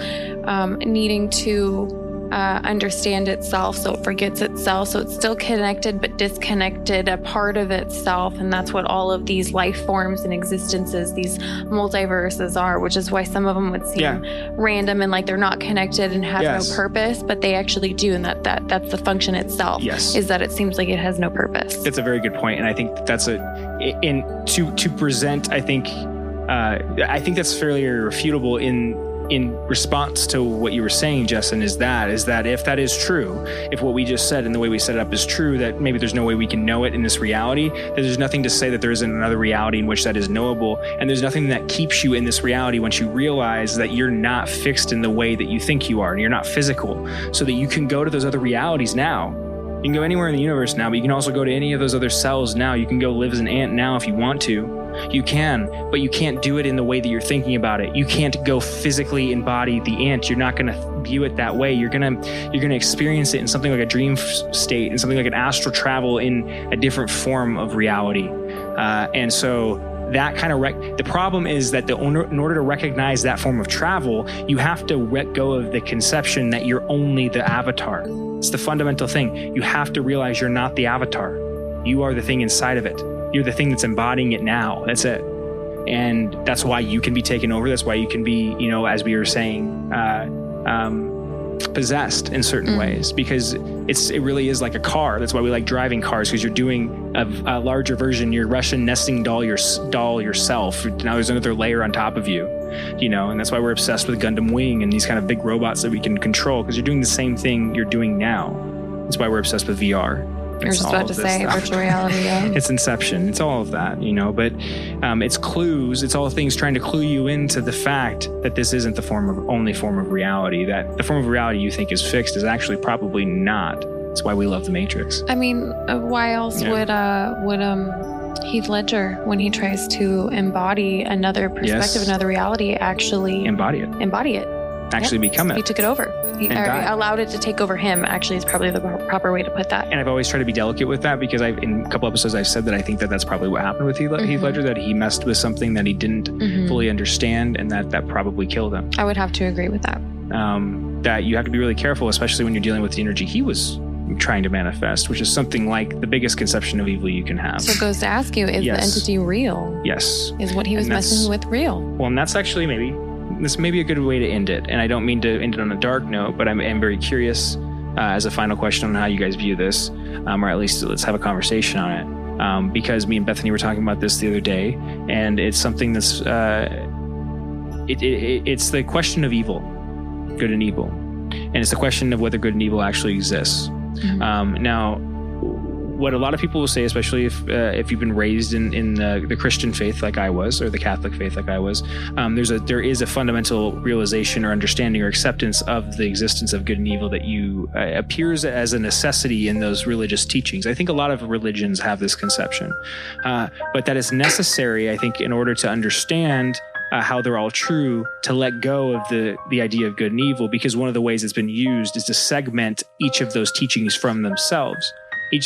needing to understand itself, so it forgets itself, so it's still connected but disconnected, a part of itself. And that's what all of these life forms and existences, these multiverses are, which is why some of them would seem random and like they're not connected and have no purpose, but they actually do. And that's the function itself, is that it seems like it has no purpose. That's a very good point. And I think that's to present, I think that's fairly irrefutable in response to what you were saying, Jesson, is that if that is true, if what we just said and the way we set it up is true, that maybe there's no way we can know it in this reality, that there's nothing to say that there isn't another reality in which that is knowable. And there's nothing that keeps you in this reality once you realize that you're not fixed in the way that you think you are, and you're not physical, so that you can go to those other realities now. You can go anywhere in the universe now, but you can also go to any of those other cells now. You can go live as an ant now if you want to. You can, but you can't do it in the way that you're thinking about it. You can't go physically embody the ant. You're not going to view it that way. You're going to experience it in something like a dream state, and something like an astral travel in a different form of reality. And so that kind of the problem is that in order to recognize that form of travel, you have to let go of the conception that you're only the avatar. It's the fundamental thing. You have to realize you're not the avatar. You are the thing inside of it. You're the thing that's embodying it now. That's it. And that's why you can be taken over. That's why you can be, as we were saying, possessed in certain ways, because it really is like a car. That's why we like driving cars, because you're doing a larger version. You're Russian nesting doll yourself. Now there's another layer on top of you, and that's why we're obsessed with Gundam Wing and these kind of big robots that we can control, because you're doing the same thing you're doing now. That's why we're obsessed with VR. You're just about to say virtual reality. Yeah. It's Inception. It's all of that, but it's clues. It's all things trying to clue you into the fact that this isn't the only form of reality, that the form of reality you think is fixed is actually probably not. That's why we love the Matrix. I mean, why else would Heath Ledger, when he tries to embody another perspective, another reality, actually embody it? Actually become it. He took it over. He allowed it to take over him, actually, is probably the proper way to put that. And I've always tried to be delicate with that, because in a couple episodes I've said that I think that that's probably what happened with Heath Ledger, that he messed with something that he didn't fully understand, and that probably killed him. I would have to agree with that. That you have to be really careful, especially when you're dealing with the energy he was trying to manifest, which is something like the biggest conception of evil you can have. So it goes to ask you, is the entity real? Yes. Is what he was messing with real? Well, and that's actually this may be a good way to end it. And I don't mean to end it on a dark note, but I'm very curious as a final question on how you guys view this, or at least let's have a conversation on it. Because me and Bethany were talking about this the other day, and it's something that's, it's the question of evil, good and evil. And it's the question of whether good and evil actually exists. Now, what a lot of people will say, especially if you've been raised in the Christian faith like I was, or the Catholic faith like I was, there is a fundamental realization or understanding or acceptance of the existence of good and evil that appears as a necessity in those religious teachings. I think a lot of religions have this conception, but that is necessary, I think, in order to understand how they're all true, to let go of the idea of good and evil, because one of the ways it's been used is to segment each of those teachings from themselves.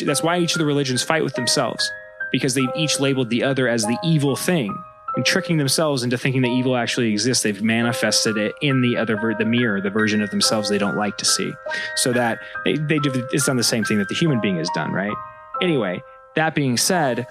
That's why each of the religions fight with themselves, because they've each labeled the other as the evil thing, and tricking themselves into thinking that evil actually exists. They've manifested it in the mirror, the version of themselves they don't like to see. So that it's done the same thing that the human being has done, right? Anyway, that being said,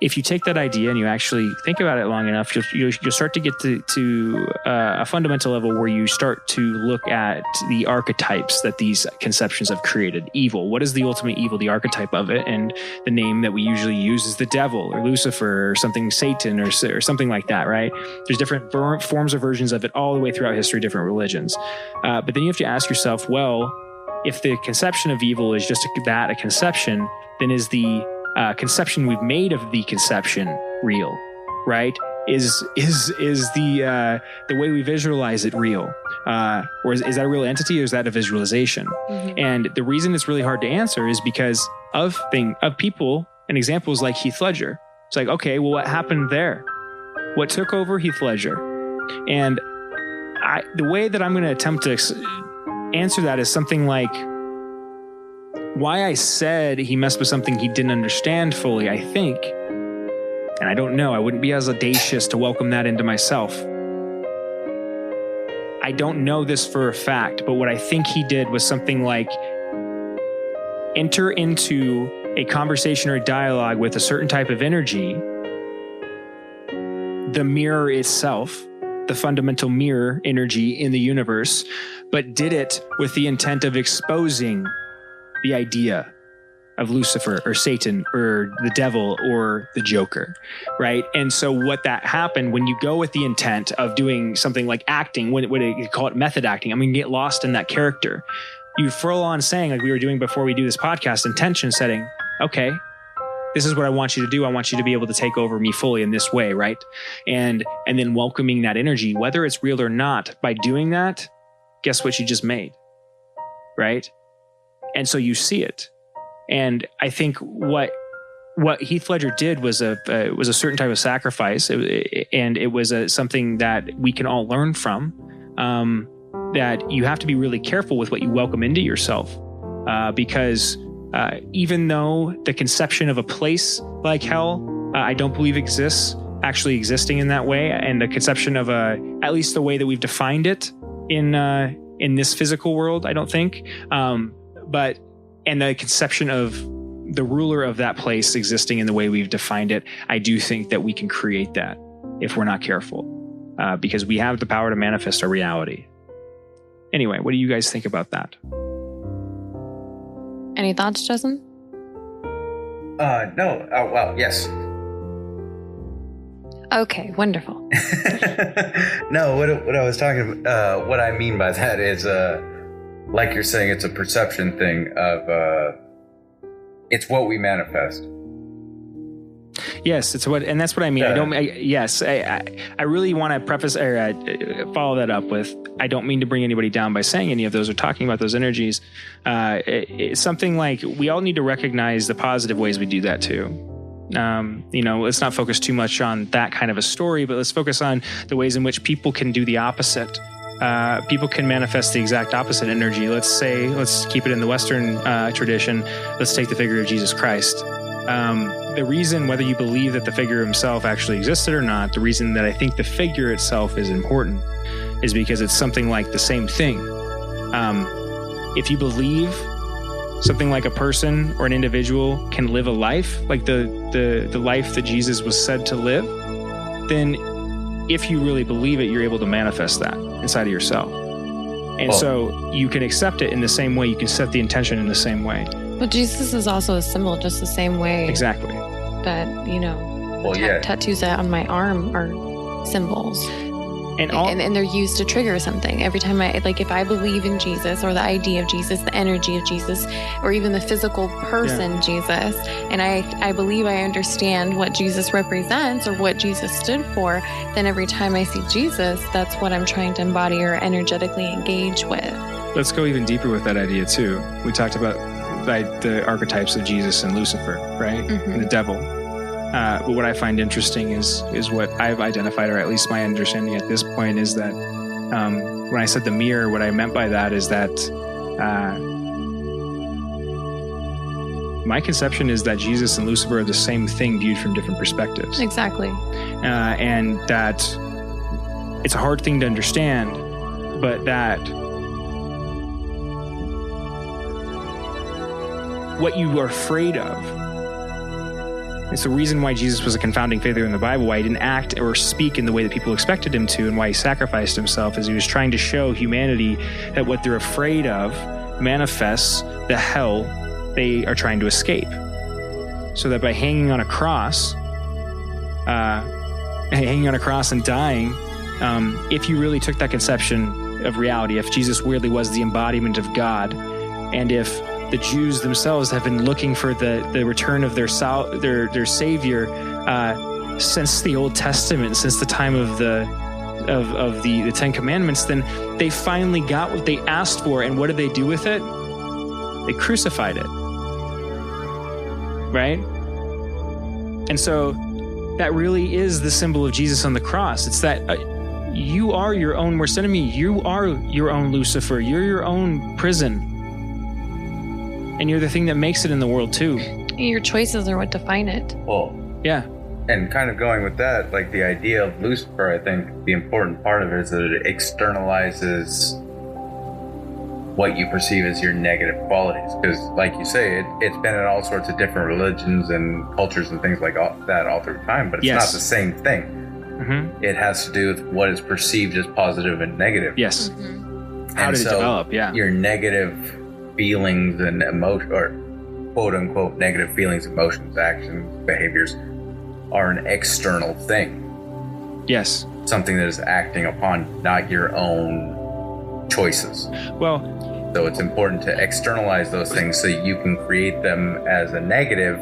if you take that idea and you actually think about it long enough, you'll start to get to a fundamental level where you start to look at the archetypes that these conceptions have created. Evil. What is the ultimate evil, the archetype of it? And the name that we usually use is the devil or Lucifer or something, Satan or something like that, right? There's different forms or versions of it all the way throughout history, different religions. But then you have to ask yourself, well, if the conception of evil is just a conception, then is the conception we've made of the conception real, right? Is the way we visualize it real? Or is that a real entity, or is that a visualization? Mm-hmm. And the reason it's really hard to answer is because of people and examples like Heath Ledger. It's like, okay, well, what happened there? What took over Heath Ledger? And the way that I'm going to attempt to answer that is something like, why I said he messed with something he didn't understand fully, I think, and I don't know, I wouldn't be as audacious to welcome that into myself. I don't know this for a fact, but what I think he did was something like enter into a conversation or a dialogue with a certain type of energy, the mirror itself, the fundamental mirror energy in the universe, but did it with the intent of exposing the idea of Lucifer or Satan or the devil or the Joker, right? And so what that happened when you go with the intent of doing something like acting, what you call it method acting, I mean, get lost in that character. You furl on saying, like we were doing before we do this podcast, intention setting, okay, this is what I want you to do. I want you to be able to take over me fully in this way, right? And then welcoming that energy, whether it's real or not, by doing that, guess what you just made, right? And so you see it. And I think what Heath Ledger did was a certain type of sacrifice, and it was something that we can all learn from, that you have to be really careful with what you welcome into yourself, because even though the conception of a place like hell, I don't believe exists, actually existing in that way, and the conception of at least the way that we've defined it in this physical world, I don't think. And the conception of the ruler of that place existing in the way we've defined it, I do think that we can create that if we're not careful, because we have the power to manifest our reality. Anyway, what do you guys think about that? Any thoughts, Jesson? No. Oh, well, yes. Okay, wonderful. No, what I was talking about, what I mean by that is, like you're saying, it's a perception thing of, it's what we manifest. Yes, that's what I mean. I really want to preface or follow that up with, I don't mean to bring anybody down by saying any of those or talking about those energies. It's something like we all need to recognize the positive ways we do that too. Let's not focus too much on that kind of a story, but let's focus on the ways in which people can do the opposite. People can manifest the exact opposite energy. Let's keep it in the Western tradition. Let's take the figure of Jesus Christ. The reason, whether you believe that the figure himself actually existed or not, the reason that I think the figure itself is important is because it's something like the same thing. If you believe something like a person or an individual can live a life like the life that Jesus was said to live, then if you really believe it, you're able to manifest that inside of yourself. And so you can accept it in the same way. You can set the intention in the same way. But Jesus is also a symbol, just the same way. Exactly. That, tattoos that on my arm are symbols. and they're used to trigger something. Every time if I believe in Jesus or the idea of Jesus, the energy of Jesus, or even the physical person Jesus, and I believe I understand what Jesus represents or what Jesus stood for, then every time I see Jesus, that's what I'm trying to embody or energetically engage with. Let's go even deeper with that idea too. We talked about the archetypes of Jesus and Lucifer, right? Mm-hmm. And the devil. But what I find interesting is what I've identified, or at least my understanding at this point, is that when I said the mirror, what I meant by that is that my conception is that Jesus and Lucifer are the same thing viewed from different perspectives. Exactly. And that it's a hard thing to understand, but that what you are afraid of, it's the reason why Jesus was a confounding figure in the Bible, why he didn't act or speak in the way that people expected him to, and why he sacrificed himself, is he was trying to show humanity that what they're afraid of manifests the hell they are trying to escape. So that by hanging on a cross and dying, if you really took that conception of reality, if Jesus really was the embodiment of God, and if the Jews themselves have been looking for the return of their Savior since the Old Testament, since the time of the Ten Commandments, then they finally got what they asked for. And what did they do with it? They crucified it. Right? And so that really is the symbol of Jesus on the cross. It's that you are your own worst enemy. You are your own Lucifer. You're your own prison. And you're the thing that makes it in the world too. Your choices are what define it. Well, yeah. And kind of going with that, like the idea of Lucifer, I think the important part of it is that it externalizes what you perceive as your negative qualities. Because like you say, it's been in all sorts of different religions and cultures and things like that all through time, but it's not the same thing. Mm-hmm. It has to do with what is perceived as positive and negative. Yes. Mm-hmm. How did it develop? Yeah. Your negative feelings and emotion, or quote unquote negative feelings, emotions, actions, behaviors, are an external thing. Yes. Something that is acting upon not your own choices. Well, so it's important to externalize those things so you can create them as a negative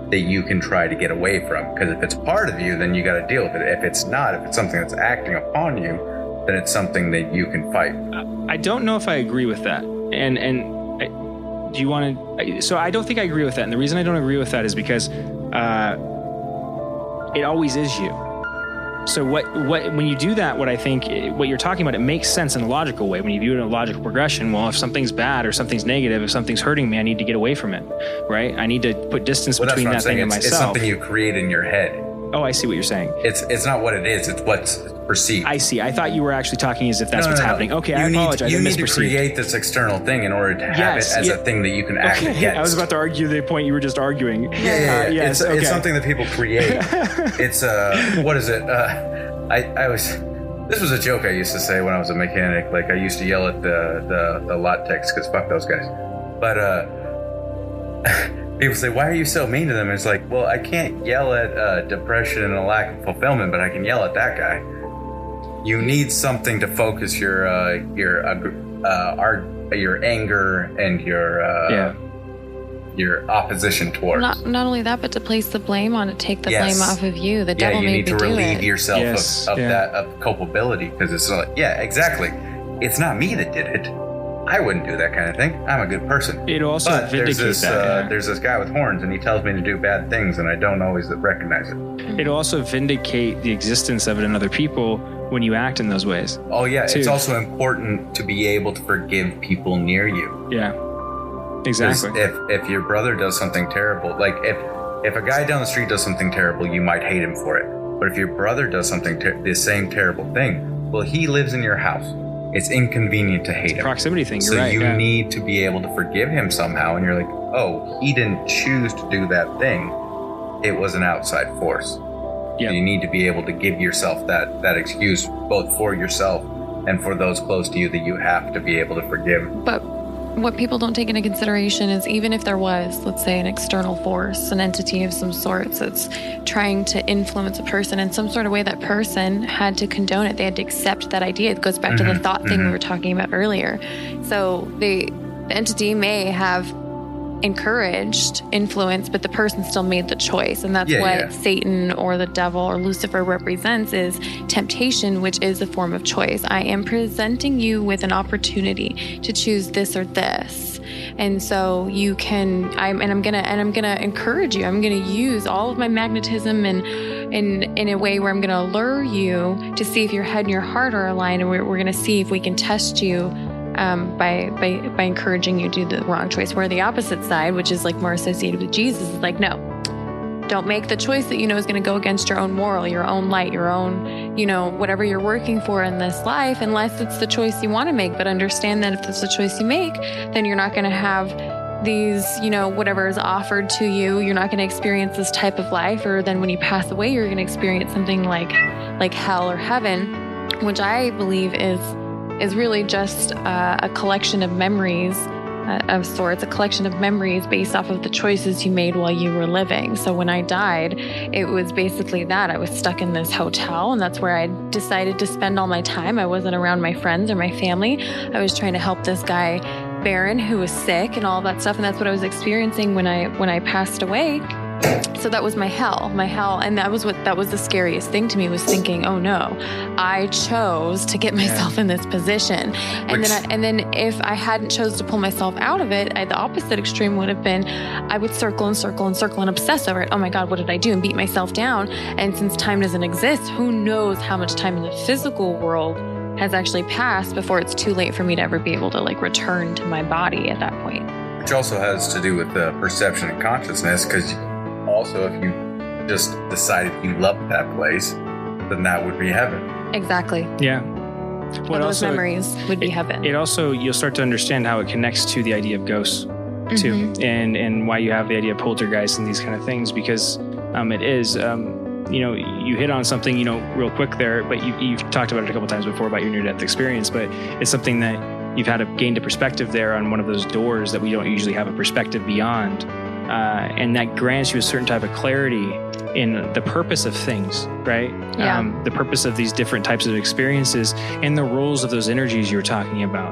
that you can try to get away from. Because if it's part of you, then you got to deal with it. If it's not, if it's something that's acting upon you, then it's something that you can fight. I don't know if I agree with that. And do you want to? So I don't think I agree with that. And the reason I don't agree with that is because it always is you. So when you do that, what you're talking about, it makes sense in a logical way. When you view it in a logical progression, well, if something's bad or something's negative, if something's hurting me, I need to get away from it, right? I need to put distance between that thing and myself. It's something you create in your head. Oh, I see what you're saying. It's not what it is. It's what's perceived. I see. I thought you were actually talking as if that's what's happening. Okay, I apologize. You need to create this external thing in order to have it as a thing that you can act against. I was about to argue the point you were just arguing. Yes, it's something that people create. It's what is it? This was a joke I used to say when I was a mechanic. Like I used to yell at the lot techs because fuck those guys. But people say, why are you so mean to them? And it's like, well, I can't yell at depression and a lack of fulfillment, but I can yell at that guy. You need something to focus your anger and your opposition towards. Not only that, but to place the blame on it, take the blame off of you. The devil made me do it. You need to relieve yourself of culpability, because it's like, exactly. It's not me that did it. I wouldn't do that kind of thing. I'm a good person. It also vindicates there's this guy with horns, and he tells me to do bad things, and I don't always recognize it. It'll also vindicate the existence of it in other people when you act in those ways. Oh, yeah. Too. It's also important to be able to forgive people near you. Yeah, exactly. If your brother does something terrible, like if a guy down the street does something terrible, you might hate him for it. But if your brother does something, the same terrible thing, well, he lives in your house. It's inconvenient to hate him. Proximity thing, you're right. So you need to be able to forgive him somehow. And you're like, oh, he didn't choose to do that thing. It was an outside force. Yeah. So you need to be able to give yourself that excuse, both for yourself and for those close to you, that you have to be able to forgive. But what people don't take into consideration is even if there was, let's say, an external force, an entity of some sorts that's trying to influence a person in some sort of way, that person had to condone it. They had to accept that idea. It goes back to the thought thing we were talking about earlier. So the entity may have encouraged influence, but the person still made the choice. And that's what Satan or the devil or Lucifer represents, is temptation, which is a form of choice. I am presenting you with an opportunity to choose this or this. And so you can, I'm gonna encourage you. I'm gonna use all of my magnetism and in a way where I'm gonna lure you to see if your head and your heart are aligned, and we're gonna see if we can test you by encouraging you to do the wrong choice. Where the opposite side, which is like more associated with Jesus, is like, no, don't make the choice that you know is going to go against your own moral, your own light, your own, whatever you're working for in this life, unless it's the choice you want to make. But understand that if it's the choice you make, then you're not going to have these, whatever is offered to you. You're not going to experience this type of life, or then when you pass away, you're going to experience something like hell or heaven, which I believe is really just a collection of memories of sorts, a collection of memories based off of the choices you made while you were living. So when I died, it was basically that. I was stuck in this hotel, and that's where I decided to spend all my time. I wasn't around my friends or my family. I was trying to help this guy, Baron, who was sick and all that stuff. And that's what I was experiencing when I passed away. So that was my hell, and that was the scariest thing to me, was thinking, oh no, I chose to get myself in this position. And then if I hadn't chose to pull myself out of it, the opposite extreme would have been, I would circle and circle and circle and obsess over it. Oh my God, what did I do? And beat myself down. And since time doesn't exist, who knows how much time in the physical world has actually passed before it's too late for me to ever be able to return to my body at that point. Which also has to do with the perception and consciousness, because also, if you just decided you loved that place, then that would be heaven. Exactly. Yeah. Well, those memories would be heaven. It also, you'll start to understand how it connects to the idea of ghosts, too, and why you have the idea of poltergeist and these kind of things, because it is, you hit on something, real quick there, but you've talked about it a couple times before about your near-death experience, but it's something that you've had gained a perspective there on one of those doors that we don't usually have a perspective beyond. And that grants you a certain type of clarity in the purpose of things, right? Yeah. The purpose of these different types of experiences and the roles of those energies you were talking about.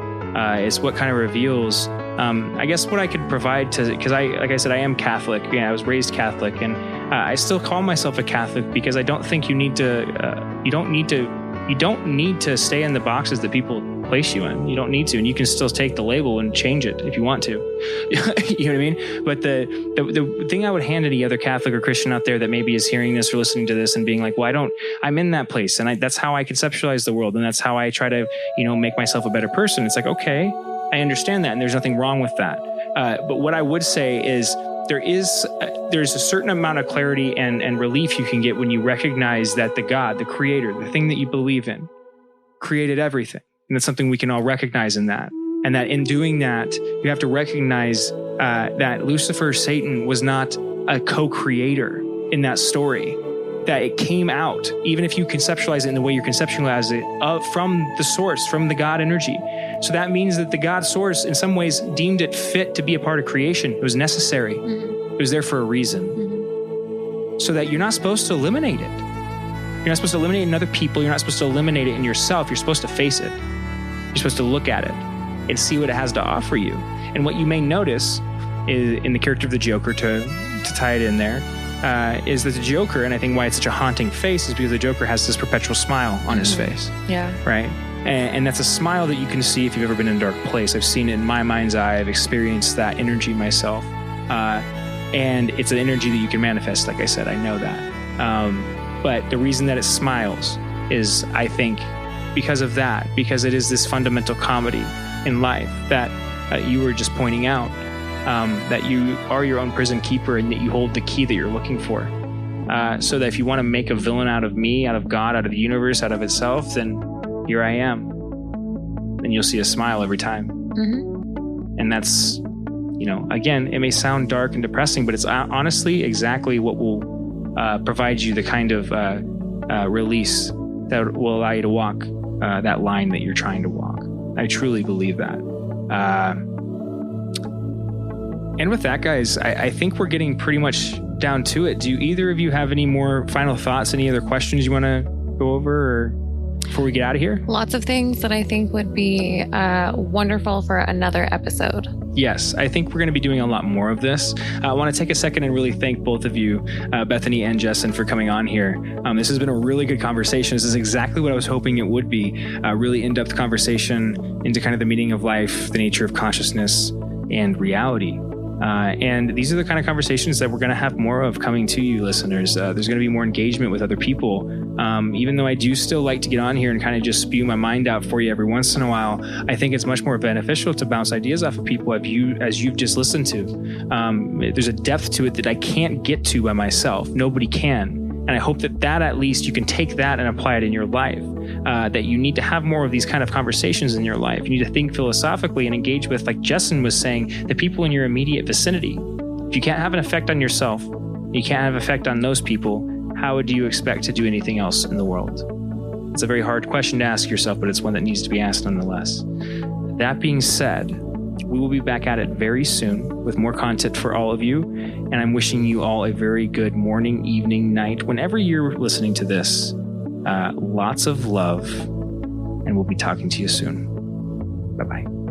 It's what kind of reveals, I guess, what I could provide because like I said, I am Catholic. I was raised Catholic, and I still call myself a Catholic because I don't think you don't need to stay in the boxes that people place you in. You don't need to, and you can still take the label and change it if you want to. You know what I mean? But the thing I would hand any other Catholic or Christian out there that maybe is hearing this or listening to this and being like, well, I'm in that place, and that's how I conceptualize the world, and that's how I try to, make myself a better person. It's like, okay, I understand that, and there's nothing wrong with that. But what I would say is there's a certain amount of clarity and relief you can get when you recognize that the God, the creator, the thing that you believe in, created everything. And that's something we can all recognize in that. And that in doing that, you have to recognize that Lucifer, Satan, was not a co-creator in that story. That it came out, even if you conceptualize it in the way you conceptualize it, from the source, from the God energy. So that means that the God source, in some ways, deemed it fit to be a part of creation. It was necessary. It was there for a reason. So that you're not supposed to eliminate it. You're not supposed to eliminate it in other people. You're not supposed to eliminate it in yourself. You're supposed to face it. You're supposed to look at it and see what it has to offer you. And what you may notice is, in the character of the Joker, to tie it in there, is that the Joker, and I think why it's such a haunting face, is because the Joker has this perpetual smile on his face. Yeah. Right? And that's a smile that you can see if you've ever been in a dark place. I've seen it in my mind's eye. I've experienced that energy myself. And it's an energy that you can manifest, like I said. I know that. But the reason that it smiles is, I think, because of that, because it is this fundamental comedy in life that you were just pointing out, that you are your own prison keeper and that you hold the key that you're looking for. So that if you want to make a villain out of me, out of God, out of the universe, out of itself, then here I am. And you'll see a smile every time. And that's, again, it may sound dark and depressing, but it's honestly exactly what will provide you the kind of release that will allow you to walk that line that you're trying to walk. I truly believe that. And with that, guys, I think we're getting pretty much down to it. Do either of you have any more final thoughts, any other questions you want to go over or before we get out of here? Lots of things that I think would be wonderful for another episode. Yes, I think we're going to be doing a lot more of this. I want to take a second and really thank both of you, Bethany and Jesson, for coming on here. This has been a really good conversation. This is exactly what I was hoping it would be. A really in-depth conversation into kind of the meaning of life, the nature of consciousness, and reality. And these are the kind of conversations that we're going to have more of coming to you, listeners. There's going to be more engagement with other people. Even though I do still like to get on here and kind of just spew my mind out for you every once in a while, I think it's much more beneficial to bounce ideas off of people as you've just listened to. There's a depth to it that I can't get to by myself. Nobody can. And I hope that at least you can take that and apply it in your life. That you need to have more of these kind of conversations in your life. You need to think philosophically and engage with, like Jesson was saying, the people in your immediate vicinity. If you can't have an effect on yourself, you can't have an effect on those people, how would you expect to do anything else in the world? It's a very hard question to ask yourself, but it's one that needs to be asked nonetheless. That being said, we will be back at it very soon with more content for all of you. And I'm wishing you all a very good morning, evening, night, whenever you're listening to this. Lots of love, and we'll be talking to you soon. Bye-bye.